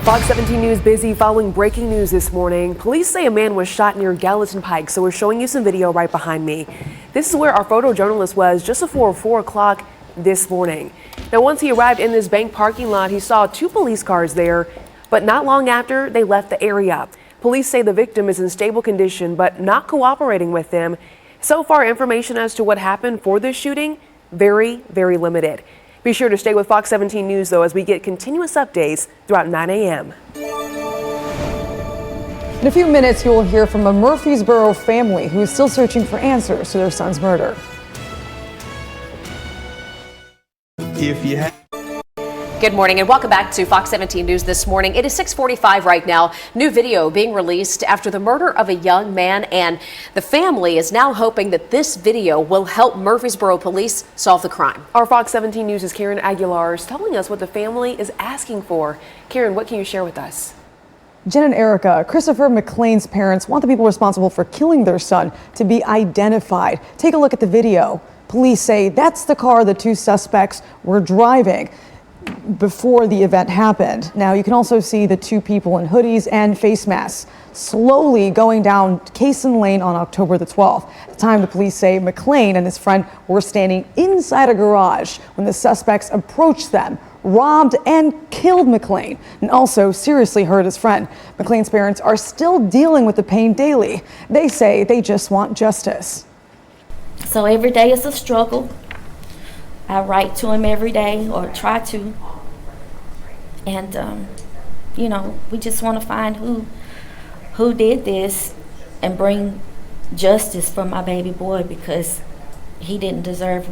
Fox 17 News busy following breaking news this morning. Police say a man was shot near Gallatin Pike, so we're showing you some video right behind me. This is where our photojournalist was just before 4 o'clock this morning. Now, once he arrived in this bank parking lot, he saw 2 police cars there, but not long after, they left the area. Police say the victim is in stable condition, but not cooperating with them. So far, information as to what happened for this shooting, very, very limited. Be sure to stay with Fox 17 News, though, as we get continuous updates throughout 9 a.m. In a few minutes, you will hear from a Murfreesboro family who is still searching for answers to their son's murder. Good morning and welcome back to Fox 17 News this morning. It is 6:45 right now. New video being released after the murder of a young man, and the family is now hoping that this video will help Murfreesboro police solve the crime. Our Fox 17 News' Karen Aguilar is telling us what the family is asking for. Karen, what can you share with us? Jen and Erica, Christopher McLean's parents want the people responsible for killing their son to be identified. Take a look at the video. Police say that's the car the 2 suspects were driving. before the event happened. Now, you can also see the two people in hoodies and face masks slowly going down Cason Lane on October the 12th. At the time, the police say McClain and his friend were standing inside a garage when the suspects approached them, robbed and killed McClain, and also seriously hurt his friend. McClain's parents are still dealing with the pain daily. They say they just want justice. So every day is a struggle. I write to him every day, or try to. And, you know, we just want to find who did this and bring justice for my baby boy, because he didn't deserve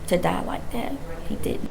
to die like that. He didn't.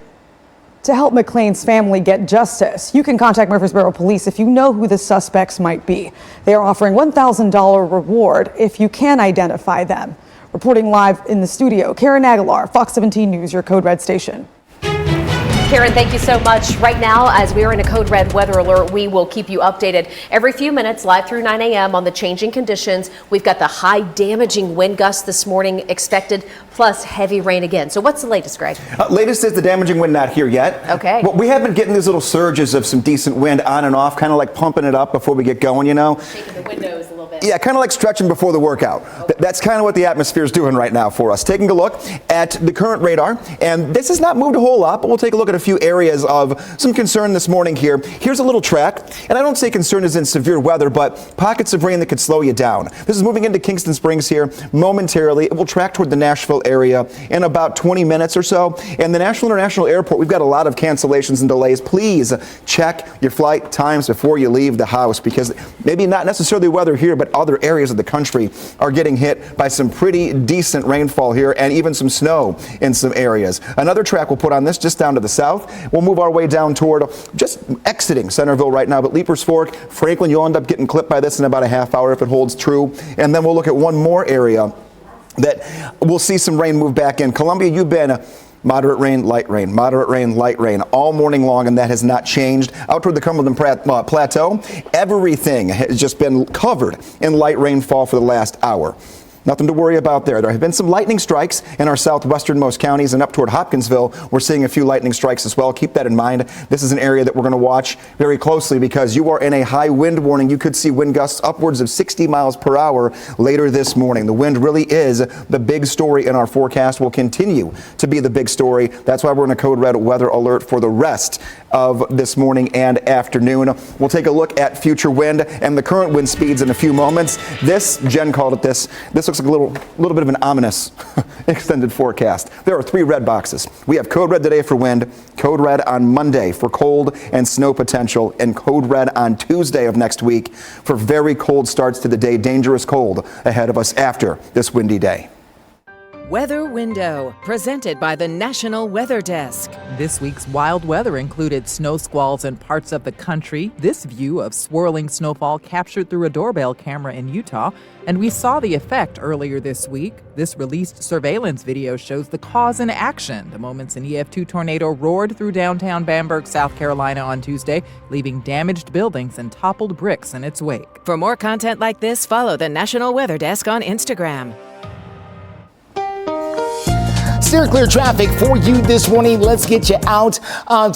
To help McClain's family get justice, you can contact Murfreesboro Police if you know who the suspects might be. They are offering $1,000 reward if you can identify them. Reporting live in the studio, Karen Aguilar, Fox 17 News, your Code Red station. Karen, thank you so much. Right now, as we are in a code red weather alert, we will keep you updated every few minutes, live through 9 a.m. on the changing conditions. We've got the high damaging wind gusts this morning expected, plus heavy rain again. So what's the latest, Greg? Latest is the damaging wind not here yet. Okay. Well, we have been getting these little surges of some decent wind on and off, kind of like pumping it up before we get going, you know? Shaking the windows a little bit. Yeah, kind of like stretching before the workout. Okay. That's kind of what the atmosphere is doing right now for us. Taking a look at the current radar, and this has not moved a whole lot, but we'll take a look at a few areas of some concern this morning here. Here's a little track, and I don't say concern is in severe weather, but pockets of rain that could slow you down. This is moving into Kingston Springs here momentarily. It will track toward the Nashville area in about 20 minutes or so. And the Nashville International Airport, we've got a lot of cancellations and delays. Please check your flight times before you leave the house, because maybe not necessarily weather here, but other areas of the country are getting hit by some pretty decent rainfall here, and even some snow in some areas. Another track we'll put on this just down to the south. We'll move our way down toward just exiting Centerville right now, but Leapers Fork, Franklin, you'll end up getting clipped by this in about a half hour if it holds true. And then we'll look at one more area that we'll see some rain move back in. Columbia, you've been moderate rain, light rain, moderate rain, light rain all morning long, and that has not changed. Out toward the Cumberland Plateau, everything has just been covered in light rainfall for the last hour. Nothing to worry about there. There have been some lightning strikes in our southwesternmost counties, and up toward Hopkinsville, we're seeing a few lightning strikes as well. Keep that in mind. This is an area that we're going to watch very closely, because you are in a high wind warning. You could see wind gusts upwards of 60 miles per hour later this morning. The wind really is the big story in our forecast, will continue to be the big story. That's why we're in a code red weather alert for the rest of this morning and afternoon. We'll take a look at future wind and the current wind speeds in a few moments. This, Jen called it this looks like a little bit of an ominous extended forecast. There are 3 red boxes. We have code red today for wind, code red on Monday for cold and snow potential, and code red on Tuesday of next week for very cold starts to the day, dangerous cold ahead of us after this windy day. Weather Window, presented by the National Weather Desk. This week's wild weather included snow squalls in parts of the country. This view of swirling snowfall captured through a doorbell camera in Utah, and we saw the effect earlier this week. This released surveillance video shows the cause in action. The moments an EF2 tornado roared through downtown Bamberg, South Carolina on Tuesday, leaving damaged buildings and toppled bricks in its wake. For more content like this, follow the National Weather Desk on Instagram. Steer clear traffic for you this morning. Let's get you out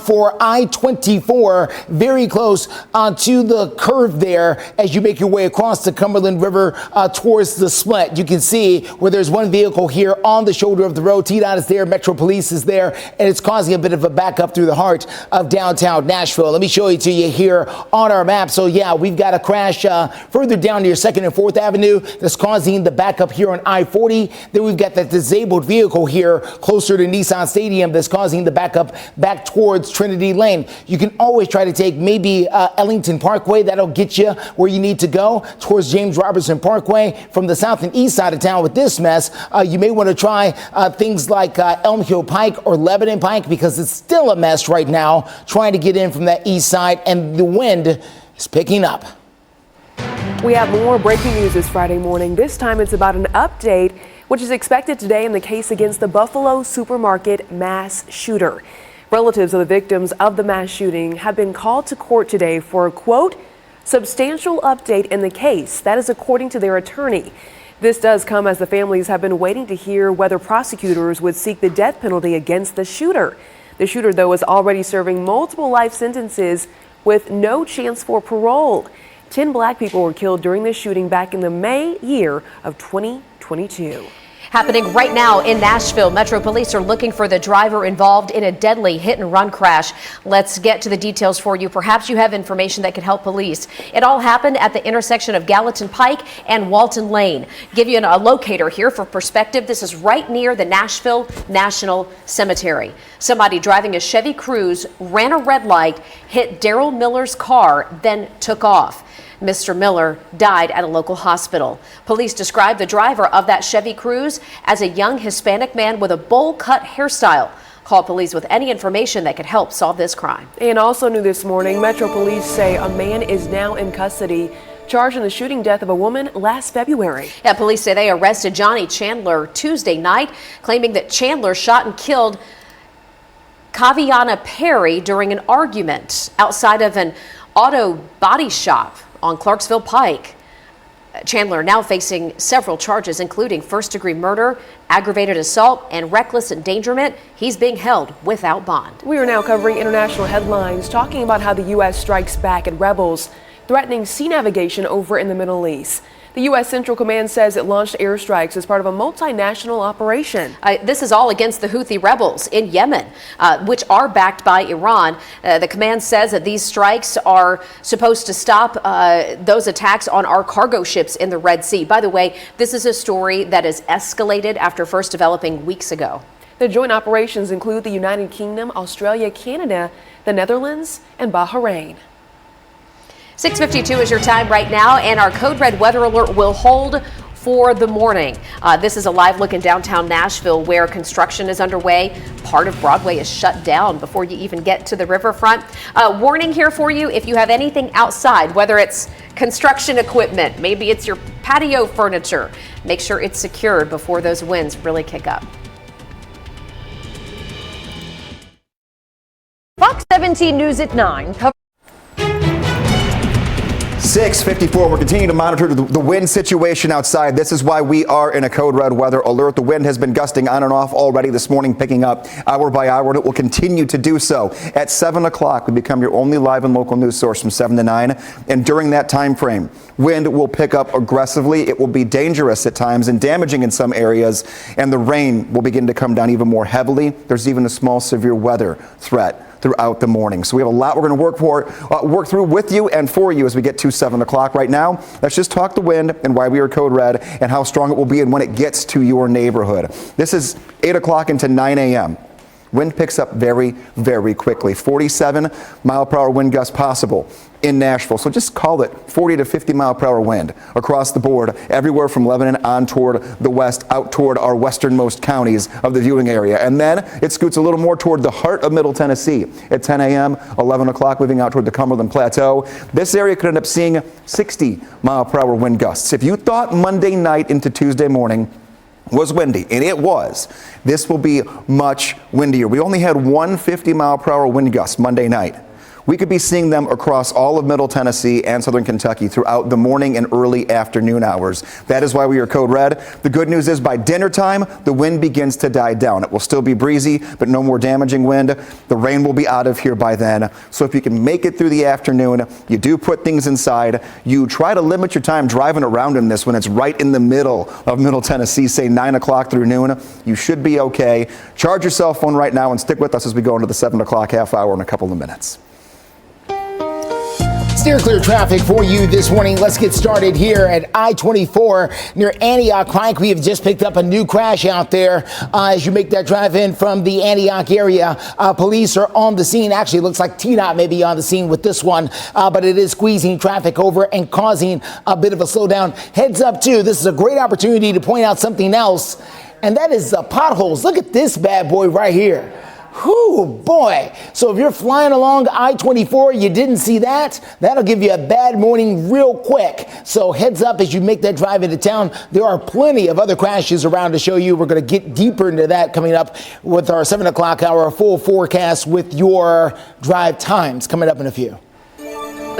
for I-24, very close to the curve there as you make your way across the Cumberland River towards the split. You can see where there's one vehicle here on the shoulder of the road. TDOT is there, Metro Police is there, and it's causing a bit of a backup through the heart of downtown Nashville. Let me show it to you here on our map. So yeah, we've got a crash further down near 2nd and 4th Avenue that's causing the backup here on I-40. Then we've got that disabled vehicle here closer to Nissan Stadium that's causing the backup back towards Trinity Lane. You can always try to take maybe Ellington Parkway. That'll get you where you need to go towards James Robertson Parkway from the south and east side of town. With this mess, you may want to try things like Elm Hill Pike or Lebanon Pike, because it's still a mess right now trying to get in from that east side, and the wind is picking up. We have more breaking news this Friday morning. This time it's about an update which is expected today in the case against the Buffalo supermarket mass shooter. Relatives of the victims of the mass shooting have been called to court today for a, quote, substantial update in the case. That is according to their attorney. This does come as the families have been waiting to hear whether prosecutors would seek the death penalty against the shooter. The shooter, though, is already serving multiple life sentences with no chance for parole. 10 black people were killed during this shooting back in the May year of 2022. Happening right now in Nashville. Metro Police are looking for the driver involved in a deadly hit-and-run crash. Let's get to the details for you. Perhaps you have information that could help police. It all happened at the intersection of Gallatin Pike and Walton Lane. Give you a locator here for perspective. This is right near the Nashville National Cemetery. Somebody driving a Chevy Cruze ran a red light, hit Daryl Miller's car, then took off. Mr. Miller died at a local hospital. Police described the driver of that Chevy Cruze as a young Hispanic man with a bowl-cut hairstyle. Call police with any information that could help solve this crime. And also new this morning, Metro Police say a man is now in custody, charged in the shooting death of a woman last February. Yeah, police say they arrested Johnny Chandler Tuesday night, claiming that Chandler shot and killed Kaviana Perry during an argument outside of an auto body shop on Clarksville Pike. Chandler now facing several charges, including first-degree murder, aggravated assault, and reckless endangerment. He's being held without bond. We are now covering international headlines, talking about how the U.S. strikes back at rebels threatening sea navigation over in the Middle East. The U.S. Central Command says it launched airstrikes as part of a multinational operation. This is all against the Houthi rebels in Yemen, which are backed by Iran. The command says that these strikes are supposed to stop those attacks on our cargo ships in the Red Sea. By the way, this is a story that has escalated after first developing weeks ago. The joint operations include the United Kingdom, Australia, Canada, the Netherlands, and Bahrain. 6:52 is your time right now, and our code red weather alert will hold for the morning. This is a live look in downtown Nashville where construction is underway. Part of Broadway is shut down before you even get to the riverfront. Warning here for you, if you have anything outside, whether it's construction equipment, maybe it's your patio furniture, make sure it's secured before those winds really kick up. Fox 17 News at 9. 6:54. We're continuing to monitor the wind situation outside. This is why we are in a code red weather alert. The wind has been gusting on and off already this morning, picking up hour by hour, and it will continue to do so. At 7 o'clock, we become your only live and local news source from 7 to 9. And during that time frame, wind will pick up aggressively. It will be dangerous at times and damaging in some areas. And the rain will begin to come down even more heavily. There's even a small severe weather threat throughout the morning. So we have a lot we're going to work through with you and for you as we get to 7 o'clock. Right now, let's just talk the wind and why we are code red and how strong it will be and when it gets to your neighborhood. This is 8 o'clock into 9 a.m. Wind picks up very, very quickly. 47 mile per hour wind gusts possible in Nashville. So just call it 40 to 50 mile per hour wind across the board, everywhere from Lebanon on toward the west, out toward our westernmost counties of the viewing area. And then it scoots a little more toward the heart of Middle Tennessee at 10 a.m., 11 o'clock, moving out toward the Cumberland Plateau. This area could end up seeing 60 mile per hour wind gusts. If you thought Monday night into Tuesday morning was windy, and it was, this will be much windier. We only had 150 mile per hour wind gusts Monday night. We could be seeing them across all of Middle Tennessee and Southern Kentucky throughout the morning and early afternoon hours. That is why we are code red. The good news is by dinner time, the wind begins to die down. It will still be breezy, but no more damaging wind. The rain will be out of here by then. So if you can make it through the afternoon, you do put things inside. You try to limit your time driving around in this when it's right in the middle of Middle Tennessee, say 9 o'clock through noon. You should be okay. Charge your cell phone right now and stick with us as we go into the 7 o'clock half hour in a couple of minutes. Steer clear traffic for you this morning. Let's get started here at I-24 near Antioch Pike. We have just picked up a new crash out there as you make that drive in from the Antioch area. Police are on the scene. Actually, it looks like TDOT may be on the scene with this one, but it is squeezing traffic over and causing a bit of a slowdown. Heads up, too. This is a great opportunity to point out something else, and that is potholes. Look at this bad boy right here. Whew, boy. So if you're flying along I-24, you didn't see that, that'll give you a bad morning real quick. So heads up as you make that drive into town. There are plenty of other crashes around to show you. We're going to get deeper into that coming up with our 7 o'clock hour full forecast with your drive times coming up in a few.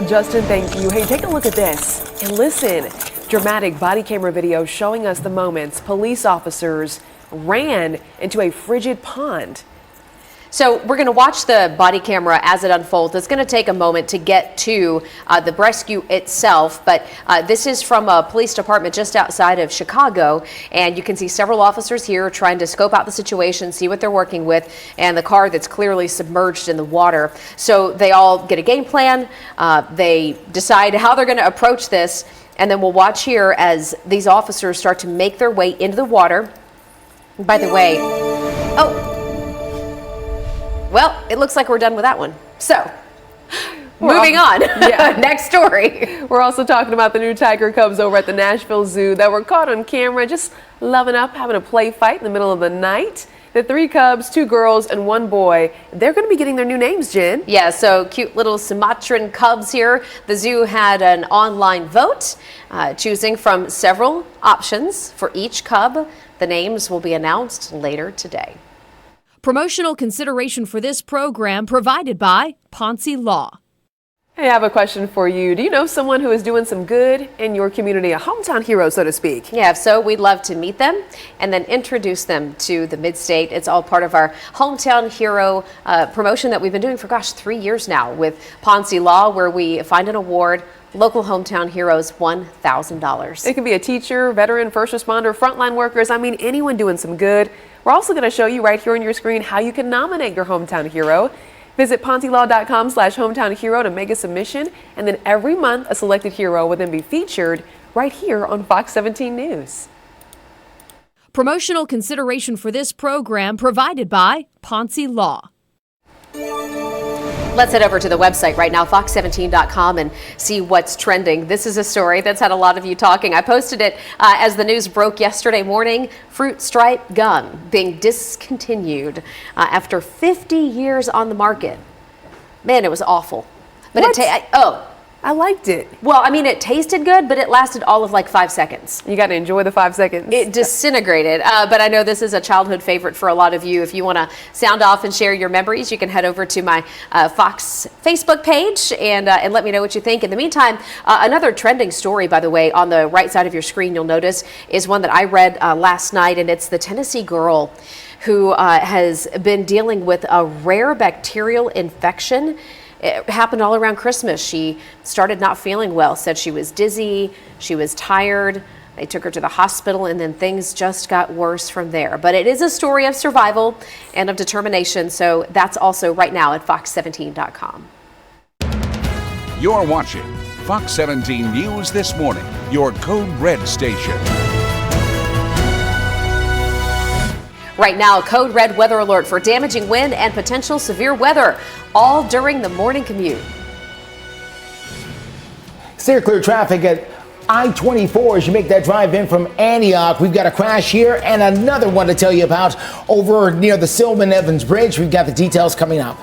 Justin, thank you. Hey, take a look at this and listen. Dramatic body camera video showing us the moments police officers ran into a frigid pond. So we're going to watch the body camera as it unfolds. It's going to take a moment to get to the rescue itself, but this is from a police department just outside of Chicago, and you can see several officers here trying to scope out the situation, see what they're working with, and the car that's clearly submerged in the water. So they all get a game plan. They decide how they're going to approach this, and then we'll watch here as these officers start to make their way into the water. By the way, well, it looks like we're done with that one. So, moving on. Next story. We're also talking about the new tiger cubs over at the Nashville Zoo that were caught on camera just loving up, having a play fight in the middle of the night. The 3 cubs, 2 girls, and 1 boy, they're going to be getting their new names, Jen. Yeah, so cute little Sumatran cubs here. The zoo had an online vote, choosing from several options for each cub. The names will be announced later today. Promotional consideration for this program provided by Ponce Law. Hey, I have a question for you. Do you know someone who is doing some good in your community, a hometown hero, so to speak? Yeah, if so, we'd love to meet them and then introduce them to the Mid-State. It's all part of our Hometown Hero promotion that we've been doing for, 3 years now with Ponce Law, where we find an award. Local hometown heroes, $1,000. It can be a teacher, veteran, first responder, frontline workers. I mean, anyone doing some good. We're also going to show you right here on your screen how you can nominate your hometown hero. Visit PonceLaw.com/hometown hero to make a submission. And then every month, a selected hero will then be featured right here on Fox 17 News. Promotional consideration for this program provided by Ponce Law. Let's head over to the website right now, fox17.com, and see what's trending. This is a story that's had a lot of you talking. I posted it as the news broke yesterday morning. Fruit Stripe gum being discontinued after 50 years on the market. Man, it was awful. But I liked it. Well, I mean, it tasted good, but it lasted all of like 5 seconds. You got to enjoy the 5 seconds. It disintegrated. But I know this is a childhood favorite for a lot of you. If you want to sound off and share your memories, you can head over to my Fox Facebook page and let me know what you think. In the meantime, another trending story, by the way, on the right side of your screen, you'll notice, is one that I read last night, and it's the Tennessee girl who has been dealing with a rare bacterial infection. It happened all around Christmas. She started not feeling well, said she was dizzy, she was tired. They took her to the hospital, and then things just got worse from there. But it is a story of survival and of determination, so that's also right now at fox17.com. You're watching Fox 17 News This Morning, your Code Red station. Right now, Code Red weather alert for damaging wind and potential severe weather, all during the morning commute. Steer clear traffic at I-24 as you make that drive in from Antioch. We've got a crash here and another one to tell you about over near the Silman Evans Bridge. We've got the details coming up.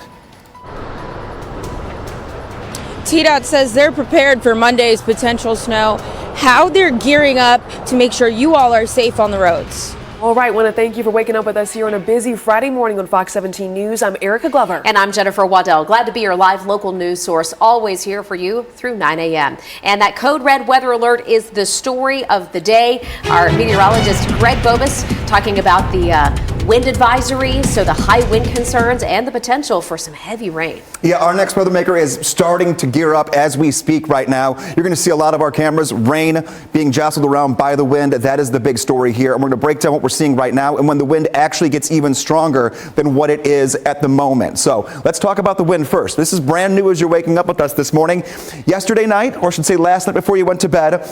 TDOT says they're prepared for Monday's potential snow, how they're gearing up to make sure you all are safe on the roads. All right, want to thank you for waking up with us here on a busy Friday morning on Fox 17 News. I'm Erica Glover. And I'm Jennifer Waddell. Glad to be your live local news source, always here for you through 9 a.m. And that Code Red weather alert is the story of the day. Our meteorologist Greg Bobus talking about the wind advisory, so the high wind concerns and the potential for some heavy rain. Yeah, our next weather maker is starting to gear up as we speak right now. You're going to see a lot of our cameras, rain being jostled around by the wind. That is the big story here. And we're going to break down what we're seeing right now and when the wind actually gets even stronger than what it is at the moment. So let's talk about the wind first. This is brand new as you're waking up with us this morning. Yesterday night, or I should say last night before you went to bed,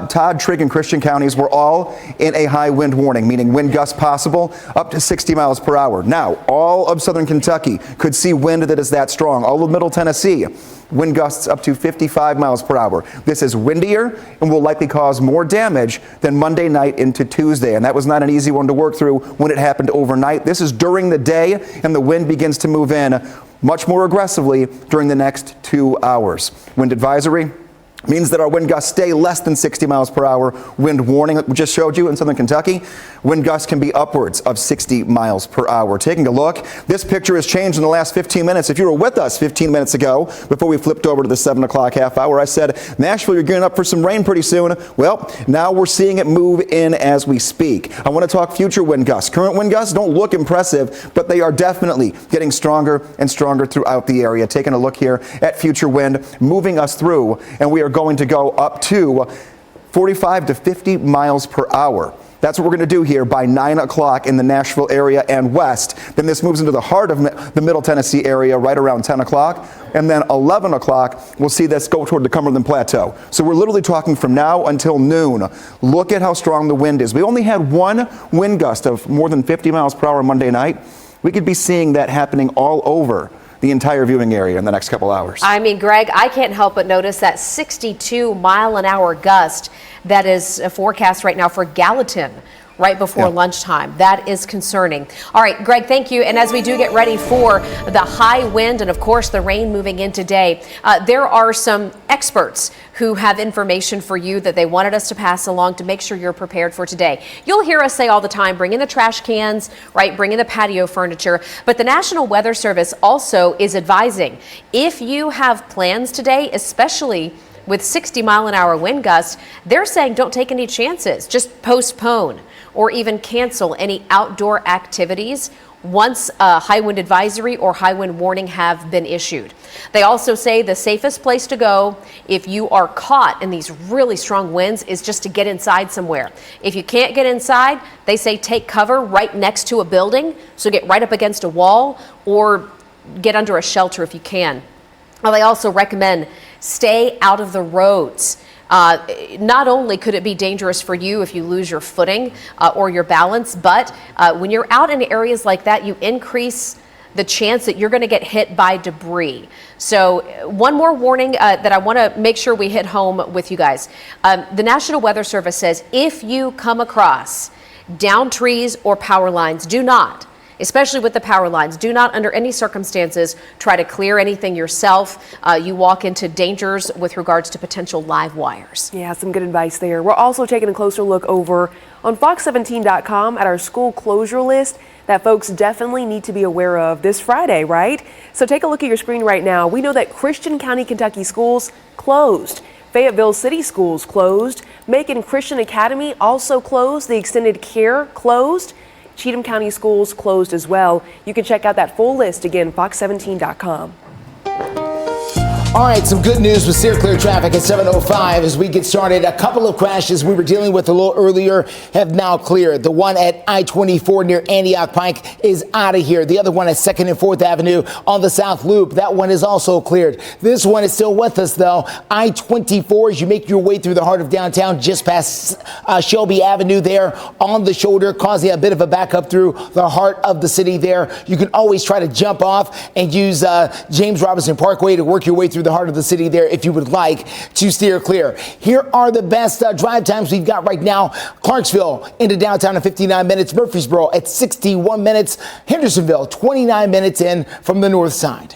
Todd, Trigg, and Christian counties were all in a high wind warning, meaning wind gusts possible up to 60 miles per hour. Now, all of southern Kentucky could see wind that is that strong. All of middle Tennessee, wind gusts up to 55 miles per hour. This is windier and will likely cause more damage than Monday night into Tuesday. And that was not an easy one to work through when it happened overnight. This is during the day, and the wind begins to move in much more aggressively during the next 2 hours. Wind advisory Means that our wind gusts stay less than 60 miles per hour. Wind warning that we just showed you in southern Kentucky. Wind gusts can be upwards of 60 miles per hour. Taking a look, this picture has changed in the last 15 minutes. If you were with us 15 minutes ago, before we flipped over to the 7 o'clock half hour, I said, Nashville, you're gearing up for some rain pretty soon. Well, now we're seeing it move in as we speak. I want to talk future wind gusts. Current wind gusts don't look impressive, but they are definitely getting stronger and stronger throughout the area. Taking a look here at future wind moving us through, and we are going to go up to 45 to 50 miles per hour. That's what we're going to do here by 9 o'clock in the Nashville area and west. Then this moves into the heart of the Middle Tennessee area right around 10 o'clock. And then 11 o'clock, we'll see this go toward the Cumberland Plateau. So we're literally talking from now until noon. Look at how strong the wind is. We only had one wind gust of more than 50 miles per hour Monday night. We could be seeing that happening all over the entire viewing area in the next couple hours. I mean, Greg, I can't help but notice that 62-mile-an-hour gust that is forecast right now for Gallatin right before lunchtime. That is concerning. All right, Greg, thank you. And as we do get ready for the high wind and, of course, the rain moving in today, there are some experts who have information for you that they wanted us to pass along to make sure you're prepared for today. You'll hear us say all the time, bring in the trash cans, right? Bring in the patio furniture. But the National Weather Service also is advising if you have plans today, especially with 60-mile-an-hour wind gusts, they're saying don't take any chances. Just postpone or even cancel any outdoor activities once a high wind advisory or high wind warning have been issued. They also say the safest place to go if you are caught in these really strong winds is just to get inside somewhere. If you can't get inside, they say take cover right next to a building, so get right up against a wall or get under a shelter if you can. Well, they also recommend stay out of the roads. Not only could it be dangerous for you if you lose your footing or your balance, but when you're out in areas like that, you increase the chance that you're going to get hit by debris. So one more warning that I want to make sure we hit home with you guys. The National Weather Service says if you come across downed trees or power lines, do not, especially with the power lines, do not under any circumstances try to clear anything yourself. You walk into dangers with regards to potential live wires. Yeah, some good advice there. We're also taking a closer look over on Fox17.com at our school closure list that folks definitely need to be aware of this Friday, right? So take a look at your screen right now. We know that Christian County, Kentucky schools closed. Fayetteville City schools closed. Macon Christian Academy also closed. The extended care closed. Cheatham County schools closed as well. You can check out that full list again, Fox17.com. All right, some good news with Steer Clear traffic at 7:05 as we get started. A couple of crashes we were dealing with a little earlier have now cleared. The one at I-24 near Antioch Pike is out of here. The other one at 2nd and 4th Avenue on the South Loop, that one is also cleared. This one is still with us, though. I-24, as you make your way through the heart of downtown, just past Shelby Avenue there on the shoulder, causing a bit of a backup through the heart of the city there. You can always try to jump off and use James Robinson Parkway to work your way through the heart of the city there if you would like to steer clear. Here are the best drive times we've got right now. Clarksville into downtown in 59 minutes. Murfreesboro at 61 minutes. Hendersonville 29 minutes in from the north side.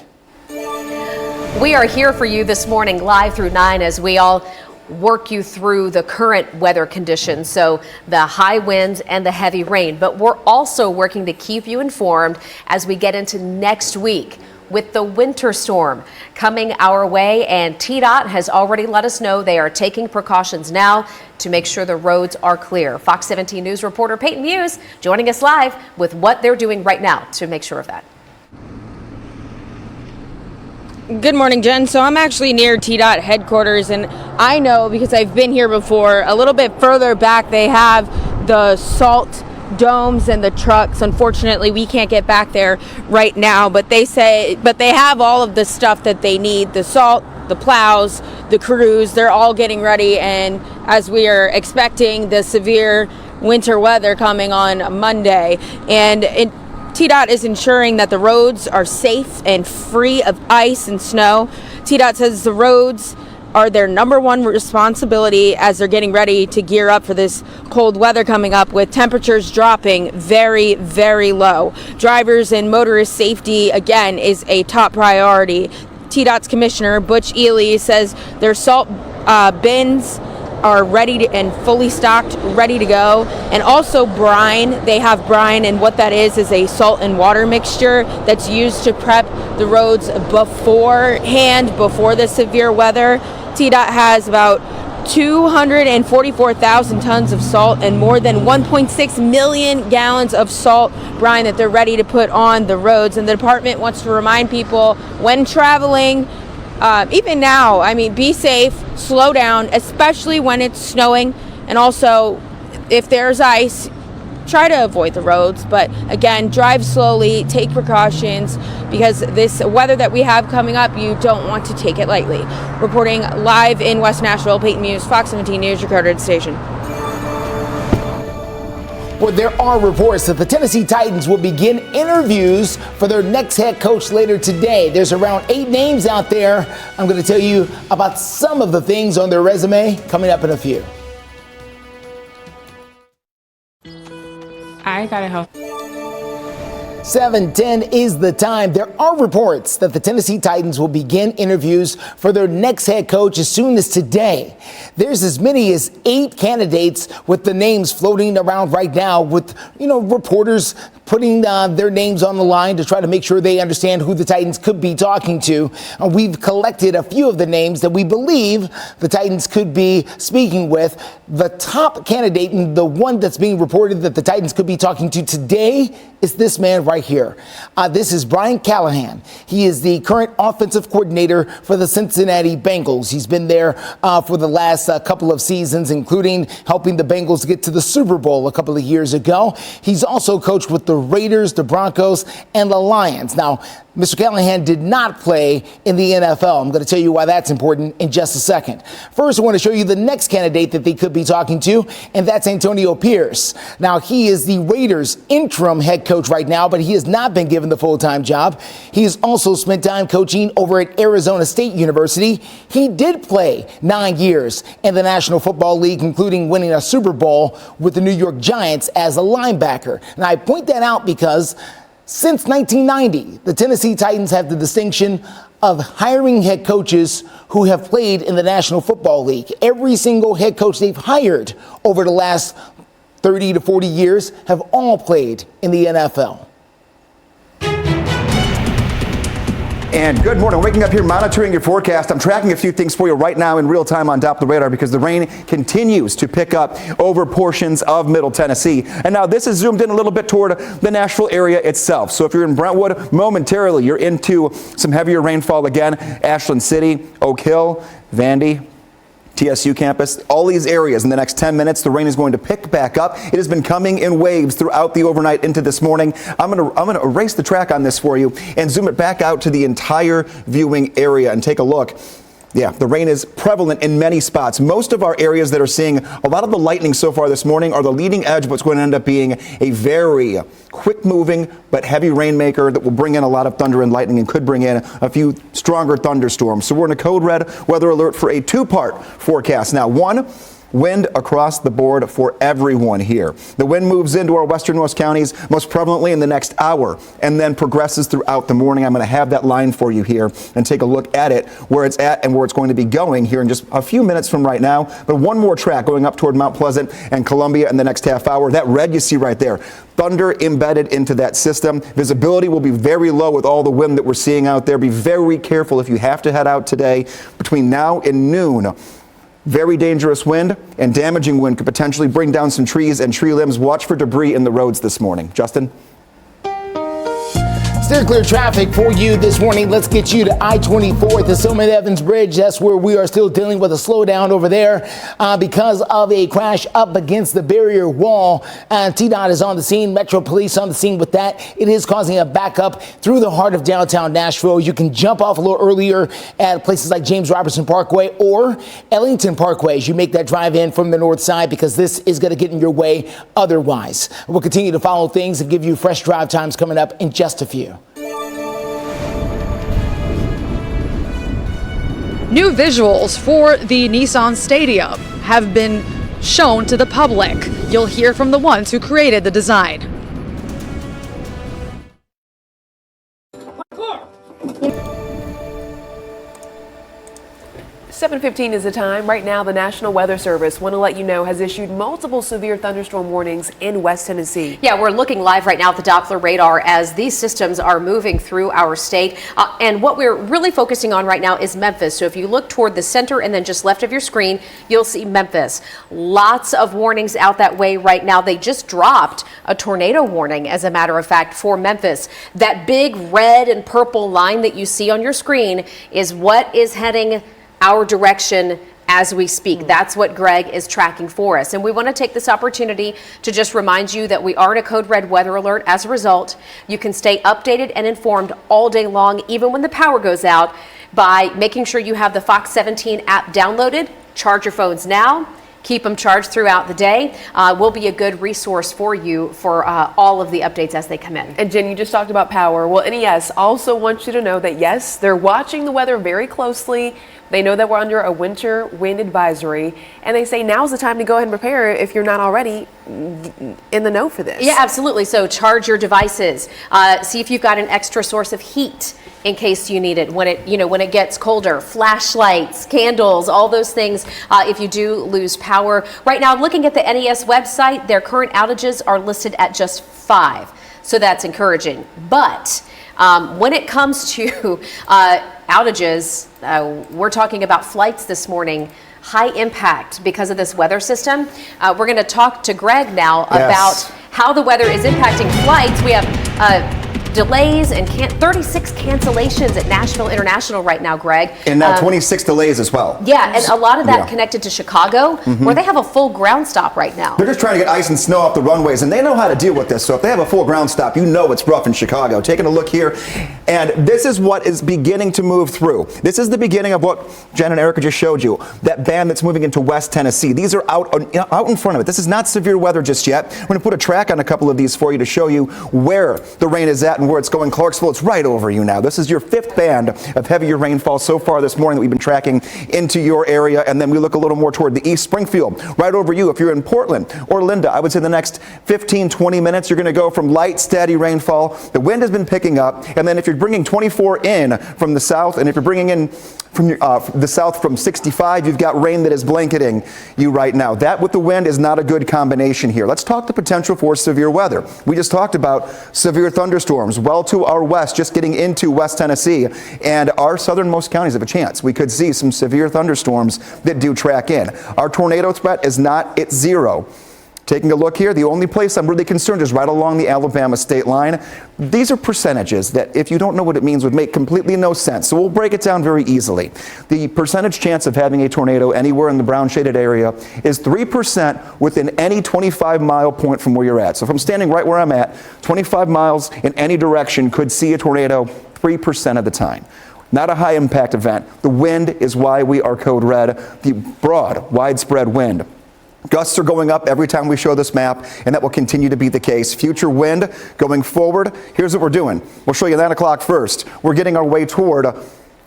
We are here for you this morning live through 9 as we all work you through the current weather conditions, so the high winds and the heavy rain. But we're also working to keep you informed as we get into next week with the winter storm coming our way, and TDOT has already let us know they are taking precautions now to make sure the roads are clear. Fox 17 News reporter Peyton Muse joining us live with what they're doing right now to make sure of that. Good morning, Jen. So I'm actually near TDOT headquarters, and I know because I've been here before, a little bit further back they have the salt domes and the trucks. Unfortunately, we can't get back there right now, but they have all of the stuff that they need, the salt, the plows, the crews, they're all getting ready. And as we are expecting the severe winter weather coming on Monday, and TDOT is ensuring that the roads are safe and free of ice and snow. TDOT says the roads are their number one responsibility as they're getting ready to gear up for this cold weather coming up, with temperatures dropping very, very low. Drivers and motorist safety, again, is a top priority. TDOT's Commissioner Butch Ely says their salt bins are ready and fully stocked, ready to go. And also brine, they have brine, and what that is a salt and water mixture that's used to prep the roads beforehand, before the severe weather. TDOT has about 244,000 tons of salt and more than 1.6 million gallons of salt brine that they're ready to put on the roads. And the department wants to remind people when traveling, even now, I mean, be safe, slow down, especially when it's snowing. And also, if there's ice, try to avoid the roads. But again, drive slowly, take precautions, because this weather that we have coming up, you don't want to take it lightly. Reporting live in West Nashville, Peyton Muse, Fox 17 News, your Carter station. Well, there are reports that the Tennessee Titans will begin interviews for their next head coach later today. There's around 8 names out there. I'm going to tell you about some of the things on their resume coming up in a few. I gotta help. 7:10 is the time. There are reports that the Tennessee Titans will begin interviews for their next head coach as soon as today. There's as many as 8 candidates with the names floating around right now, with, reporters putting their names on the line to try to make sure they understand who the Titans could be talking to. We've collected a few of the names that we believe the Titans could be speaking with. The top candidate, and the one that's being reported that the Titans could be talking to today, is this man right here. This is Brian Callahan. He is the current offensive coordinator for the Cincinnati Bengals. He's been there for the last couple of seasons, including helping the Bengals get to the Super Bowl a couple of years ago. He's also coached with the Raiders, the Broncos, and the Lions. Now, Mr. Callahan did not play in the NFL. I'm going to tell you why that's important in just a second. First, I want to show you the next candidate that they could be talking to, and that's Antonio Pierce. Now, he is the Raiders' interim head coach right now, but he has not been given the full-time job. He has also spent time coaching over at Arizona State University. He did play 9 years in the National Football League, including winning a Super Bowl with the New York Giants as a linebacker. And I point that out because since 1990, the Tennessee Titans have the distinction of hiring head coaches who have played in the National Football League. Every single head coach they've hired over the last 30 to 40 years have all played in the NFL. And good morning. Waking up here, monitoring your forecast. I'm tracking a few things for you right now in real time on top of the radar because the rain continues to pick up over portions of Middle Tennessee. And now this is zoomed in a little bit toward the Nashville area itself. So if you're in Brentwood, momentarily you're into some heavier rainfall again. Ashland City, Oak Hill, Vandy, TSU campus, all these areas in the next 10 minutes, the rain is going to pick back up. It has been coming in waves throughout the overnight into this morning. I'm going to erase the track on this for you and zoom it back out to the entire viewing area and take a look. Yeah, the rain is prevalent in many spots. Most of our areas that are seeing a lot of the lightning so far this morning are the leading edge of what's going to end up being a very quick-moving but heavy rainmaker that will bring in a lot of thunder and lightning and could bring in a few stronger thunderstorms. So we're in a code red weather alert for a 2-part forecast. Now, 1, wind across the board for everyone here. The wind moves into our westernmost counties most prevalently in the next hour and then progresses throughout the morning. I'm going to have that line for you here and take a look at it, where it's at and where it's going to be going here in just a few minutes from right now. But one more track going up toward Mount Pleasant and Columbia in the next half hour. That red you see right there, thunder embedded into that system. Visibility will be very low with all the wind that we're seeing out there. Be very careful if you have to head out today between now and noon. Very dangerous wind and damaging wind could potentially bring down some trees and tree limbs. Watch for debris in the roads this morning. Justin? Steer clear traffic for you this morning. Let's get you to I-24 at the Silman Evans Bridge. That's where we are still dealing with a slowdown over there because of a crash up against the barrier wall. TDOT is on the scene. Metro Police on the scene with that. It is causing a backup through the heart of downtown Nashville. You can jump off a little earlier at places like James Robertson Parkway or Ellington Parkway as you make that drive in from the north side, because this is going to get in your way otherwise. We'll continue to follow things and give you fresh drive times coming up in just a few. New visuals for the Nissan Stadium have been shown to the public. You'll hear from the ones who created the design. 7:15 is the time. Right now, the National Weather Service, want to let you know, has issued multiple severe thunderstorm warnings in West Tennessee. Yeah, we're looking live right now at the Doppler radar as these systems are moving through our state. And what we're really focusing on right now is Memphis. So if you look toward the center and then just left of your screen, you'll see Memphis. Lots of warnings out that way right now. They just dropped a tornado warning, as a matter of fact, for Memphis. That big red and purple line that you see on your screen is what is heading our direction as we speak. That's what Greg is tracking for us. And we want to take this opportunity to just remind you that we are in a code red weather alert. As a result, you can stay updated and informed all day long, even when the power goes out, by making sure you have the Fox 17 app downloaded. Charge your phones now. Keep them charged throughout the day. Will be a good resource for you for all of the updates as they come in. And Jen, you just talked about power. Well, NES also wants you to know that, yes, they're watching the weather very closely. They know that we're under a winter wind advisory, and they say now's the time to go ahead and prepare if you're not already in the know for this. Yeah, absolutely. So charge your devices. See if you've got an extra source of heat in case you need it when it gets colder. Flashlights, candles, all those things if you do lose power. Right now, looking at the NES website, their current outages are listed at just 5. So that's encouraging. But when it comes to outages, we're talking about flights this morning. High impact because of this weather system. We're going to talk to Greg now about how the weather is impacting flights. We have delays and 36 cancellations at Nashville International right now, Greg. And now 26 delays as well. Yeah, and a lot of that connected to Chicago, where they have a full ground stop right now. They're just trying to get ice and snow off the runways, and they know how to deal with this. So if they have a full ground stop, you know it's rough in Chicago. Taking a look here, and this is what is beginning to move through. This is the beginning of what Jen and Erica just showed you, that band that's moving into West Tennessee. These are out in front of it. This is not severe weather just yet. We're going to put a track on a couple of these for you to show you where the rain is at and where it's going. Clarksville, it's right over you now. This is your 5th band of heavier rainfall so far this morning that we've been tracking into your area. And then we look a little more toward the east, Springfield, right over you. If you're in Portland or Linda, I would say the next 15, 20 minutes, you're going to go from light, steady rainfall. The wind has been picking up. And then if you're bringing 24 in from the south, and if you're bringing in from the south from 65, you've got rain that is blanketing you right now. That with the wind is not a good combination here. Let's talk the potential for severe weather. We just talked about severe thunderstorms well to our west, just getting into West Tennessee, and our southernmost counties have a chance. We could see some severe thunderstorms that do track in. Our tornado threat is not at 0. Taking a look here, the only place I'm really concerned is right along the Alabama state line. These are percentages that, if you don't know what it means, would make completely no sense. So we'll break it down very easily. The percentage chance of having a tornado anywhere in the brown shaded area is 3% within any 25-mile point from where you're at. So if I'm standing right where I'm at, 25 miles in any direction could see a tornado 3% of the time. Not a high impact event. The wind is why we are code red, the broad, widespread wind. Gusts are going up every time we show this map, and that will continue to be the case. Future wind going forward, here's what we're doing. We'll show you 9 o'clock first. We're getting our way toward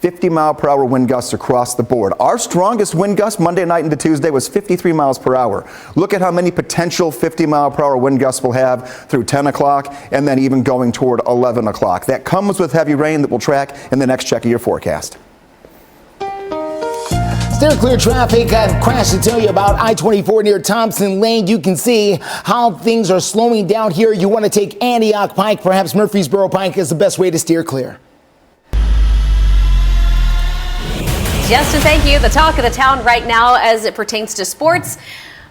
50-mile-per-hour wind gusts across the board. Our strongest wind gust Monday night into Tuesday was 53 miles per hour. Look at how many potential 50-mile-per-hour wind gusts we'll have through 10 o'clock and then even going toward 11 o'clock. That comes with heavy rain that we'll track in the next check of your forecast. Still clear traffic. I have a crash to tell you about I-24 near Thompson Lane. You can see how things are slowing down here. You want to take Antioch Pike, perhaps Murfreesboro Pike is the best way to steer clear. Justin, thank you. The talk of the town right now as it pertains to sports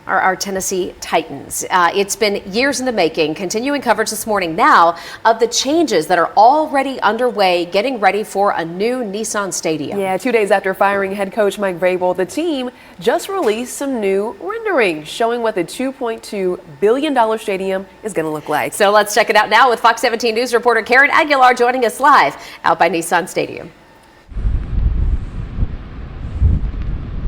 are our Tennessee Titans. It's been years in the making. Continuing coverage this morning now of the changes that are already underway, getting ready for a new Nissan Stadium. Yeah, 2 days after firing head coach Mike Vrabel, the team just released some new renderings showing what the $2.2 billion stadium is going to look like. So let's check it out now with Fox 17 News reporter Karen Aguilar joining us live out by Nissan Stadium.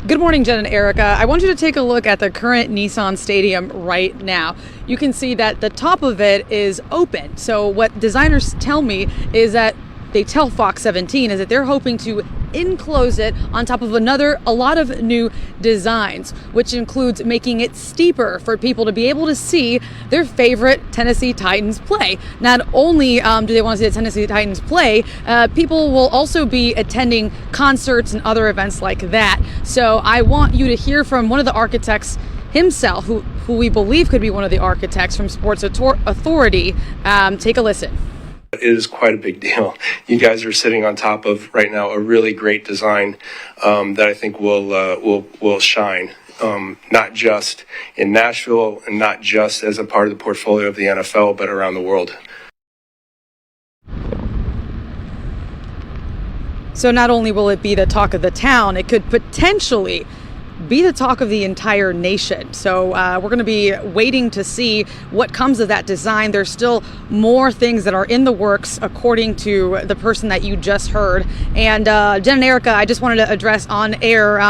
Good morning, Jen and Erica. I want you to take a look at the current Nissan Stadium right now. You can see that the top of it is open. So what designers tell me is that they tell Fox 17 is that they're hoping to enclose it on top of a lot of new designs, which includes making it steeper for people to be able to see their favorite Tennessee Titans play. Not only do they want to see the Tennessee Titans play, people will also be attending concerts and other events like that. So I want you to hear from one of the architects himself, who we believe could be one of the architects from Sports Authority. Take a listen. It is quite a big deal. You guys are sitting on top of right now a really great design that I think will shine, not just in Nashville and not just as a part of the portfolio of the NFL, but around the world. So not only will it be the talk of the town, it could potentially be the talk of the entire nation. So we're going to be waiting to see what comes of that design. There's still more things that are in the works, according to the person that you just heard. And Jen and Erica, I just wanted to address on air.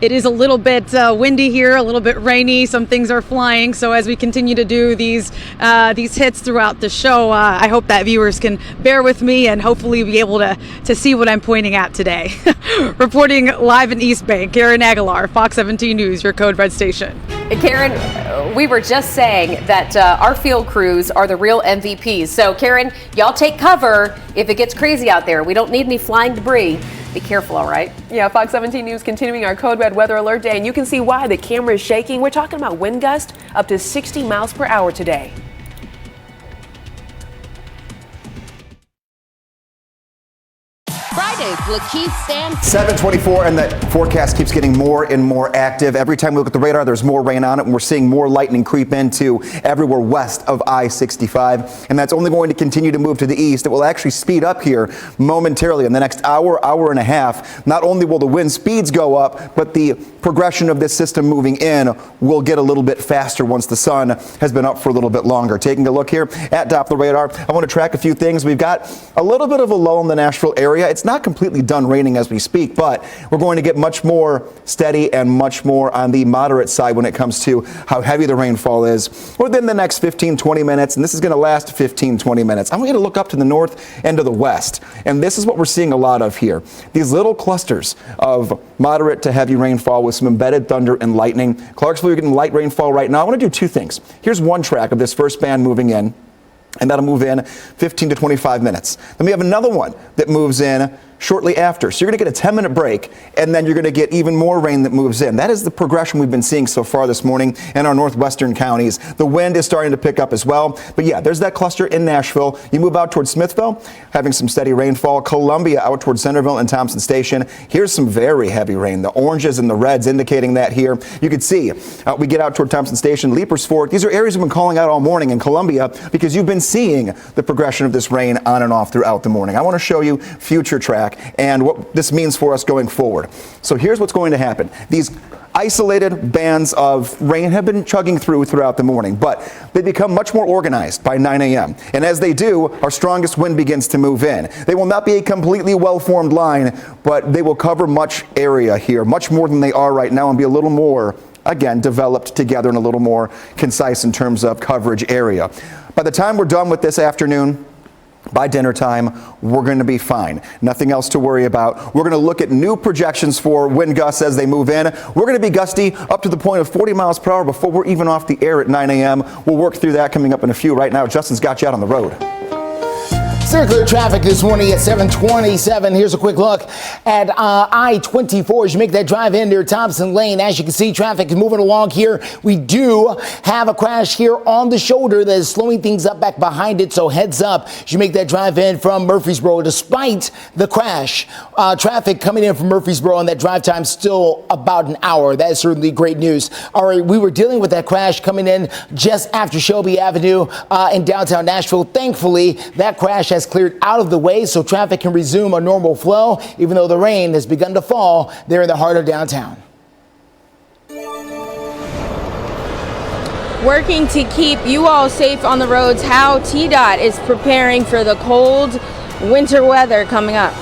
It is a little bit windy here, a little bit rainy. Some things are flying. So as we continue to do these hits throughout the show, I hope that viewers can bear with me and hopefully be able to see what I'm pointing at today. Reporting live in East Bay, Karen Aguilar, Fox 17 News, your Code Red station. Karen, we were just saying that our field crews are the real MVPs. So, Karen, y'all take cover if it gets crazy out there. We don't need any flying debris. Be careful, all right? Yeah, Fox 17 News continuing our Code Red weather alert day, and you can see why the camera is shaking. We're talking about wind gusts up to 60 miles per hour today. Fridays, Lakeith stands. 7:24, and the forecast keeps getting more and more active. Every time we look at the radar, there's more rain on it, and we're seeing more lightning creep into everywhere west of I-65. And that's only going to continue to move to the east. It will actually speed up here momentarily in the next hour, hour and a half. Not only will the wind speeds go up, but the progression of this system moving in will get a little bit faster once the sun has been up for a little bit longer. Taking a look here at Doppler radar, I want to track a few things. We've got a little bit of a lull in the Nashville area. It's not completely done raining as we speak, but we're going to get much more steady and much more on the moderate side when it comes to how heavy the rainfall is within the next 15-20 minutes, and this is going to last 15-20 minutes. I'm going to look up to the north and to the west, and this is what we're seeing a lot of here. These little clusters of moderate to heavy rainfall with some embedded thunder and lightning. Clarksville, you're getting light rainfall right now. I want to do two things. Here's one track of this first band moving in, and that'll move in 15 to 25 minutes. Then we have another one that moves in shortly after. So you're going to get a 10-minute break, and then you're going to get even more rain that moves in. That is the progression we've been seeing so far this morning in our northwestern counties. The wind is starting to pick up as well. But yeah, there's that cluster in Nashville. You move out towards Smithville, having some steady rainfall. Columbia out towards Centerville and Thompson Station. Here's some very heavy rain. The oranges and the reds indicating that here. You can see we get out toward Thompson Station, Leapers Fork. These are areas we've been calling out all morning in Columbia because you've been seeing the progression of this rain on and off throughout the morning. I want to show you future track and what this means for us going forward. So here's what's going to happen. These isolated bands of rain have been chugging throughout the morning, but they become much more organized by 9 a.m. And as they do, our strongest wind begins to move in. They will not be a completely well-formed line, but they will cover much area here, much more than they are right now, and be a little more, again, developed together and a little more concise in terms of coverage area. By the time we're done with this afternoon, by dinner time, we're going to be fine. Nothing else to worry about. We're going to look at new projections for wind gusts as they move in. We're going to be gusty up to the point of 40 miles per hour before we're even off the air at 9 a.m. We'll work through that coming up in a few. Right now, Justin's got you out on the road. Circular traffic this morning at 727. Here's a quick look at I-24 as you make that drive in near Thompson Lane. As you can see, traffic is moving along here. We do have a crash here on the shoulder that is slowing things up back behind it, so heads up as you make that drive in from Murfreesboro. Despite the crash, traffic coming in from Murfreesboro and that drive time still about an hour. That is certainly great news. All right, we were dealing with that crash coming in just after Shelby Avenue in downtown Nashville. Thankfully, that crash has cleared out of the way so traffic can resume a normal flow, even though the rain has begun to fall there in the heart of downtown. Working to keep you all safe on the roads, how TDOT is preparing for the cold winter weather coming up.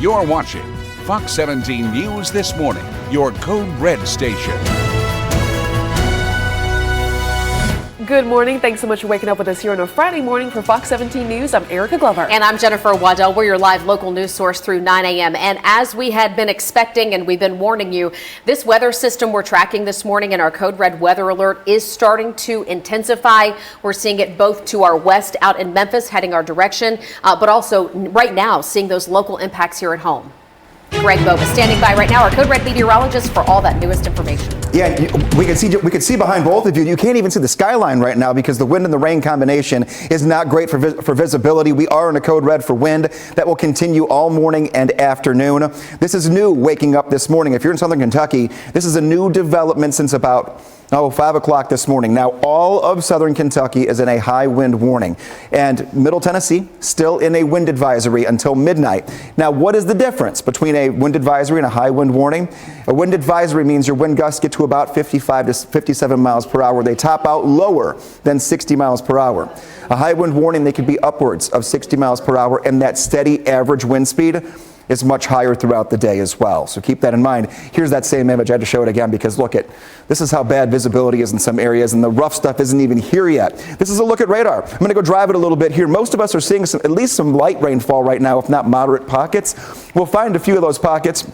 You're watching Fox 17 News This Morning, your Code Red station. Good morning. Thanks so much for waking up with us here on a Friday morning for Fox 17 News. I'm Erica Glover. And I'm Jennifer Waddell. We're your live local news source through 9 a.m. And as we had been expecting and we've been warning you, this weather system we're tracking this morning in our code red weather alert is starting to intensify. We're seeing it both to our west out in Memphis heading our direction, but also right now seeing those local impacts here at home. Greg Bova standing by right now, our Code Red meteorologist, for all that newest information. Yeah, we can see behind both of you. You can't even see the skyline right now because the wind and the rain combination is not great for visibility. We are in a code red for wind that will continue all morning and afternoon. This is new waking up this morning. If you're in Southern Kentucky, this is a new development since about 5 o'clock this morning. Now, all of Southern Kentucky is in a high wind warning, and Middle Tennessee still in a wind advisory until midnight. Now, what is the difference between a wind advisory and a high wind warning? A wind advisory means your wind gusts get to about 55 to 57 miles per hour. They top out lower than 60 miles per hour. A high wind warning, they could be upwards of 60 miles per hour, and that steady average wind speed is much higher throughout the day as well. So keep that in mind. Here's that same image. I had to show it again because look at, this is how bad visibility is in some areas, and the rough stuff isn't even here yet. This is a look at radar. I'm gonna go drive it a little bit here. Most of us are seeing at least some light rainfall right now, if not moderate pockets. We'll find a few of those pockets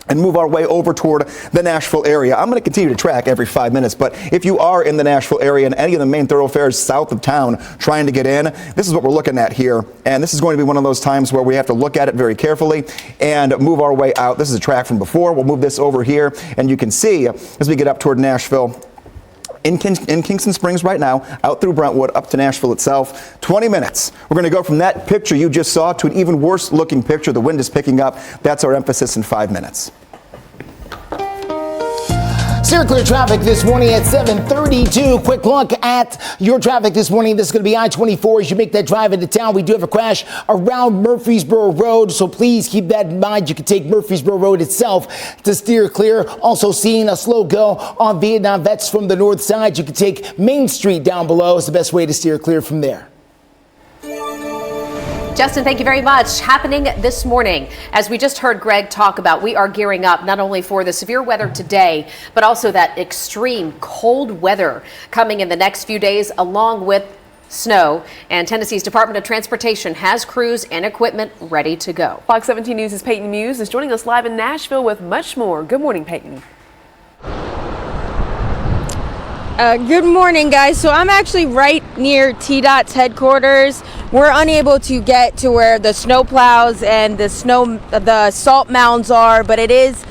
and move our way over toward the Nashville area. I'm going to continue to track every 5 minutes, but if you are in the Nashville area and any of the main thoroughfares south of town trying to get in, this is what we're looking at here. And this is going to be one of those times where we have to look at it very carefully and move our way out. This is a track from before. We'll move this over here, and you can see as we get up toward Nashville, in Kingston Springs right now, out through Brentwood, up to Nashville itself, 20 minutes. We're going to go from that picture you just saw to an even worse looking picture. The wind is picking up. That's our emphasis in 5 minutes. Steer clear traffic this morning at 7:32. Quick look at your traffic this morning. This is going to be I-24 as you make that drive into town. We do have a crash around Murfreesboro Road, so please keep that in mind. You can take Murfreesboro Road itself to steer clear. Also seeing a slow go on Vietnam Vets from the north side. You can take Main Street down below. It's the best way to steer clear from there. Justin, thank you very much. Happening this morning, as we just heard Greg talk about, we are gearing up not only for the severe weather today, but also that extreme cold weather coming in the next few days, along with snow. And Tennessee's Department of Transportation has crews and equipment ready to go. Fox 17 News' Peyton Muse is joining us live in Nashville with much more. Good morning, Peyton. Good morning, guys. So I'm actually right near TDOT's headquarters. We're unable to get to where the snow plows and the salt mounds are, but it is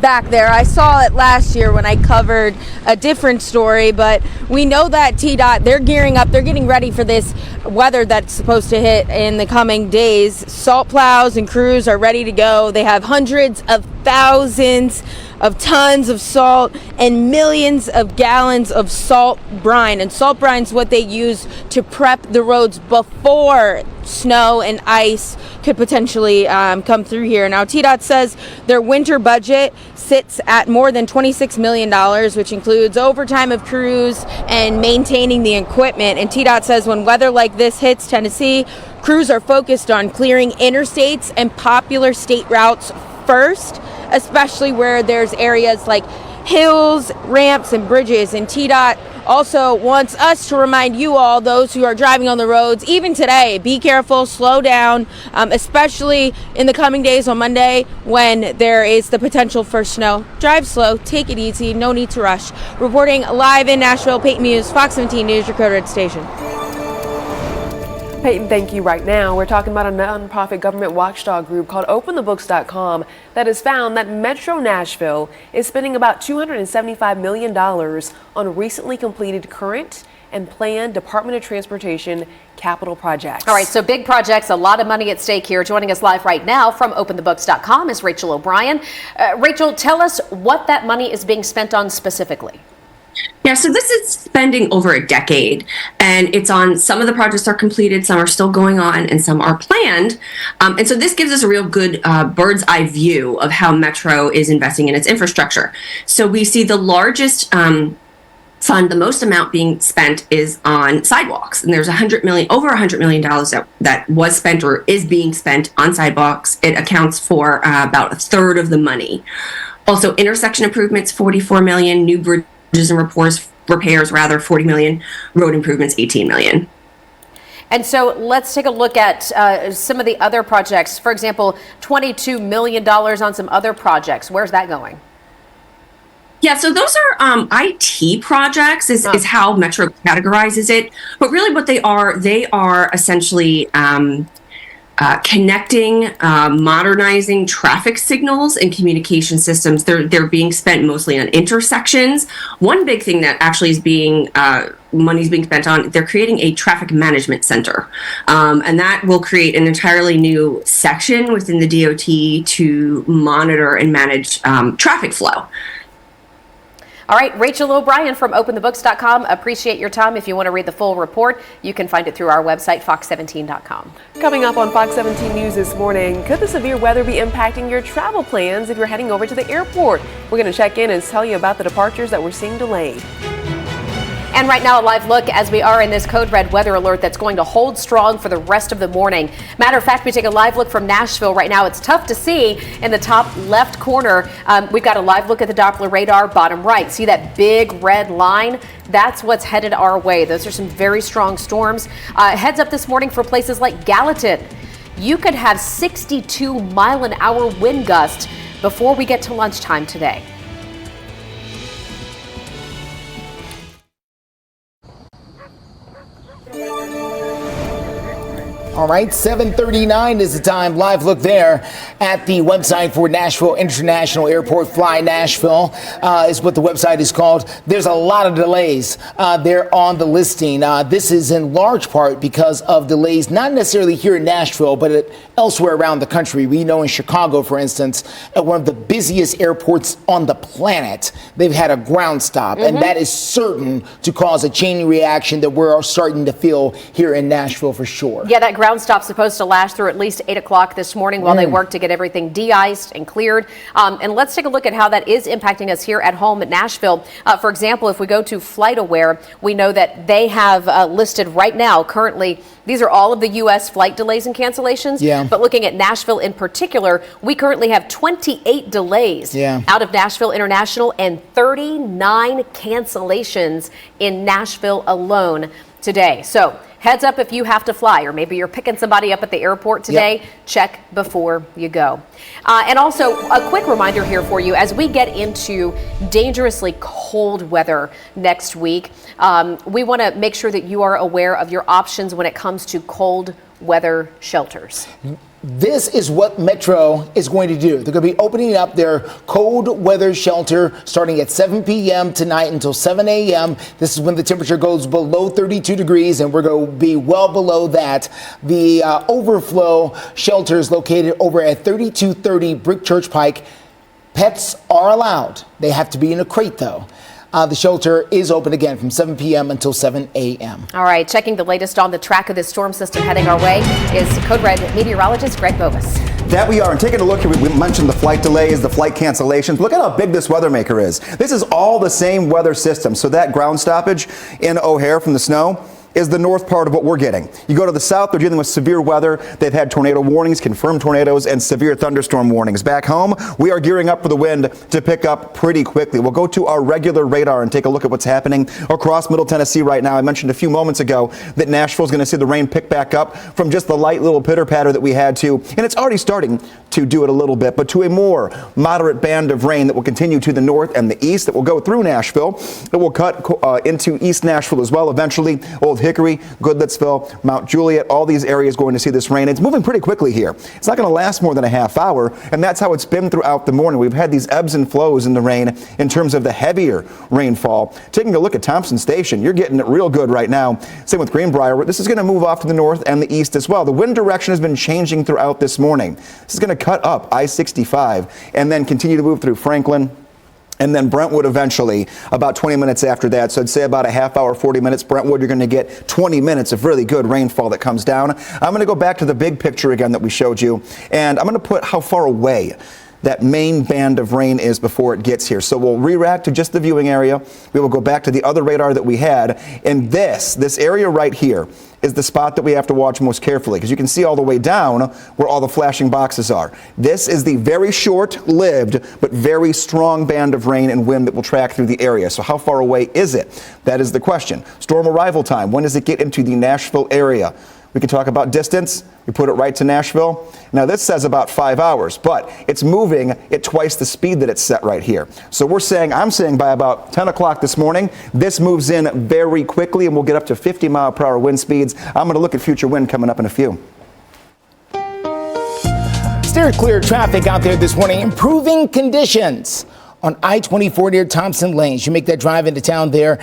back there. I saw it last year when I covered a different story, but we know that TDOT, they're gearing up. They're getting ready for this weather that's supposed to hit in the coming days. Salt plows and crews are ready to go. They have hundreds of thousands of tons of salt and millions of gallons of salt brine. And salt brine is what they use to prep the roads before snow and ice could potentially come through here. Now, TDOT says their winter budget sits at more than $26 million, which includes overtime of crews and maintaining the equipment. And TDOT says when weather like this hits Tennessee, crews are focused on clearing interstates and popular state routes first, especially where there's areas like hills, ramps, and bridges. And TDOT also wants us to remind you all, those who are driving on the roads, even today, be careful, slow down, especially in the coming days on Monday when there is the potential for snow. Drive slow, take it easy, no need to rush. Reporting live in Nashville, Peyton Muse, Fox 17 News, your Code Red station. Peyton, thank you. Right now, we're talking about a nonprofit government watchdog group called OpenTheBooks.com that has found that Metro Nashville is spending about $275 million on recently completed current and planned Department of Transportation capital projects. All right, so big projects, a lot of money at stake here. Joining us live right now from OpenTheBooks.com is Rachel O'Brien. Rachel, tell us what that money is being spent on specifically. Yeah, so this is spending over a decade, and it's on some of the projects are completed, some are still going on, and some are planned. And so this gives us a real good bird's eye view of how Metro is investing in its infrastructure. So we see the largest fund, the most amount being spent is on sidewalks, and there's over $100 million that was spent or is being spent on sidewalks. It accounts for about a third of the money. Also, intersection improvements, $44 million, new bridges and repairs, rather 40 million, road improvements 18 million. And so let's take a look at some of the other projects. For example, $22 million on some other projects. Where's that going? Yeah, so those are IT projects is how Metro categorizes it. But really what they are essentially connecting, modernizing traffic signals and communication systems. They're being spent mostly on intersections. One big thing that actually is money's being spent on, they're creating a traffic management center. And that will create an entirely new section within the DOT to monitor and manage traffic flow. All right, Rachel O'Brien from OpenTheBooks.com. Appreciate your time. If you want to read the full report, you can find it through our website, Fox17.com. Coming up on Fox 17 News this morning, could the severe weather be impacting your travel plans if you're heading over to the airport? We're going to check in and tell you about the departures that we're seeing delayed. And right now, a live look as we are in this code red weather alert that's going to hold strong for the rest of the morning. Matter of fact, we take a live look from Nashville right now. It's tough to see in the top left corner. We've got a live look at the Doppler radar bottom right. See that big red line? That's what's headed our way. Those are some very strong storms. Heads up this morning for places like Gallatin. You could have 62-mile-an-hour wind gusts before we get to lunchtime today. All right, 7:39 is the time. Live look there at the website for Nashville International Airport. Fly Nashville is what the website is called. There's a lot of delays there on the listing. This is in large part because of delays, not necessarily here in Nashville, but elsewhere around the country. We know in Chicago, for instance, at one of the busiest airports on the planet, they've had a ground stop, and that is certain to cause a chain reaction that we're starting to feel here in Nashville for sure. Yeah, that ground stop's supposed to last through at least 8 o'clock this morning while they work to get everything de-iced and cleared. And let's take a look at how that is impacting us here at home at Nashville. For example, if we go to FlightAware, we know that they have listed right now, currently, these are all of the U.S. flight delays and cancellations. Yeah. But looking at Nashville in particular, we currently have 28 delays out of Nashville International and 39 cancellations in Nashville alone today. So heads up if you have to fly, or maybe you're picking somebody up at the airport today, check before you go. And also a quick reminder here for you, as we get into dangerously cold weather next week, we want to make sure that you are aware of your options when it comes to cold weather shelters. This is what Metro is going to do. They're going to be opening up their cold weather shelter starting at 7 p.m. tonight until 7 a.m. This is when the temperature goes below 32 degrees, and we're going to be well below that. The overflow shelter is located over at 3230 Brick Church Pike. Pets are allowed. They have to be in a crate, though. The shelter is open again from 7 p.m. until 7 a.m. All right, checking the latest on the track of this storm system heading our way is Code Red meteorologist Greg Bobus. That we are. And taking a look here, we mentioned the flight delays, the flight cancellations. Look at how big this weather maker is. This is all the same weather system. So that ground stoppage in O'Hare from the snow is the north part of what we're getting. You go to the south, they're dealing with severe weather. They've had tornado warnings, confirmed tornadoes, and severe thunderstorm warnings. Back home, we are gearing up for the wind to pick up pretty quickly. We'll go to our regular radar and take a look at what's happening across Middle Tennessee right now. I mentioned a few moments ago that Nashville's going to see the rain pick back up from just the light little pitter patter that we had to, and it's already starting to do it a little bit, but to a more moderate band of rain that will continue to the north and the east that will go through Nashville. It will cut into East Nashville as well eventually. Old Hickory, Goodlettsville, Mount Juliet, all these areas going to see this rain. It's moving pretty quickly here. It's not going to last more than a half hour, and that's how it's been throughout the morning. We've had these ebbs and flows in the rain in terms of the heavier rainfall. Taking a look at Thompson Station, you're getting it real good right now. Same with Greenbrier. This is going to move off to the north and the east as well. The wind direction has been changing throughout this morning. This is going to cut up I-65 and then continue to move through Franklin, and then Brentwood eventually, about 20 minutes after that. So I'd say about a half hour, 40 minutes. Brentwood, you're going to get 20 minutes of really good rainfall that comes down. I'm going to go back to the big picture again that we showed you, and I'm going to put how far away that main band of rain is before it gets here. So we'll re-rack to just the viewing area. We will go back to the other radar that we had. And this area right here is the spot that we have to watch most carefully, because you can see all the way down where all the flashing boxes are. This is the very short-lived but very strong band of rain and wind that will track through the area. So how far away is it? That is the question. Storm arrival time. When does it get into the Nashville area? We can talk about distance. We put it right to Nashville. Now this says about 5 hours, but it's moving at twice the speed that it's set right here. So I'm saying by about 10 o'clock this morning, this moves in very quickly and we'll get up to 50 mile per hour wind speeds. I'm going to look at future wind coming up in a few. Steer clear traffic out there this morning. Improving conditions on I-24 near Thompson Lanes. You make that drive into town there.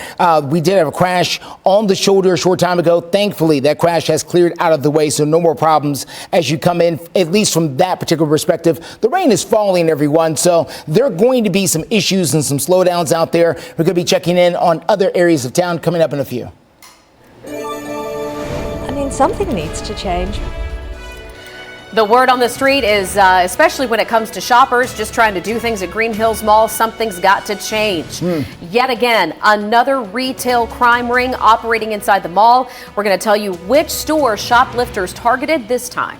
We did have a crash on the shoulder a short time ago. Thankfully, that crash has cleared out of the way, so no more problems as you come in, at least from that particular perspective. The rain is falling, everyone, so there are going to be some issues and some slowdowns out there. We're going to be checking in on other areas of town coming up in a few. I mean, something needs to change. The word on the street is, especially when it comes to shoppers just trying to do things at Green Hills Mall, something's got to change. Yet again, another retail crime ring operating inside the mall. We're going to tell you which store shoplifters targeted this time.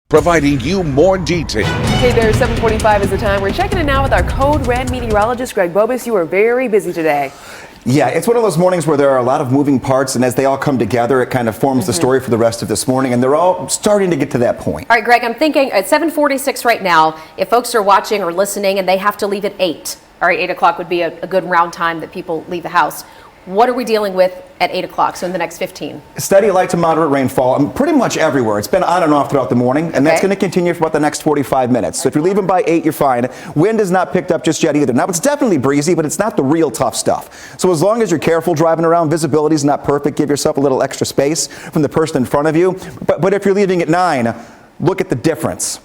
Providing you more detail. Hey there, 7:45 is the time. We're checking in now with our Code Red meteorologist, Greg Bobus. You are very busy today. Yeah, it's one of those mornings where there are a lot of moving parts, and as they all come together, it kind of forms the story for the rest of this morning, and they're all starting to get to that point. All right, Greg, I'm thinking at 7:46 right now, if folks are watching or listening and they have to leave at 8, all right, 8 o'clock would be a good round time that people leave the house. What are we dealing with at 8 o'clock, so in the next 15? Steady light to moderate rainfall pretty much everywhere. It's been on and off throughout the morning, and that's going to continue for about the next 45 minutes. So if you're leaving by 8, you're fine. Wind is not picked up just yet either. Now, it's definitely breezy, but it's not the real tough stuff. So as long as you're careful driving around, visibility is not perfect. Give yourself a little extra space from the person in front of you. But if you're leaving at 9, look at the difference.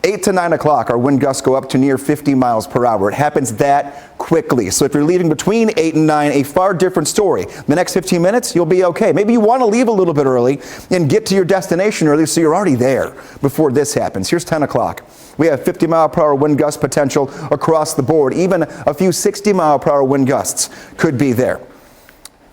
8 to 9 o'clock, our wind gusts go up to near 50 miles per hour. It happens that quickly. So if you're leaving between 8 and 9, a far different story. The next 15 minutes, you'll be okay. Maybe you want to leave a little bit early and get to your destination early so you're already there before this happens. Here's 10 o'clock. We have 50 mile per hour wind gust potential across the board. Even a few 60 mile per hour wind gusts could be there.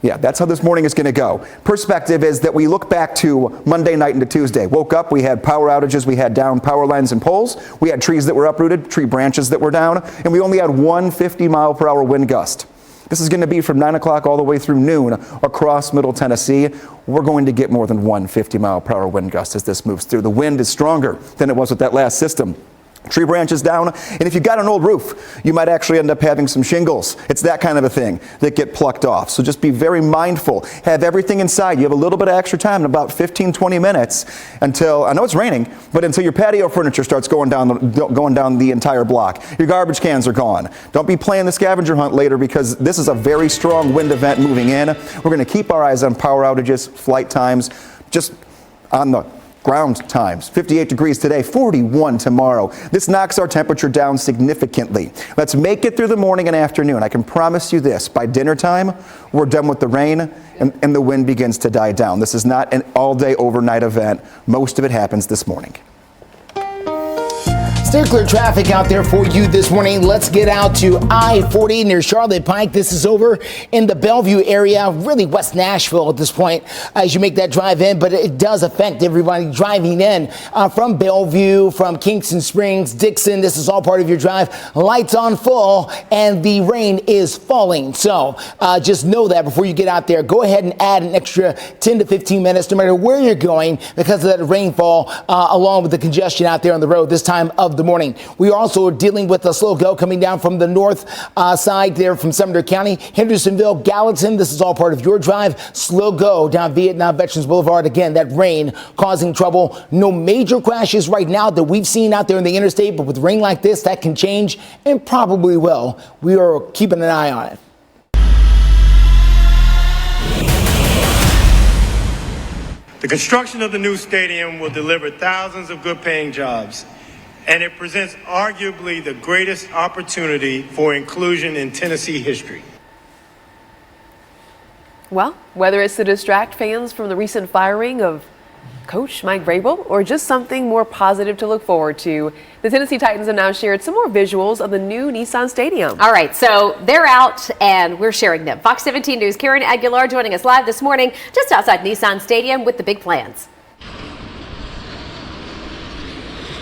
Yeah, that's how this morning is going to go. Perspective is that we look back to Monday night into Tuesday. Woke up, we had power outages, we had down power lines and poles, we had trees that were uprooted, tree branches that were down, and we only had one 50 mile per hour wind gust. This is going to be from 9 o'clock all the way through noon across Middle Tennessee. We're going to get more than one 50 mile per hour wind gust as this moves through. The wind is stronger than it was with that last system. Tree branches down, and if you've got an old roof, you might actually end up having some shingles. It's that kind of a thing that get plucked off. So just be very mindful. Have everything inside. You have a little bit of extra time in about 15, 20 minutes until, I know it's raining, but until your patio furniture starts going down the entire block. Your garbage cans are gone. Don't be playing the scavenger hunt later, because this is a very strong wind event moving in. We're going to keep our eyes on power outages, flight times, just on the ground times. 58 degrees today, 41 tomorrow. This knocks our temperature down significantly. Let's make it through the morning and afternoon. I can promise you this, by dinner time, we're done with the rain and the wind begins to die down. This is not an all-day overnight event. Most of it happens this morning. Steer clear traffic out there for you this morning. Let's get out to I-40 near Charlotte Pike. This is over in the Bellevue area, really West Nashville at this point as you make that drive in, but it does affect everybody driving in from Bellevue, from Kingston Springs, Dixon. This is all part of your drive. Lights on full and the rain is falling. So just know that before you get out there. Go ahead and add an extra 10 to 15 minutes no matter where you're going because of that rainfall along with the congestion out there on the road this time of the morning. We also are dealing with a slow go coming down from the north side there from Sumter County, Hendersonville, Gallatin. This is all part of your drive. Slow go down Vietnam Veterans Boulevard. Again, that rain causing trouble. No major crashes right now that we've seen out there in the interstate, but with rain like this, that can change and probably will. We are keeping an eye on it. The construction of the new stadium will deliver thousands of good-paying jobs, and it presents arguably the greatest opportunity for inclusion in Tennessee history. Well, whether it's to distract fans from the recent firing of Coach Mike Vrabel, or just something more positive to look forward to? The Tennessee Titans have now shared some more visuals of the new Nissan Stadium. All right, so they're out and we're sharing them. Fox 17 News' Karen Aguilar joining us live this morning just outside Nissan Stadium with the big plans.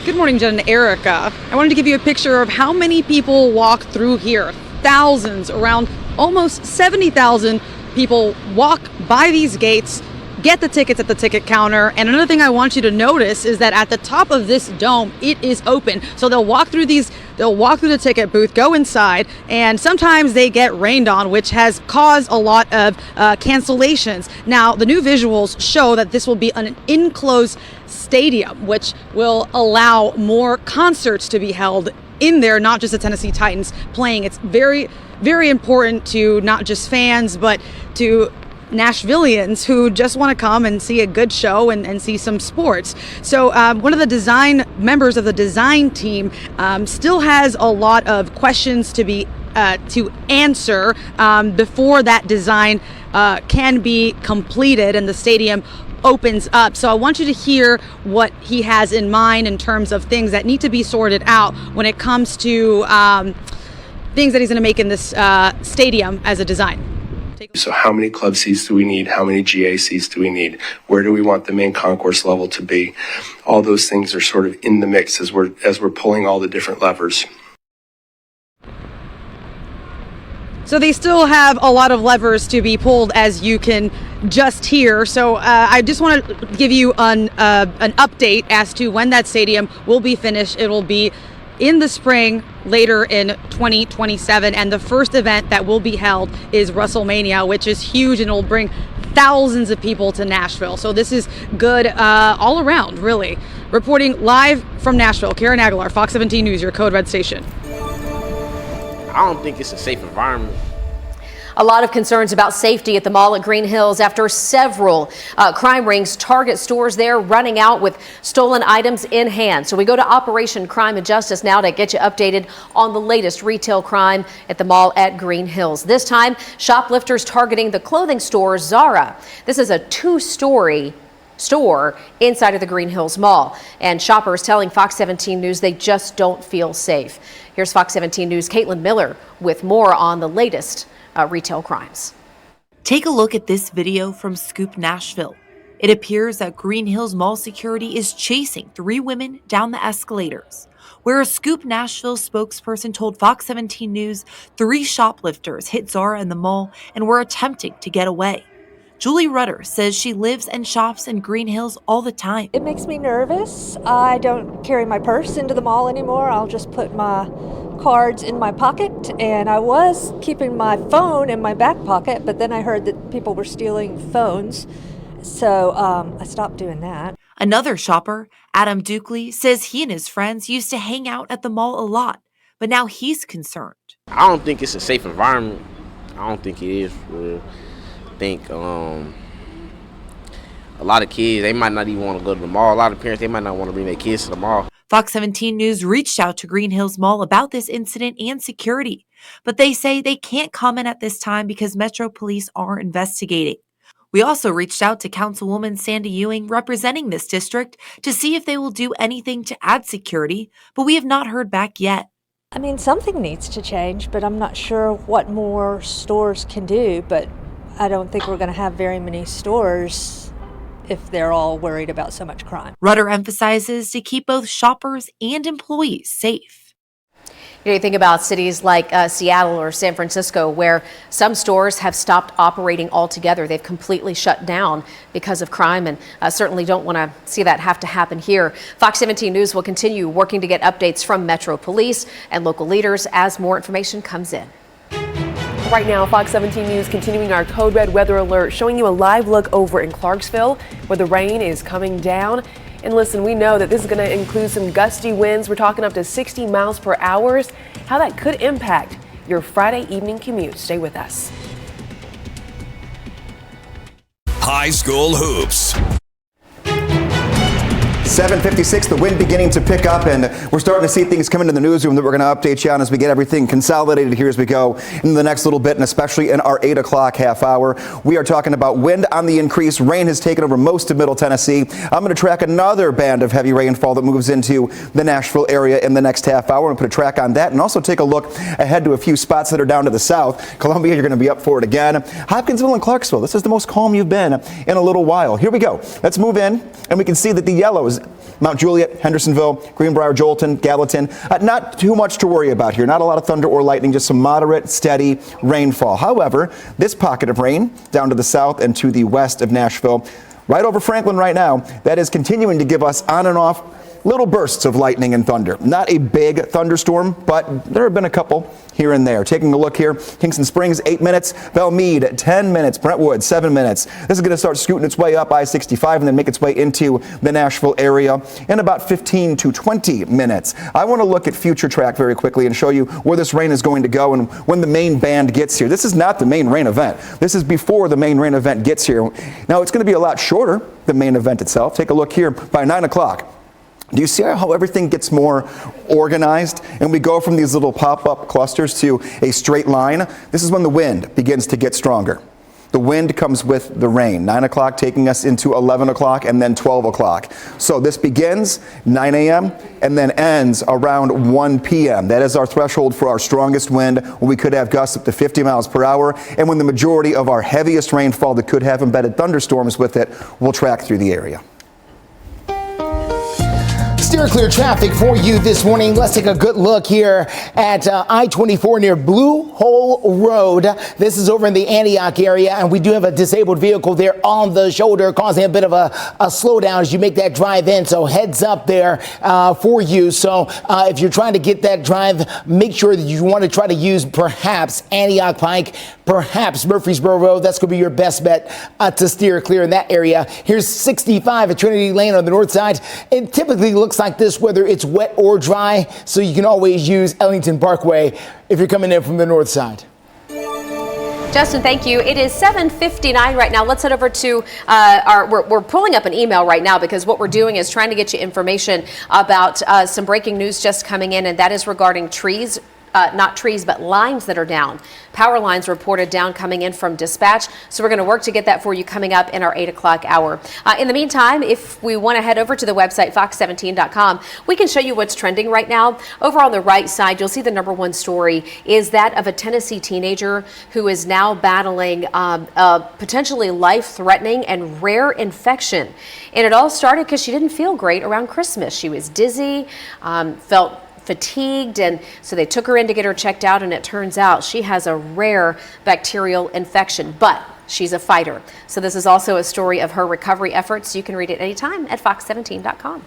Good morning, Jen and Erica. I wanted to give you a picture of how many people walk through here. Thousands, around almost 70,000 people walk by these gates, get the tickets at the ticket counter. And another thing I want you to notice is that at the top of this dome, it is open. So they'll walk through the ticket booth, go inside, and sometimes they get rained on, which has caused a lot of cancellations. Now, the new visuals show that this will be an enclosed stadium, which will allow more concerts to be held in there, not just the Tennessee Titans playing. It's very, very important to not just fans, but to Nashvillians who just want to come and see a good show and see some sports. So one of the members of the design team still has a lot of questions to answer before that design can be completed and the stadium opens up. So I want you to hear what he has in mind in terms of things that need to be sorted out when it comes to things that he's going to make in this stadium as a design. So how many club seats do we need? How many GA seats do we need? Where do we want the main concourse level to be? All those things are sort of in the mix as we're pulling all the different levers. So they still have a lot of levers to be pulled, as you can just hear. So I just want to give you an update as to when that stadium will be finished. It will be in the spring, later in 2027, and the first event that will be held is WrestleMania, which is huge and will bring thousands of people to Nashville. So this is good all around, really. Reporting live from Nashville, Karen Aguilar, Fox 17 News, your Code Red station. I don't think it's a safe environment. A lot of concerns about safety at the mall at Green Hills after several crime rings target stores there, running out with stolen items in hand. So we go to Operation Crime and Justice now to get you updated on the latest retail crime at the mall at Green Hills. This time, shoplifters targeting the clothing store Zara. This is a two-story store inside of the Green Hills Mall, and shoppers telling Fox 17 News they just don't feel safe. Here's Fox 17 News' Caitlin Miller with more on the latest retail crimes. Take a look at this video from Scoop Nashville. It appears that Green Hills Mall security is chasing three women down the escalators. Where a Scoop Nashville spokesperson told Fox 17 News 3 shoplifters hit Zara in the mall and were attempting to get away. Julie Rudder says she lives and shops in Green Hills all the time. It makes me nervous. I don't carry my purse into the mall anymore. I'll just put my cards in my pocket, and I was keeping my phone in my back pocket, but then I heard that people were stealing phones, so I stopped doing that. Another shopper, Adam Dukley, says he and his friends used to hang out at the mall a lot, but now he's concerned. I don't think it's a safe environment. I don't think it is for real. I think a lot of kids, they might not even want to go to the mall. A lot of parents, they might not want to bring their kids to the mall. Fox 17 News reached out to Green Hills Mall about this incident and security, but they say they can't comment at this time because Metro Police are investigating. We also reached out to Councilwoman Sandy Ewing representing this district to see if they will do anything to add security, but we have not heard back yet. I mean, something needs to change, but I'm not sure what more stores can do, but I don't think we're going to have very many stores if they're all worried about so much crime. Rudder emphasizes to keep both shoppers and employees safe. You think about cities like Seattle or San Francisco, where some stores have stopped operating altogether. They've completely shut down because of crime, and certainly don't want to see that have to happen here. Fox 17 News will continue working to get updates from Metro Police and local leaders as more information comes in. Right now, Fox 17 News continuing our Code Red weather alert, showing you a live look over in Clarksville where the rain is coming down. And listen, we know that this is going to include some gusty winds. We're talking up to 60 miles per hour. How that could impact your Friday evening commute. Stay with us. High school hoops. 7:56, the wind beginning to pick up, and we're starting to see things come into the newsroom that we're going to update you on as we get everything consolidated here as we go in the next little bit, and especially in our 8 o'clock half hour. We are talking about wind on the increase. Rain has taken over most of Middle Tennessee. I'm going to track another band of heavy rainfall that moves into the Nashville area in the next half hour and put a track on that, and also take a look ahead to a few spots that are down to the south. Columbia, you're going to be up for it again. Hopkinsville and Clarksville, this is the most calm you've been in a little while. Here we go. Let's move in, and we can see that the yellows, Mount Juliet, Hendersonville, Greenbrier, Jolton, Gallatin, not too much to worry about here. Not a lot of thunder or lightning, just some moderate, steady rainfall. However, this pocket of rain down to the south and to the west of Nashville, right over Franklin right now, that is continuing to give us on and off little bursts of lightning and thunder. Not a big thunderstorm, but there have been a couple here and there. Taking a look here, Kingston Springs, 8 minutes, Belmead, 10 minutes, Brentwood, 7 minutes. This is going to start scooting its way up I-65 and then make its way into the Nashville area in about 15 to 20 minutes. I want to look at future track very quickly and show you where this rain is going to go and when the main band gets here. This is not the main rain event. This is before the main rain event gets here. Now, it's going to be a lot shorter, the main event itself. Take a look here by 9 o'clock. Do you see how everything gets more organized and we go from these little pop-up clusters to a straight line? This is when the wind begins to get stronger. The wind comes with the rain. 9 o'clock taking us into 11 o'clock and then 12 o'clock. So this begins 9 a.m. and then ends around 1 p.m. That is our threshold for our strongest wind, when we could have gusts up to 50 miles per hour, and when the majority of our heaviest rainfall that could have embedded thunderstorms with it will track through the area. Steer clear traffic for you this morning. Let's take a good look here at I-24 near Blue Hole Road. This is over in the Antioch area, and we do have a disabled vehicle there on the shoulder, causing a bit of a slowdown as you make that drive in. So heads up there for you. So if you're trying to get that drive, make sure that you want to try to use perhaps Antioch Pike, perhaps Murfreesboro Road. That's going to be your best bet to steer clear in that area. Here's 65 at Trinity Lane on the north side. It typically looks like this, whether it's wet or dry, so you can always use Ellington Parkway if you're coming in from the north side. Justin, thank you. It is 7:59 right now. Let's head over to we're pulling up an email right now because what we're doing is trying to get you information about some breaking news just coming in, and that is regarding trees. Not trees, but lines that are down. Power lines reported down coming in from dispatch. So we're going to work to get that for you coming up in our 8 o'clock hour. In the meantime, if we want to head over to the website, fox17.com, we can show you what's trending right now. Over on the right side, you'll see the #1 story is that of a Tennessee teenager who is now battling a potentially life-threatening and rare infection. And it all started because she didn't feel great around Christmas. She was dizzy, felt fatigued, and so they took her in to get her checked out, and it turns out she has a rare bacterial infection, but she's a fighter. So this is also a story of her recovery efforts. You can read it anytime at fox17.com.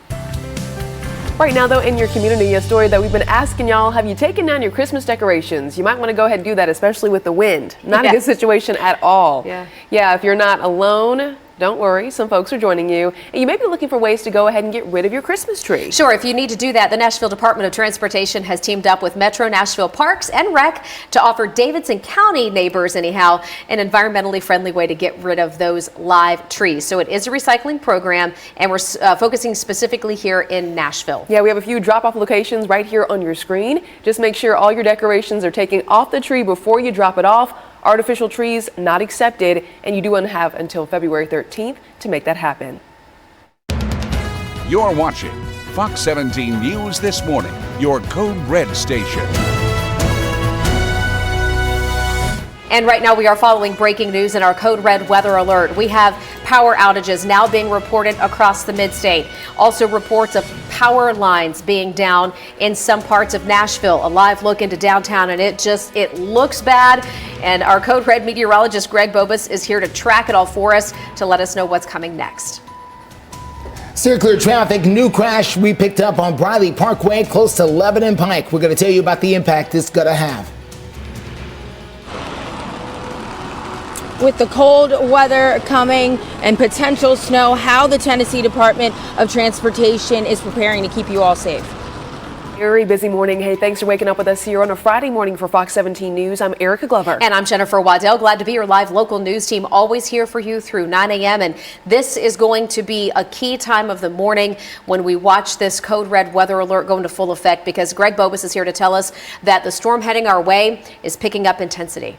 Right now, though, in your community, a story that we've been asking y'all, have you taken down your Christmas decorations? You might want to go ahead and do that, especially with the wind. Not a good situation at all. Yeah, if you're not alone, don't worry, some folks are joining you, and you may be looking for ways to go ahead and get rid of your Christmas tree. Sure, if you need to do that, the Nashville Department of Transportation has teamed up with Metro Nashville Parks and Rec to offer Davidson County neighbors, anyhow, an environmentally friendly way to get rid of those live trees. So it is a recycling program, and we're focusing specifically here in Nashville. Yeah, we have a few drop-off locations right here on your screen. Just make sure all your decorations are taken off the tree before you drop it off. Artificial trees not accepted, and you do want to have until February 13th to make that happen. You're watching Fox 17 News This Morning, your Code Red station. And right now we are following breaking news in our Code Red weather alert. We have power outages now being reported across the mid-state. Also reports of power lines being down in some parts of Nashville. A live look into downtown, and it looks bad. And our Code Red meteorologist Greg Bobus is here to track it all for us to let us know what's coming next. Steer clear traffic. New crash we picked up on Briley Parkway close to Lebanon Pike. We're going to tell you about the impact it's going to have. With the cold weather coming and potential snow, how the Tennessee Department of Transportation is preparing to keep you all safe. Very busy morning. Hey, thanks for waking up with us here on a Friday morning for Fox 17 News. I'm Erica Glover. And I'm Jennifer Waddell. Glad to be your live local news team, always here for you through 9 a.m. And this is going to be a key time of the morning when we watch this code red weather alert go into full effect, because Greg Bobus is here to tell us that the storm heading our way is picking up intensity.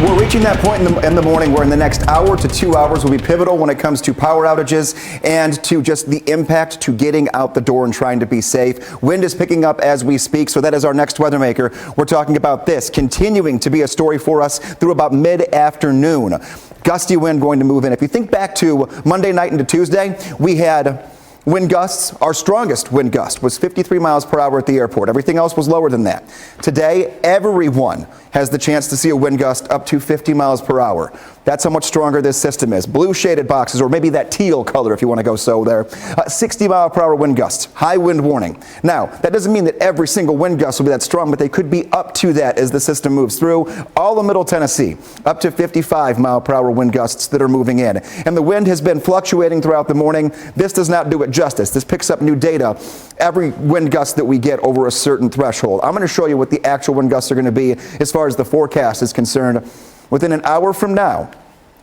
We're reaching that point in the morning where in the next hour to 2 hours will be pivotal when it comes to power outages and to just the impact to getting out the door and trying to be safe. Wind is picking up as we speak, so that is our next weather maker. We're talking about this continuing to be a story for us through about mid-afternoon. Gusty wind going to move in. If you think back to Monday night into Tuesday, we had wind gusts. Our strongest wind gust was 53 miles per hour at the airport. Everything else was lower than that. Today, everyone has the chance to see a wind gust up to 50 miles per hour. That's how much stronger this system is. Blue shaded boxes, or maybe that teal color if you want to go so there. 60 mile per hour wind gusts, high wind warning. Now, that doesn't mean that every single wind gust will be that strong, but they could be up to that as the system moves through. All of Middle Tennessee, up to 55 mile per hour wind gusts that are moving in. And the wind has been fluctuating throughout the morning. This does not do it justice. This picks up new data every wind gust that we get over a certain threshold. I'm going to show you what the actual wind gusts are going to be as far as the forecast is concerned. Within an hour from now,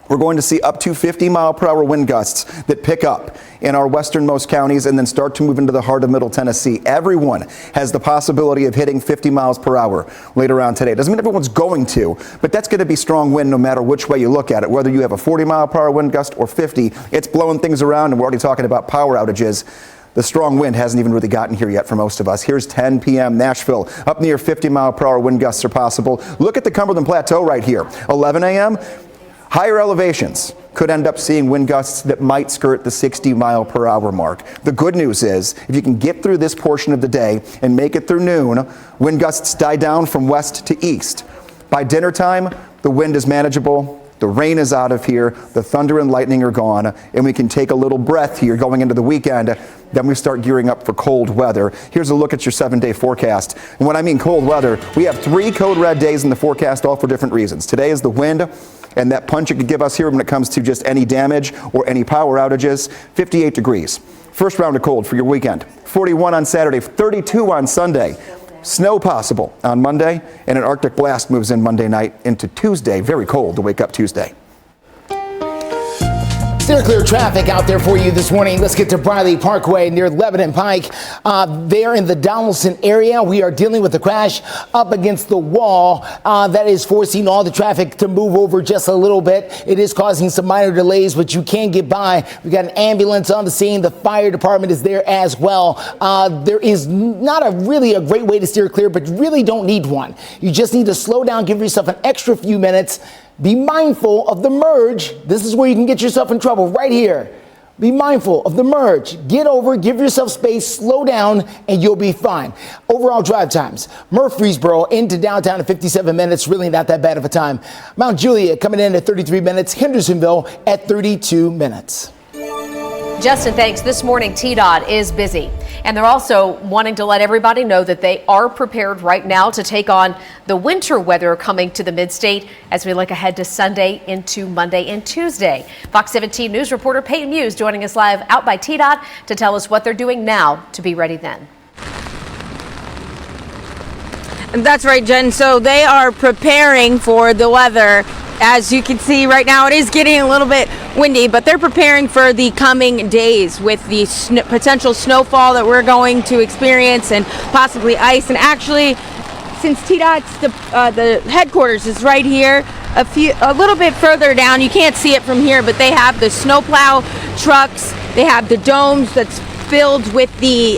we're going to see up to 50 mile per hour wind gusts that pick up in our westernmost counties and then start to move into the heart of Middle Tennessee. Everyone has the possibility of hitting 50 miles per hour later on today. Doesn't mean everyone's going to, but that's going to be strong wind no matter which way you look at it. Whether you have a 40 mile per hour wind gust or 50, it's blowing things around, and we're already talking about power outages. The strong wind hasn't even really gotten here yet for most of us. Here's 10 p.m. Nashville. Up near 50 mile per hour wind gusts are possible. Look at the Cumberland Plateau right here. 11 a.m. Higher elevations could end up seeing wind gusts that might skirt the 60 mile per hour mark. The good news is, if you can get through this portion of the day and make it through noon, wind gusts die down from west to east. By dinner time, the wind is manageable. The rain is out of here, the thunder and lightning are gone, and we can take a little breath here going into the weekend. Then we start gearing up for cold weather. Here's a look at your 7-day forecast. And when I mean cold weather, we have 3 code red days in the forecast, all for different reasons. Today is the wind and that punch it could give us here when it comes to just any damage or any power outages. 58 degrees. First round of cold for your weekend. 41 on Saturday, 32 on Sunday. Snow possible on Monday, and an Arctic blast moves in Monday night into Tuesday. Very cold to wake up Tuesday. Steer clear traffic out there for you this morning. Let's get to Briley Parkway near Lebanon Pike. There in the Donaldson area, we are dealing with a crash up against the wall that is forcing all the traffic to move over just a little bit. It is causing some minor delays, but you can get by. We got an ambulance on the scene. The fire department is there as well. There is not really a great way to steer clear, but you really don't need one. You just need to slow down, give yourself an extra few minutes. Be mindful of the merge. This is where you can get yourself in trouble, right here. Be mindful of the merge. Get over, give yourself space, slow down, and you'll be fine. Overall drive times. Murfreesboro into downtown in 57 minutes. Really not that bad of a time. Mount Juliet coming in at 33 minutes. Hendersonville at 32 minutes. Justin, thanks. This morning, TDOT is busy, and they're also wanting to let everybody know that they are prepared right now to take on the winter weather coming to the mid-state as we look ahead to Sunday into Monday and Tuesday. Fox 17 News reporter Peyton Muse joining us live out by TDOT to tell us what they're doing now to be ready then. That's right, Jen. So they are preparing for the weather. As you can see right now, it is getting a little bit windy, but they're preparing for the coming days with the potential snowfall that we're going to experience and possibly ice. And actually, since TDOT's the headquarters is right here, a little bit further down, you can't see it from here, but they have the snowplow trucks. They have the domes that's filled with the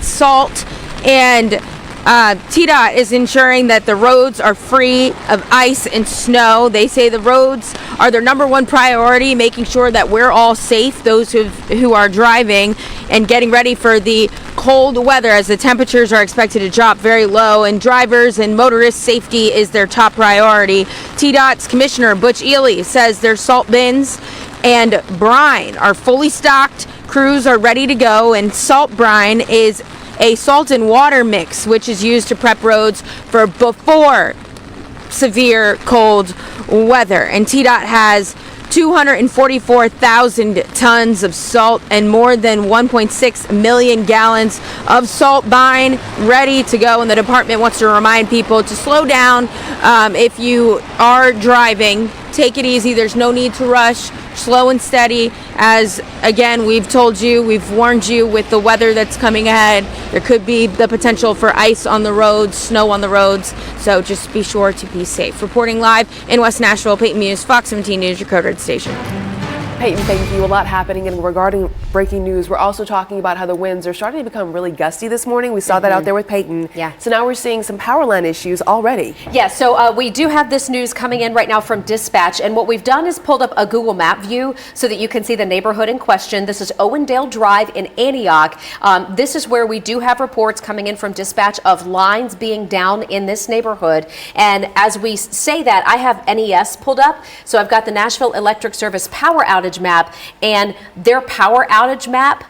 salt, and TDOT is ensuring that the roads are free of ice and snow. They say the roads are their number one priority, making sure that we're all safe, those who are driving, and getting ready for the cold weather as the temperatures are expected to drop very low, and drivers and motorists' safety is their top priority. TDOT's Commissioner Butch Ely says their salt bins and brine are fully stocked. Crews are ready to go, and salt brine is a salt and water mix, which is used to prep roads for before severe cold weather. And TDOT has 244,000 tons of salt and more than 1.6 million gallons of salt brine ready to go. And the department wants to remind people to slow down if you are driving. Take it easy. There's no need to rush. Slow and steady, as again we've told you, we've warned you with the weather that's coming ahead. There could be the potential for ice on the roads, snow on the roads, so just be sure to be safe. Reporting live in West Nashville, Peyton Muse, Fox 17 News, your Code Red station. Peyton, thank you. A lot happening, and regarding breaking news, we're also talking about how the winds are starting to become really gusty this morning. We saw that out there with Peyton. Yeah. So now we're seeing some power line issues already. Yeah, so we do have this news coming in right now from dispatch, and what we've done is pulled up a Google map view so that you can see the neighborhood in question. This is Owendale Drive in Antioch. This is where we do have reports coming in from dispatch of lines being down in this neighborhood. And as we say that, I have NES pulled up. So I've got the Nashville Electric Service power outage map, and their power outage map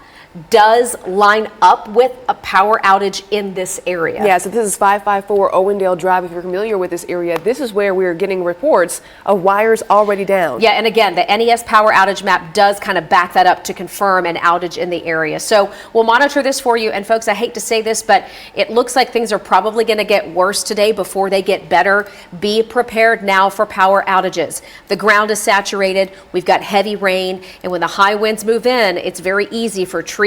does line up with a power outage in this area. Yeah, so this is 554 Owendale Drive. If you're familiar with this area, this is where we're getting reports of wires already down. Yeah, and again, the NES power outage map does kind of back that up to confirm an outage in the area. So we'll monitor this for you. And folks, I hate to say this, but it looks like things are probably going to get worse today before they get better. Be prepared now for power outages. The ground is saturated. We've got heavy rain, and when the high winds move in, it's very easy for trees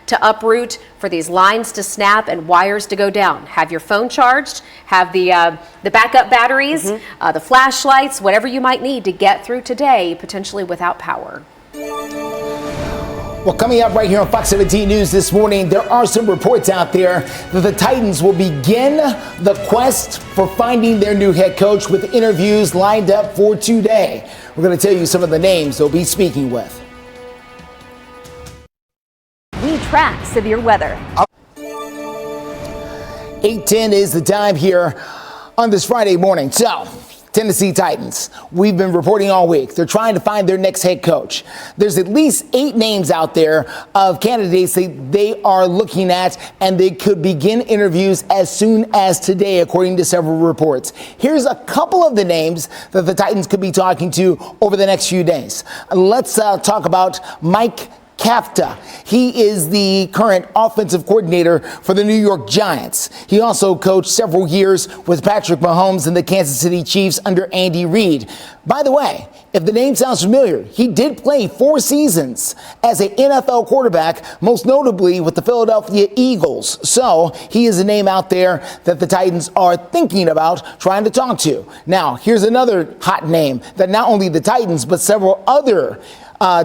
to uproot, for these lines to snap, and wires to go down. Have your phone charged, have the backup batteries, the flashlights, whatever you might need to get through today, potentially without power. Well, coming up right here on Fox 17 News this morning, there are some reports out there that the Titans will begin the quest for finding their new head coach with interviews lined up for today. We're going to tell you some of the names they'll be speaking with. We track severe weather. 8:10 is the time here on this Friday morning. So, Tennessee Titans, we've been reporting all week. They're trying to find their next head coach. There's at least 8 names out there of candidates they are looking at, and they could begin interviews as soon as today, according to several reports. Here's a couple of the names that the Titans could be talking to over the next few days. Let's talk about Mike Kafka. He is the current offensive coordinator for the New York Giants. He also coached several years with Patrick Mahomes and the Kansas City Chiefs under Andy Reid. By the way, if the name sounds familiar, he did play 4 seasons as an NFL quarterback, most notably with the Philadelphia Eagles. So he is a name out there that the Titans are thinking about trying to talk to. Now, here's another hot name that not only the Titans, but several other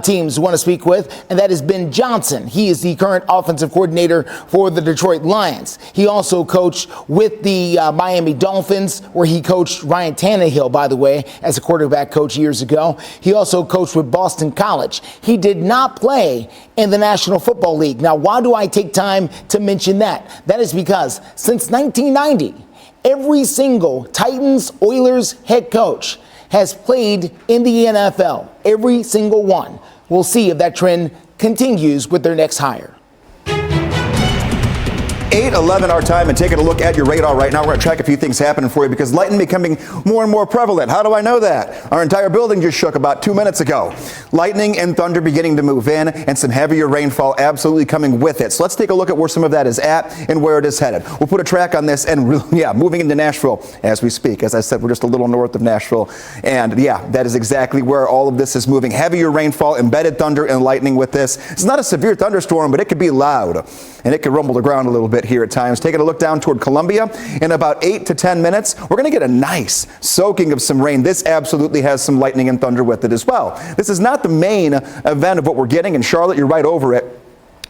teams want to speak with, and that is Ben Johnson. He is the current offensive coordinator for the Detroit Lions. He also coached with the Miami Dolphins, where he coached Ryan Tannehill, by the way, as a quarterback coach years ago. He also coached with Boston College. He did not play in the National Football League. Now, why do I take time to mention that? That is because since 1990, every single Titans Oilers head coach has played in the NFL, every single one. We'll see if that trend continues with their next hire. 8:11 our time, and taking a look at your radar right now. We're going to track a few things happening for you because lightning becoming more and more prevalent. How do I know that? Our entire building just shook about 2 minutes ago. Lightning and thunder beginning to move in, and some heavier rainfall absolutely coming with it. So let's take a look at where some of that is at and where it is headed. We'll put a track on this, and moving into Nashville as we speak. As I said, we're just a little north of Nashville, and that is exactly where all of this is moving. Heavier rainfall, embedded thunder and lightning with this. It's not a severe thunderstorm, but it could be loud, and it could rumble the ground a little bit here at times. Taking a look down toward Columbia, in about 8 to 10 minutes, we're going to get a nice soaking of some rain. This absolutely has some lightning and thunder with it as well. This is not the main event of what we're getting. In Charlotte, you're right over it.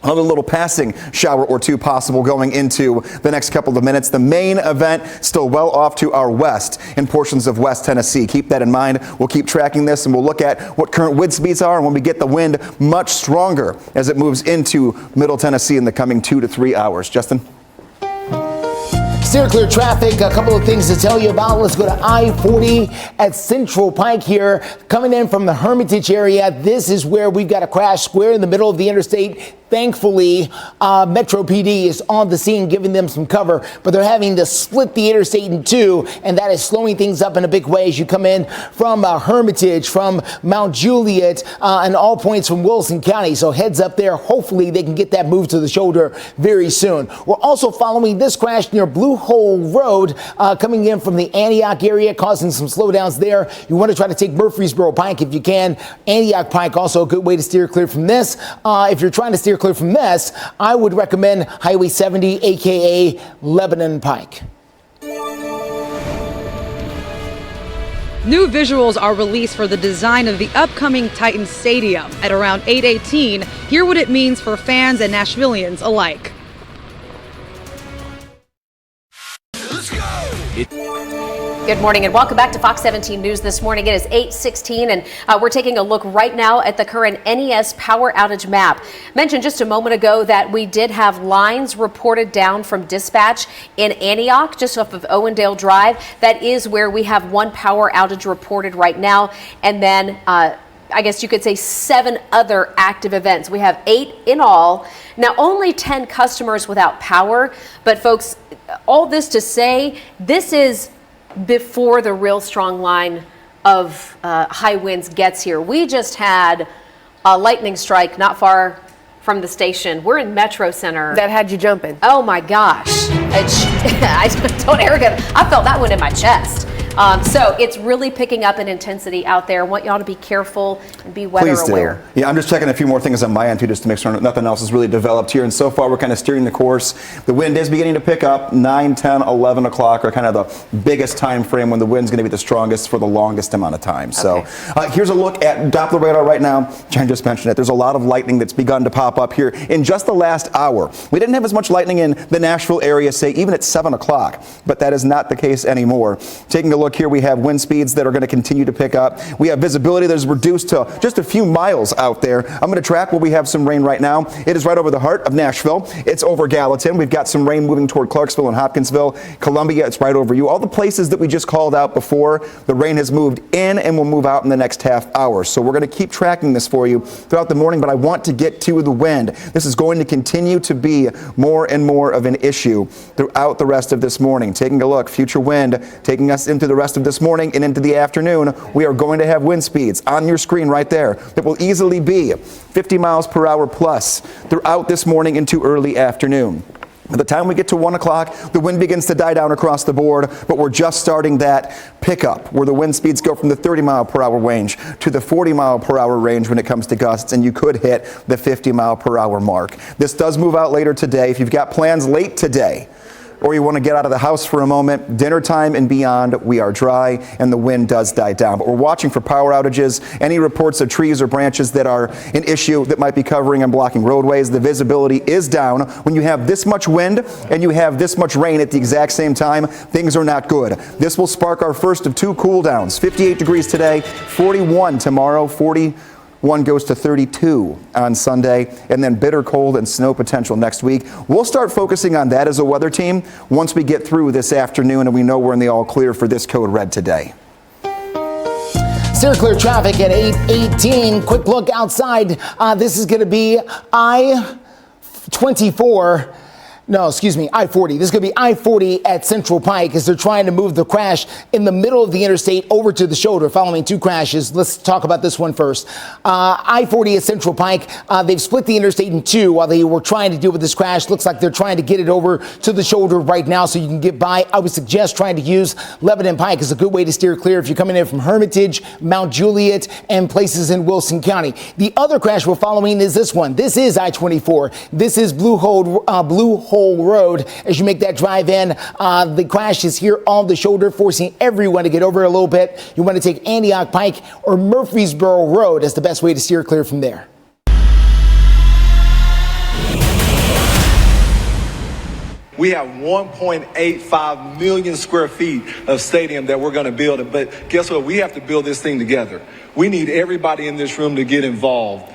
Another little passing shower or two possible going into the next couple of minutes. The main event still well off to our west in portions of West Tennessee. Keep that in mind. We'll keep tracking this, and we'll look at what current wind speeds are, and when we get the wind much stronger as it moves into Middle Tennessee in the coming 2 to 3 hours. Justin? Steer clear traffic, a couple of things to tell you about. Let's go to I-40 at Central Pike here. Coming in from the Hermitage area, this is where we've got a crash square in the middle of the interstate. Thankfully, Metro PD is on the scene giving them some cover, but they're having to split the interstate in two, and that is slowing things up in a big way as you come in from Hermitage, from Mount Juliet, and all points from Wilson County. So heads up there. Hopefully they can get that moved to the shoulder very soon. We're also following this crash near Blue Hole Road, coming in from the Antioch area, causing some slowdowns there. You want to try to take Murfreesboro Pike if you can. Antioch Pike also a good way to steer clear from this. If you're trying to steer clear from this, I would recommend Highway 70, aka Lebanon Pike. New visuals are released for the design of the upcoming Titan Stadium at around 8:18. Hear what it means for fans and Nashvillians alike. Good morning and welcome back to Fox 17 News this morning. It is 8:16 and we're taking a look right now at the current NES power outage map. Mentioned just a moment ago that we did have lines reported down from dispatch in Antioch, just off of Owendale Drive. That is where we have one power outage reported right now. And then I guess you could say 7 other active events. We have 8 in all. Now, only 10 customers without power. But folks, all this to say, this is before the real strong line of high winds gets here. We just had a lightning strike not far from the station. We're in Metro Center. That had you jumping. Oh my gosh. I told Erica, I felt that one in my chest. So it's really picking up in intensity out there. I want y'all to be careful and be weather aware. Yeah, I'm just checking a few more things on my end too, just to make sure nothing else is really developed here. And so far, we're kind of steering the course. The wind is beginning to pick up. 9, 10, 11 o'clock are kind of the biggest time frame when the wind's going to be the strongest for the longest amount of time. So here's a look at Doppler radar right now. Jen just mentioned it. There's a lot of lightning that's begun to pop up here in just the last hour. We didn't have as much lightning in the Nashville area, say, even at 7 o'clock, but that is not the case anymore. Taking a look here, we have wind speeds that are going to continue to pick up. We have visibility that is reduced to just a few miles out there. I'm going to track where we have some rain right now. It is right over the heart of Nashville. It's over Gallatin. We've got some rain moving toward Clarksville and Hopkinsville. Columbia, it's right over you. All the places that we just called out before, the rain has moved in and will move out in the next half hour. So we're going to keep tracking this for you throughout the morning, but I want to get to the wind. This is going to continue to be more and more of an issue throughout the rest of this morning. Taking a look, future wind taking us into the rest of this morning and into the afternoon. We are going to have wind speeds on your screen right there that will easily be 50 miles per hour plus throughout this morning into early afternoon. By the time we get to 1 o'clock, the wind begins to die down across the board, but we're just starting that pickup where the wind speeds go from the 30 mile per hour range to the 40 mile per hour range when it comes to gusts, and you could hit the 50 mile per hour mark. This does move out later today. If you've got plans late today, or you want to get out of the house for a moment, dinner time and beyond, we are dry and the wind does die down. But we're watching for power outages, any reports of trees or branches that are an issue that might be covering and blocking roadways. The visibility is down. When you have this much wind and you have this much rain at the exact same time, things are not good. This will spark our first of 2 cool downs. 58 degrees today, 41 tomorrow, 41 goes to 32 on Sunday, and then bitter cold and snow potential next week. We'll start focusing on that as a weather team once we get through this afternoon and we know we're in the all clear for this code red today. Steer clear traffic at 8:18. Quick look outside. This is going to be I-24. No, excuse me, I-40. This is going to be I-40 at Central Pike as they're trying to move the crash in the middle of the interstate over to the shoulder following 2 crashes. Let's talk about this one first. I-40 at Central Pike, they've split the interstate in 2 while they were trying to deal with this crash. Looks like they're trying to get it over to the shoulder right now so you can get by. I would suggest trying to use Lebanon Pike is a good way to steer clear if you're coming in from Hermitage, Mount Juliet, and places in Wilson County. The other crash we're following is this one. This is I-24. This is Blue Hole Road. As you make that drive in, the crash is here on the shoulder, forcing everyone to get over a little bit. You want to take Antioch Pike or Murfreesboro Road as the best way to steer clear from there. We have 1.85 million square feet of stadium that we're going to build. But guess what? We have to build this thing together. We need everybody in this room to get involved.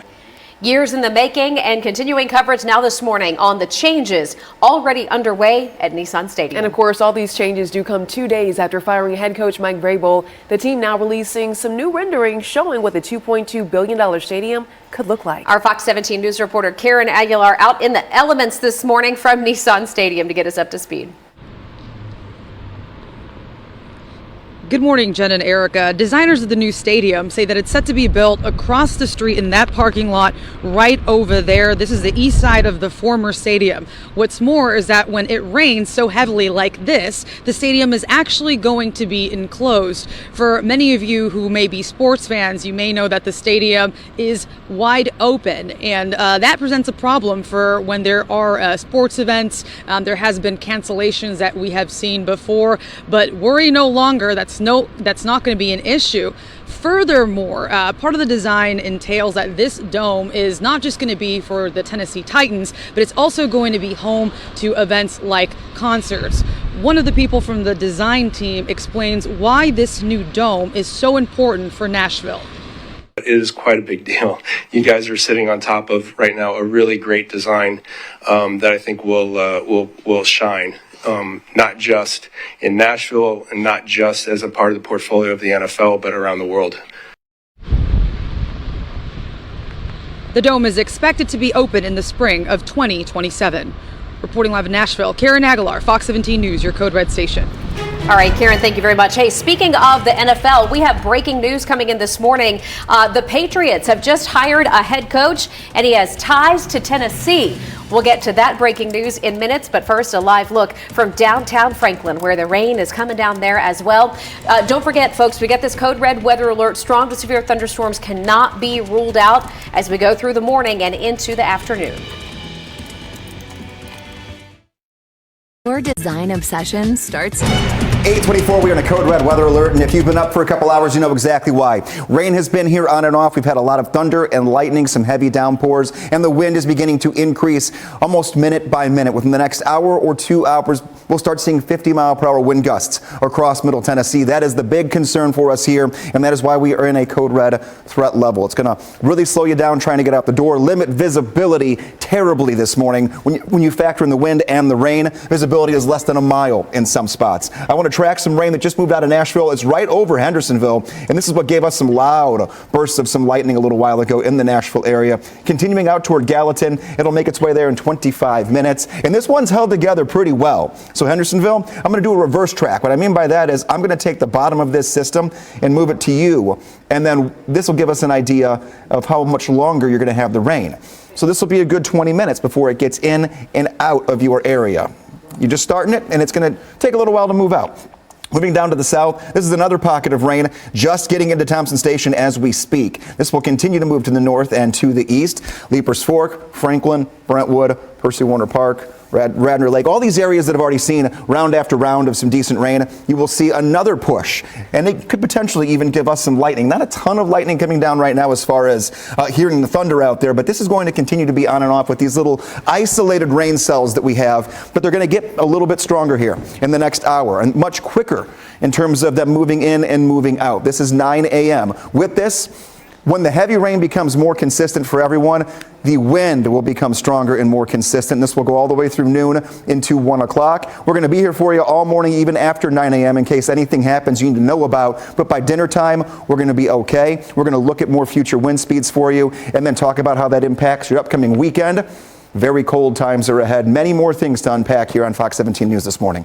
Years in the making and continuing coverage now this morning on the changes already underway at Nissan Stadium. And of course, all these changes do come 2 days after firing head coach Mike Vrabel. The team now releasing some new renderings showing what the $2.2 billion stadium could look like. Our Fox 17 News reporter Karen Aguilar out in the elements this morning from Nissan Stadium to get us up to speed. Good morning, Jen and Erica. Designers of the new stadium say that it's set to be built across the street in that parking lot right over there. This is the east side of the former stadium. What's more is that when it rains so heavily like this, the stadium is actually going to be enclosed. For many of you who may be sports fans, you may know that the stadium is wide open, and that presents a problem for when there are sports events. There has been cancellations that we have seen before, but worry no longer. That's not going to be an issue. Furthermore, part of the design entails that this dome is not just going to be for the Tennessee Titans, but it's also going to be home to events like concerts. One of the people from the design team explains why this new dome is so important for Nashville. It is quite a big deal. You guys are sitting on top of right now a really great design that I think will shine. Not just in Nashville and not just as a part of the portfolio of the NFL, but around the world. The dome is expected to be open in the spring of 2027. Reporting live in Nashville, Karen Aguilar, Fox 17 News, your Code Red station. All right, Karen, thank you very much. Hey, speaking of the NFL, we have breaking news coming in this morning. The Patriots have just hired a head coach, and he has ties to Tennessee. We'll get to that breaking news in minutes, but first, a live look from downtown Franklin, where the rain is coming down there as well. Don't forget, folks, we get this code red weather alert. Strong to severe thunderstorms cannot be ruled out as we go through the morning and into the afternoon. Your design obsession starts 8:24, we are in a code red weather alert, and if you've been up for a couple hours, you know exactly why. Rain has been here on and off. We've had a lot of thunder and lightning, some heavy downpours, and the wind is beginning to increase almost minute by minute. Within the next hour or 2 hours, we'll start seeing 50-mile-per-hour wind gusts across Middle Tennessee. That is the big concern for us here, and that is why we are in a code red threat level. It's going to really slow you down trying to get out the door, limit visibility terribly this morning. When you factor in the wind and the rain, visibility is less than a mile in some spots. I want to track some rain that just moved out of Nashville. It's right over Hendersonville, and this is what gave us some loud bursts of some lightning a little while ago in the Nashville area. Continuing out toward Gallatin, it'll make its way there in 25 minutes, and this one's held together pretty well. So Hendersonville, I'm going to do a reverse track. What I mean by that is I'm going to take the bottom of this system and move it to you, and then this will give us an idea of how much longer you're going to have the rain. So this will be a good 20 minutes before it gets in and out of your area. You're just starting it, and it's going to take a little while to move out. Moving down to the south, this is another pocket of rain just getting into Thompson Station as we speak. This will continue to move to the north and to the east. Leapers Fork, Franklin, Brentwood, Percy Warner Park, Radnor Lake, all these areas that have already seen round after round of some decent rain, you will see another push, and it could potentially even give us some lightning. Not a ton of lightning coming down right now as far as hearing the thunder out there, but this is going to continue to be on and off with these little isolated rain cells that we have, but they're going to get a little bit stronger here in the next hour and much quicker in terms of them moving in and moving out. This is 9 a.m. With this, when the heavy rain becomes more consistent for everyone, the wind will become stronger and more consistent. This will go all the way through noon into 1 o'clock. We're going to be here for you all morning, even after 9 a.m. in case anything happens you need to know about. But by dinner time, we're going to be okay. We're going to look at more future wind speeds for you and then talk about how that impacts your upcoming weekend. Very cold times are ahead. Many more things to unpack here on Fox 17 News this morning.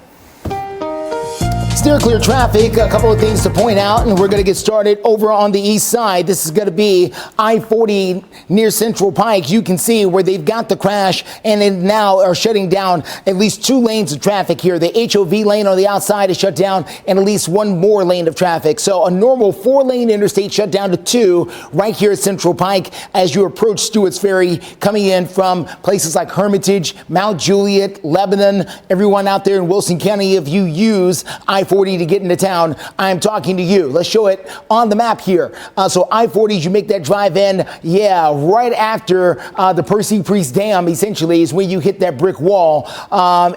Steer clear traffic, a couple of things to point out, and we're going to get started over on the east side. This is going to be I-40 near Central Pike. You can see where they've got the crash and then now are shutting down at least 2 lanes of traffic here. The HOV lane on the outside is shut down and at least 1 more lane of traffic. So a normal 4-lane interstate shut down to 2 right here at Central Pike as you approach Stewart's Ferry, coming in from places like Hermitage, Mount Juliet, Lebanon. Everyone out there in Wilson County, if you use I-40 I-40 to get into town, I'm talking to you. Let's show it on the map here. So I-40, you make that drive in, right after the Percy Priest Dam, essentially, is when you hit that brick wall,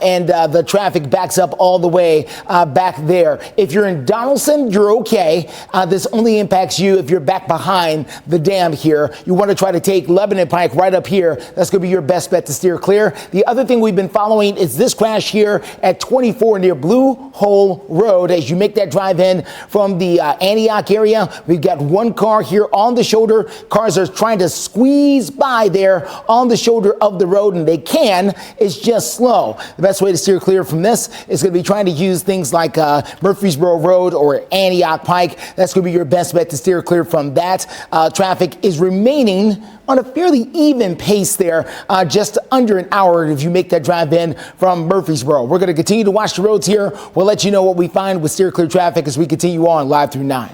and the traffic backs up all the way back there. If you're in Donaldson, you're okay. This only impacts you if you're back behind the dam here. You want to try to take Lebanon Pike right up here. That's going to be your best bet to steer clear. The other thing we've been following is this crash here at 24 near Blue Hole Road. As you make that drive in from the Antioch area, we've got one car here on the shoulder. Cars are trying to squeeze by there on the shoulder of the road, and they can. It's just slow. The best way to steer clear from this is going to be trying to use things like Murfreesboro Road or Antioch Pike. That's going to be your best bet to steer clear from that. Traffic is remaining on a fairly even pace there, just under an hour if you make that drive in from Murfreesboro. We're going to continue to watch the roads here. We'll let you know what we find with steer clear traffic as we continue on live through 9.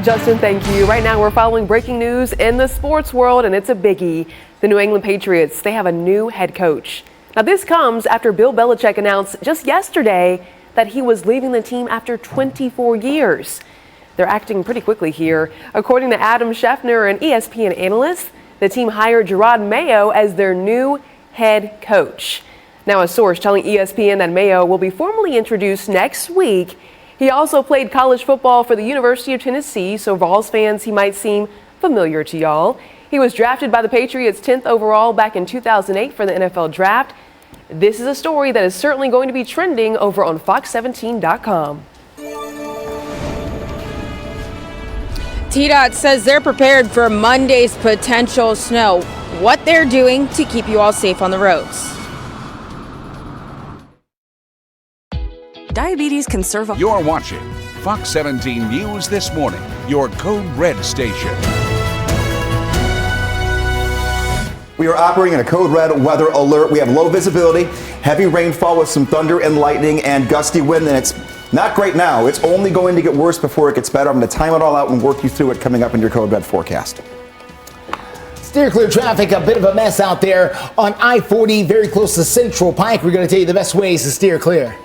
Justin, thank you. Right now we're following breaking news in the sports world, and it's a biggie. The New England Patriots, they have a new head coach. Now this comes after Bill Belichick announced just yesterday that he was leaving the team after 24 years. They're acting pretty quickly here. According to Adam Schefter, an ESPN analyst, the team hired Gerard Mayo as their new head coach. Now, a source telling ESPN that Mayo will be formally introduced next week. He also played college football for the University of Tennessee, so Vols fans, he might seem familiar to y'all. He was drafted by the Patriots 10th overall back in 2008 for the NFL Draft. This is a story that is certainly going to be trending over on Fox17.com. TDOT says they're prepared for Monday's potential snow. What they're doing to keep you all safe on the roads. Diabetes can serve a... You're watching Fox 17 News This Morning, your Code Red station. We are operating in a code red weather alert. We have low visibility, heavy rainfall with some thunder and lightning and gusty wind, and it's not great now. It's only going to get worse before it gets better. I'm going to time it all out and work you through it coming up in your code red forecast. Steer clear traffic, a bit of a mess out there on I-40, very close to Central Pike. We're going to tell you the best ways to steer clear.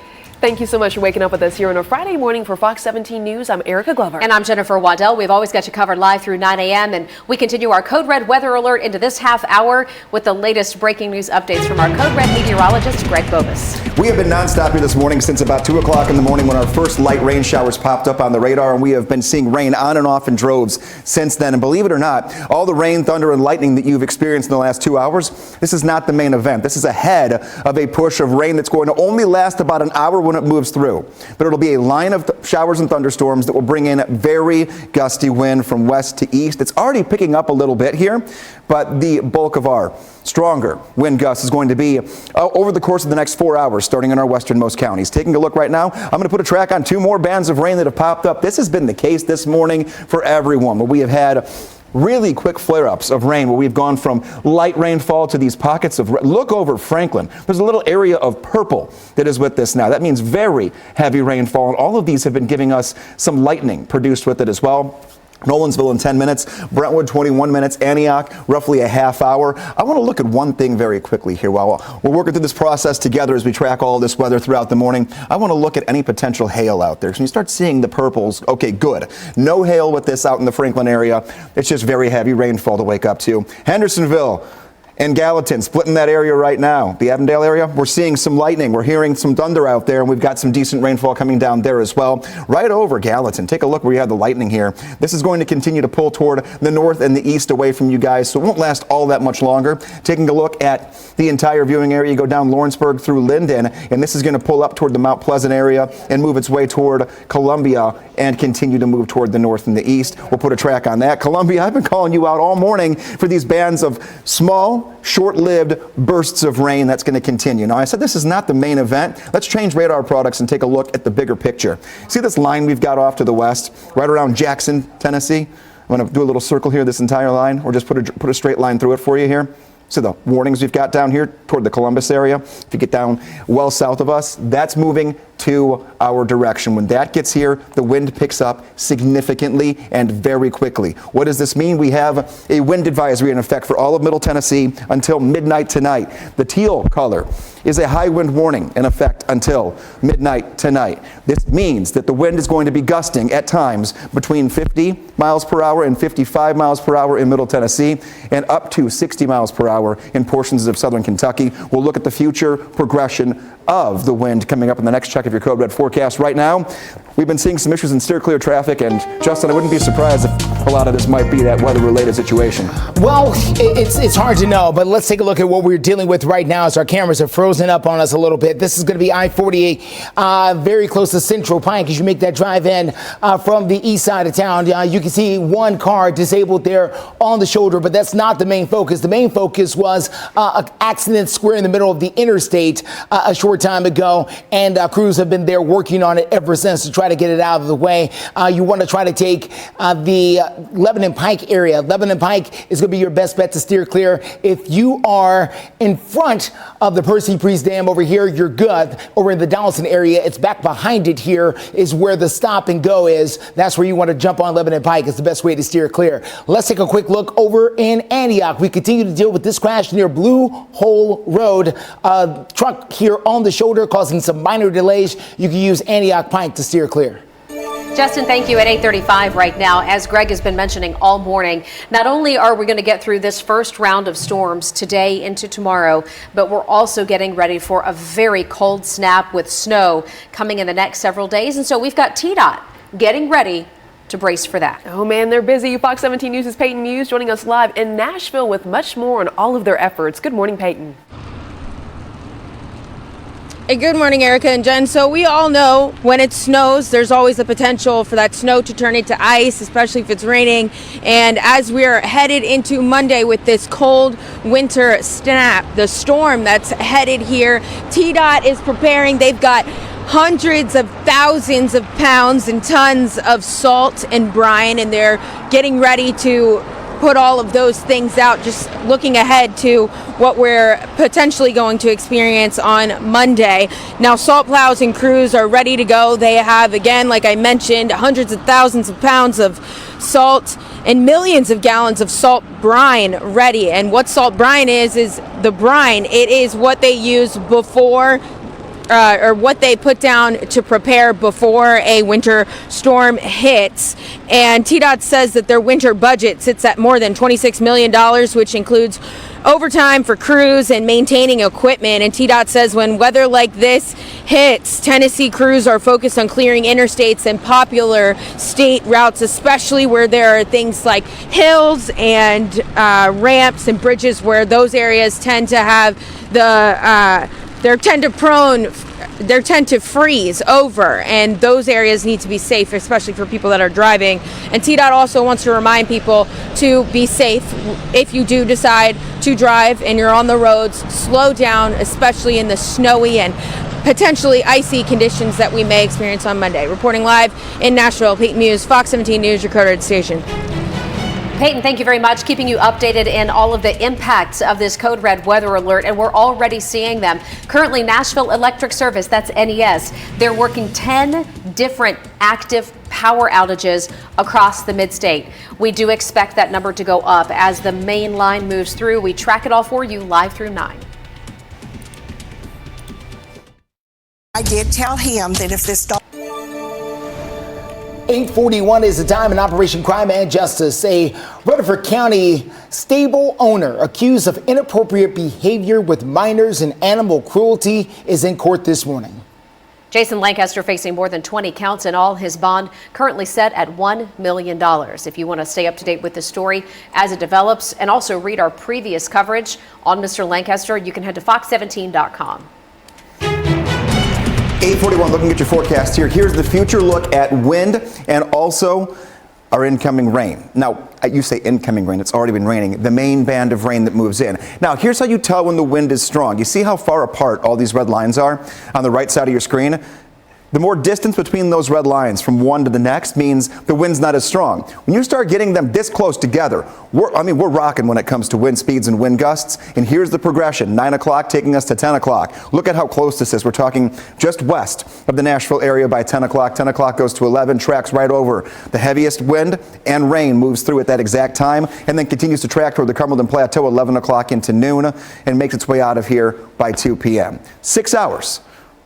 Thank you so much for waking up with us here on a Friday morning for Fox 17 News. I'm Erica Glover. And I'm Jennifer Waddell. We've always got you covered live through 9 a.m. And we continue our Code Red weather alert into this half hour with the latest breaking news updates from our Code Red meteorologist, Greg Bobus. We have been nonstop here this morning since about 2 o'clock in the morning when our first light rain showers popped up on the radar, and we have been seeing rain on and off in droves since then. And believe it or not, all the rain, thunder, and lightning that you've experienced in the last 2 hours, this is not the main event. This is ahead of a push of rain that's going to only last about an hour when it moves through. But it'll be a line of showers and thunderstorms that will bring in very gusty wind from west to east. It's already picking up a little bit here, but the bulk of our stronger wind gusts is going to be over the course of the next 4 hours, starting in our westernmost counties. Taking a look right now, I'm going to put a track on 2 more bands of rain that have popped up. This has been the case this morning for everyone, but we have had really quick flare-ups of rain where we've gone from light rainfall to these pockets of look over Franklin. There's a little area of purple that is with this now. That means very heavy rainfall, and all of these have been giving us some lightning produced with it as well. Nolensville in 10 minutes, Brentwood 21 minutes, Antioch roughly a half hour. I want to look at one thing very quickly here while we're working through this process together as we track all this weather throughout the morning. I want to look at any potential hail out there. So you start seeing the purples, okay, good. No hail with this out in the Franklin area. It's just very heavy rainfall to wake up to. Hendersonville and Gallatin, splitting that area right now. The Avondale area, we're seeing some lightning. We're hearing some thunder out there, and we've got some decent rainfall coming down there as well. Right over Gallatin, take a look where you have the lightning here. This is going to continue to pull toward the north and the east away from you guys, so it won't last all that much longer. Taking a look at the entire viewing area, you go down Lawrenceburg through Linden, and this is going to pull up toward the Mount Pleasant area and move its way toward Columbia and continue to move toward the north and the east. We'll put a track on that. Columbia, I've been calling you out all morning for these bands of small, short-lived bursts of rain that's going to continue. Now, I said this is not the main event. Let's change radar products and take a look at the bigger picture. See this line we've got off to the west, right around Jackson, Tennessee? I'm going to do a little circle here, this entire line, or just put a straight line through it for you here. So the warnings we've got down here toward the Columbus area, if you get down well south of us, that's moving to our direction. When that gets here, the wind picks up significantly and very quickly. What does this mean? We have a wind advisory in effect for all of Middle Tennessee until midnight tonight. The teal color is a high wind warning in effect until midnight tonight. This means that the wind is going to be gusting at times between 50 miles per hour and 55 miles per hour in Middle Tennessee and up to 60 miles per hour in portions of southern Kentucky. We'll look at the future progression of the wind coming up in the next check of your Code Red forecast. Right now, we've been seeing some issues in steer clear traffic, and Justin, I wouldn't be surprised if a lot of this might be that weather-related situation. Well, it's hard to know, but let's take a look at what we're dealing with right now as our cameras are frozen up on us a little bit. This is going to be I-48, very close to Central Pike as you make that drive in from the east side of town. You can see one car disabled there on the shoulder, but that's not the main focus. The main focus was an accident square in the middle of the interstate a short time ago, and crews have been there working on it ever since to try to get it out of the way. You want to try to take the Lebanon Pike area. Lebanon Pike is going to be your best bet to steer clear. If you are in front of the Percy Priest Dam over here, you're good. Over in the Donaldson area, it's back behind it here is where the stop and go is. That's where you want to jump on Lebanon Pike. It's the best way to steer clear. Let's take a quick look over in Antioch. We continue to deal with this crash near Blue Hole Road. Truck here on the shoulder causing some minor delays. You can use Antioch Pike to steer clear. Justin, thank you. At 8:35 right now, as Greg has been mentioning all morning, not only are we going to get through this first round of storms today into tomorrow, but we're also getting ready for a very cold snap with snow coming in the next several days. And so we've got TDOT getting ready to brace for that. Oh man, they're busy. Fox 17 News' Peyton Muse joining us live in Nashville with much more on all of their efforts. Good morning, Peyton. Hey, good morning, Erica and Jen. So we all know when it snows, there's always the potential for that snow to turn into ice, especially if it's raining. And as we're headed into Monday with this cold winter snap, the storm that's headed here, TDOT is preparing. They've got hundreds of thousands of pounds and tons of salt and brine, and they're getting ready to put all of those things out, just looking ahead to what we're potentially going to experience on Monday. Now, salt plows and crews are ready to go. They have, again, like I mentioned, hundreds of thousands of pounds of salt and millions of gallons of salt brine ready. And what salt brine is the brine. It is what they use before or what they put down to prepare before a winter storm hits. And TDOT says that their winter budget sits at more than $26 million, which includes overtime for crews and maintaining equipment. And TDOT says when weather like this hits, Tennessee crews are focused on clearing interstates and popular state routes, especially where there are things like hills and ramps and bridges, where those areas tend to have they tend to freeze over, and those areas need to be safe, especially for people that are driving. And TDOT also wants to remind people to be safe if you do decide to drive and you're on the roads. Slow down, especially in the snowy and potentially icy conditions that we may experience on Monday. Reporting live in Nashville, Peyton Muse, Fox 17 News, your Code Red station. Peyton, thank you very much. Keeping you updated in all of the impacts of this Code Red weather alert, and we're already seeing them. Currently, Nashville Electric Service, that's NES, they're working 10 different active power outages across the mid-state. We do expect that number to go up as the main line moves through. We track it all for you live through 9. I did tell him that if this 8:41 is the time in Operation Crime and Justice. A Rutherford County stable owner accused of inappropriate behavior with minors and animal cruelty is in court this morning. Jason Lancaster facing more than 20 counts in all. His bond currently set at $1 million. If you want to stay up to date with the story as it develops and also read our previous coverage on Mr. Lancaster, you can head to fox17.com. 8:41, looking at your forecast here. Here's the future look at wind and also our incoming rain. Now, you say incoming rain, it's already been raining, the main band of rain that moves in. Now, here's how you tell when the wind is strong. You see how far apart all these red lines are on the right side of your screen? The more distance between those red lines from one to the next means the wind's not as strong. When you start getting them this close together, we're rocking when it comes to wind speeds and wind gusts. And here's the progression. 9 o'clock taking us to 10 o'clock. Look at how close this is. We're talking just west of the Nashville area by 10 o'clock. 10 o'clock goes to 11, tracks right over. The heaviest wind and rain moves through at that exact time and then continues to track toward the Cumberland Plateau 11 o'clock into noon and makes its way out of here by 2 p.m. 6 hours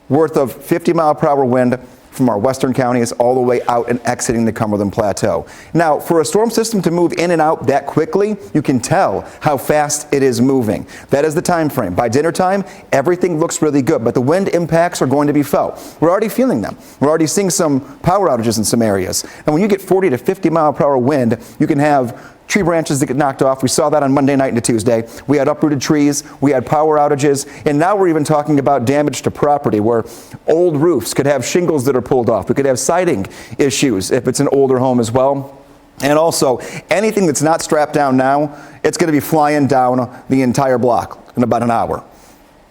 worth of 50-mile-per-hour wind from our western counties all the way out and exiting the Cumberland Plateau. Now, for a storm system to move in and out that quickly, you can tell how fast it is moving. That is the time frame. By dinner time, everything looks really good, but the wind impacts are going to be felt. We're already feeling them. We're already seeing some power outages in some areas. And when you get 40 to 50-mile-per-hour wind, you can have tree branches that get knocked off. We saw that on Monday night into Tuesday. We had uprooted trees, we had power outages, and now we're even talking about damage to property where old roofs could have shingles that are pulled off. We could have siding issues if it's an older home as well. And also, anything that's not strapped down now, it's going to be flying down the entire block in about an hour.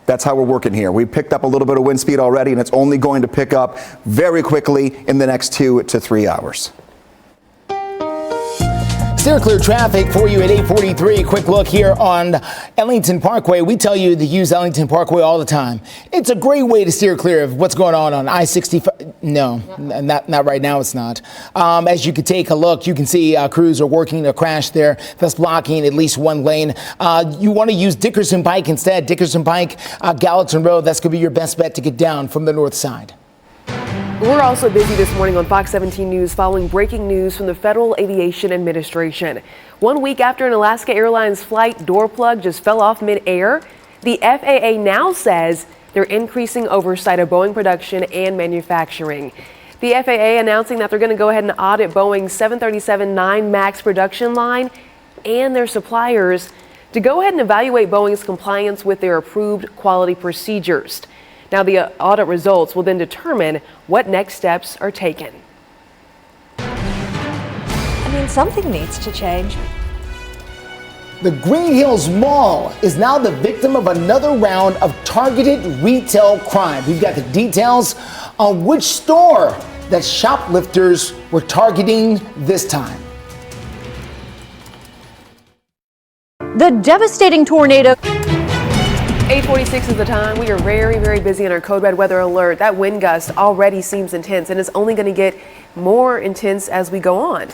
That's how we're working here. We picked up a little bit of wind speed already, and it's only going to pick up very quickly in the next 2 to 3 hours. Steer clear traffic for you at 8:43. Quick look here on Ellington Parkway. We tell you to use Ellington Parkway all the time. It's a great way to steer clear of what's going on I-65. No, not right now. It's not. As you can take a look, you can see crews are working a crash there that's blocking at least one lane. You want to use Dickerson Pike instead. Dickerson Pike, Gallatin Road. That's going to be your best bet to get down from the north side. We're also busy this morning on Fox 17 News following breaking news from the Federal Aviation Administration. 1 week after an Alaska Airlines flight door plug just fell off mid-air, the FAA now says they're increasing oversight of Boeing production and manufacturing. The FAA announcing that they're going to go ahead and audit Boeing's 737-9 MAX production line and their suppliers to go ahead and evaluate Boeing's compliance with their approved quality procedures. Now, the audit results will then determine what next steps are taken. I mean, something needs to change. The Green Hills Mall is now the victim of another round of targeted retail crime. We've got the details on which store that shoplifters were targeting this time. The devastating tornado. 8:46 is the time. We are very, very busy in our code red weather alert. That wind gust already seems intense and it's only going to get more intense as we go on.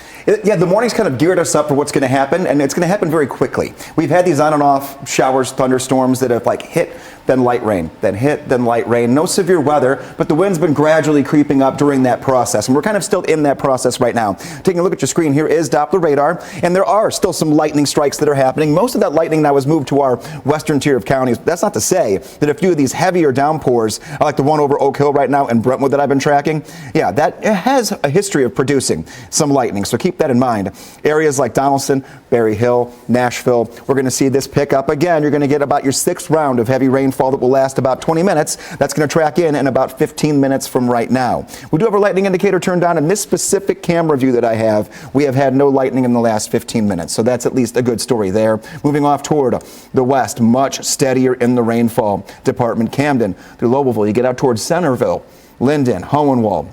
Yeah, the morning's kind of geared us up for what's going to happen, and it's going to happen very quickly. We've had these on and off showers, thunderstorms that have hit, then light rain, then hit, then light rain. No severe weather, but the wind's been gradually creeping up during that process, and we're kind of still in that process right now. Taking a look at your screen, here is Doppler radar, and there are still some lightning strikes that are happening. Most of that lightning now has moved to our western tier of counties. That's not to say that a few of these heavier downpours, like the one over Oak Hill right now in Brentwood that I've been tracking, yeah, that has a history of producing some lightning, so keep that in mind. Areas like Donaldson, Berry Hill, Nashville, we're going to see this pick up again. You're going to get about your 6th round of heavy rainfall that will last about 20 minutes. That's going to track in about 15 minutes from right now. We do have our lightning indicator turned on. In this specific camera view that I have, we have had no lightning in the last 15 minutes, so that's at least a good story there. Moving off toward the west, much steadier in the rainfall department. Camden through Lobelville, you get out towards Centerville, Linden, Hohenwald.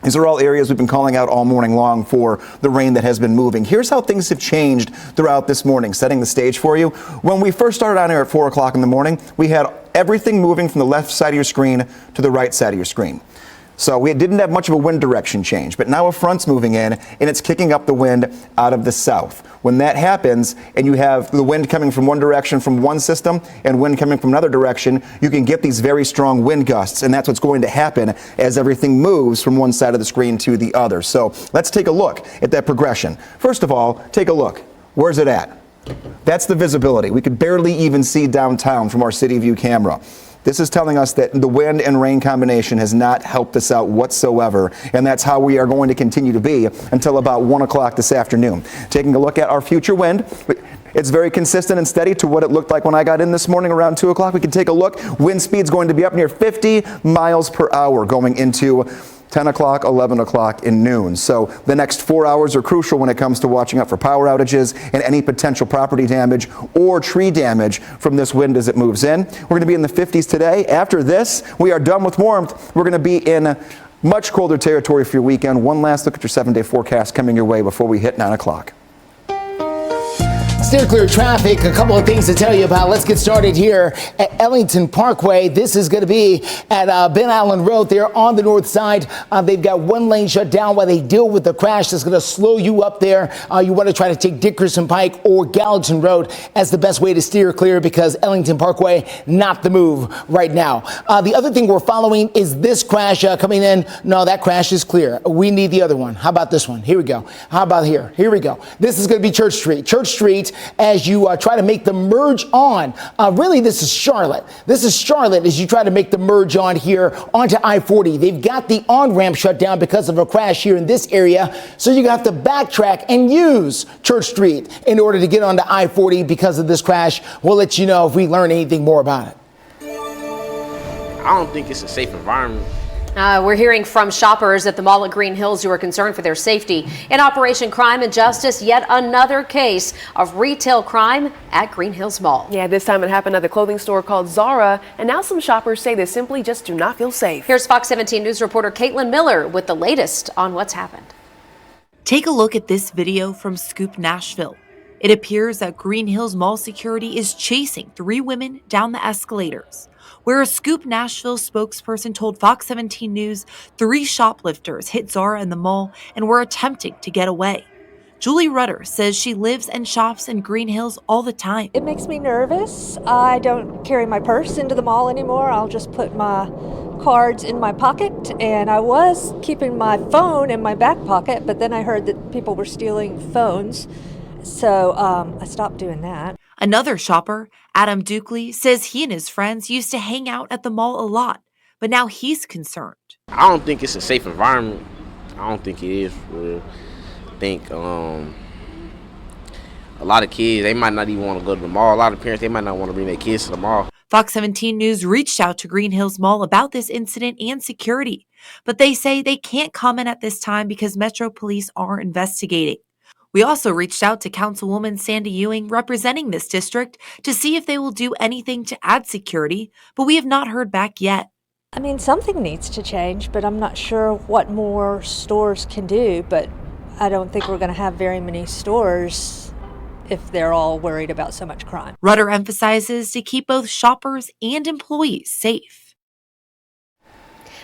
These are all areas we've been calling out all morning long for the rain that has been moving. Here's how things have changed throughout this morning, setting the stage for you. When we first started on air at 4 o'clock in the morning, we had everything moving from the left side of your screen to the right side of your screen. So we didn't have much of a wind direction change, but now a front's moving in and it's kicking up the wind out of the south. When that happens and you have the wind coming from one direction from one system and wind coming from another direction, you can get these very strong wind gusts, and that's what's going to happen as everything moves from one side of the screen to the other. So let's take a look at that progression. First of all, take a look. Where's it at? That's the visibility. We could barely even see downtown from our City View camera. This is telling us that the wind and rain combination has not helped us out whatsoever, and that's how we are going to continue to be until about 1 o'clock this afternoon. Taking a look at our future wind, it's very consistent and steady to what it looked like when I got in this morning around 2 o'clock. We can take a look. Wind speed's going to be up near 50 miles per hour going into 10 o'clock, 11 o'clock, and noon. So the next 4 hours are crucial when it comes to watching out for power outages and any potential property damage or tree damage from this wind as it moves in. We're going to be in the 50s today. After this, we are done with warmth. We're going to be in Much colder territory for your weekend. One last look at your 7-day forecast coming your way before we hit 9 o'clock. Steer clear traffic, a couple of things to tell you about. Let's get started here at Ellington Parkway. This is going to be at Ben Allen Road there on the north side. They've got one lane shut down while they deal with the crash that's going to slow you up there. You want to try to take Dickerson Pike or Gallatin Road as the best way to steer clear because Ellington Parkway, not the move right now. The other thing we're following is this crash coming in. No, that crash is clear. We need the other one. How about this one? Here we go. How about here? Here we go. This is going to be Church Street. Church Street as you try to make the merge on. Really, this is Charlotte. This is Charlotte as you try to make the merge on here onto I-40. They've got the on-ramp shut down because of a crash here in this area. So you have to backtrack and use Church Street in order to get onto I-40 because of this crash. We'll let you know if we learn anything more about it. I don't think it's a safe environment. We're hearing from shoppers at the mall at Green Hills who are concerned for their safety. In Operation Crime and Justice, yet another case of retail crime at Green Hills Mall. Yeah, this time it happened at the clothing store called Zara, and now some shoppers say they simply just do not feel safe. Here's Fox 17 News reporter Caitlin Miller with the latest on what's happened. Take a look at this video from Scoop Nashville. It appears that Green Hills Mall security is chasing 3 women down the escalators, where a Scoop Nashville spokesperson told Fox 17 News 3 shoplifters hit Zara in the mall and were attempting to get away. Julie Rutter says she lives and shops in Green Hills all the time. It makes me nervous. I don't carry my purse into the mall anymore. I'll just put my cards in my pocket, and I was keeping my phone in my back pocket, but then I heard that people were stealing phones, so I stopped doing that. Another shopper, Adam Dukley, says he and his friends used to hang out at the mall a lot, but now he's concerned. I don't think it's a safe environment. I don't think it is for real. I think a lot of kids, they might not even want to go to the mall. A lot of parents, they might not want to bring their kids to the mall. Fox 17 News reached out to Green Hills Mall about this incident and security, but they say they can't comment at this time because Metro Police are investigating. We also reached out to Councilwoman Sandy Ewing representing this district to see if they will do anything to add security, but we have not heard back yet. I mean, something needs to change, but I'm not sure what more stores can do, but I don't think we're going to have very many stores if they're all worried about so much crime. Rutter emphasizes to keep both shoppers and employees safe.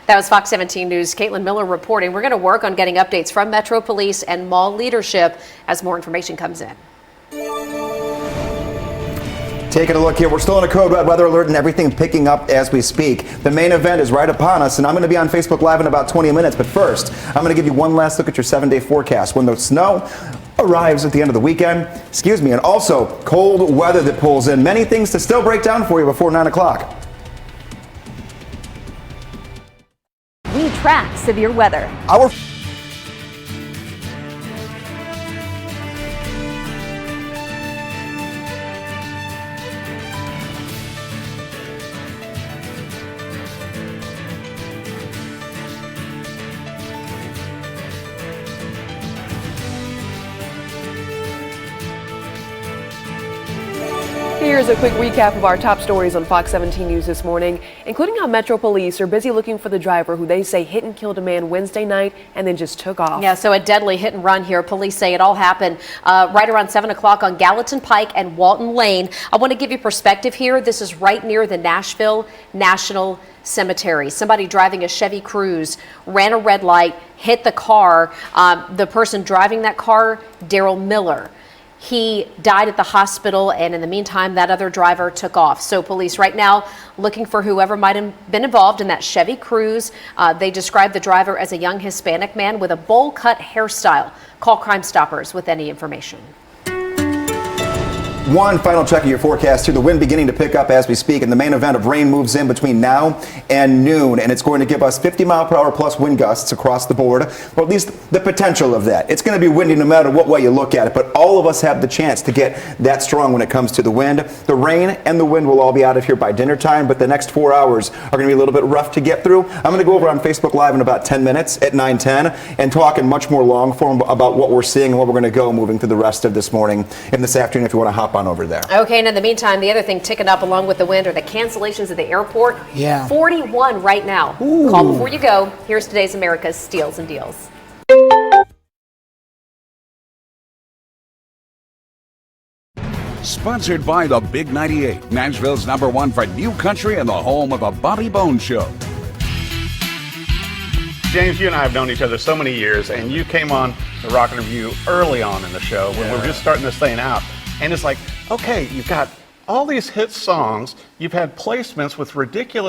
That was Fox 17 News' Caitlin Miller reporting. We're going to work on getting updates from Metro Police and mall leadership as more information comes in. Taking a look here, we're still in a code red weather alert and everything picking up as we speak. The main event is right upon us, and I'm going to be on Facebook Live in about 20 minutes. But first, I'm going to give you one last look at your 7-day forecast. When the snow arrives at the end of the weekend, and also cold weather that pulls in. Many things to still break down for you before 9 o'clock. We track severe weather. Our Here's a quick recap of our top stories on Fox 17 News this morning, including how Metro Police are busy looking for the driver who they say hit and killed a man Wednesday night and then just took off. Yeah, so a deadly hit and run here. Police say it all happened right around 7 o'clock on Gallatin Pike and Walton Lane. I want to give you perspective here. This is right near the Nashville National Cemetery. Somebody driving a Chevy Cruze ran a red light, hit the car. The person driving that car, Daryl Miller. He died at the hospital, and in the meantime, that other driver took off. So police right now looking for whoever might have been involved in that Chevy Cruze. They described the driver as a young Hispanic man with a bowl cut hairstyle. Call Crime Stoppers with any information. One final check of your forecast here. The wind beginning to pick up as we speak, and the main event of rain moves in between now and noon, and it's going to give us 50 mile per hour plus wind gusts across the board, or at least the potential of that. It's going to be windy no matter what way you look at it, but all of us have the chance to get that strong when it comes to the wind. The rain and the wind will all be out of here by dinner time, but the next 4 hours are going to be a little bit rough to get through. I'm going to go over on Facebook Live in about 10 minutes at 9:10 and talk in much more long form about what we're seeing and what we're going to go moving through the rest of this morning and this afternoon if you want to hop on on over there. Okay, and in the meantime, the other thing ticking up along with the wind are the cancellations at the airport. Yeah. 41 right now. Ooh. Call before you go. Here's today's America's Steals and Deals. Sponsored by the Big 98, Nashville's #1 for new country and the home of the Bobby Bones Show. James, you and I have known each other so many years, and you came on the Rocket Review early on in the show when we were just starting this thing out. And it's like, okay, you've got all these hit songs, you've had placements with ridiculous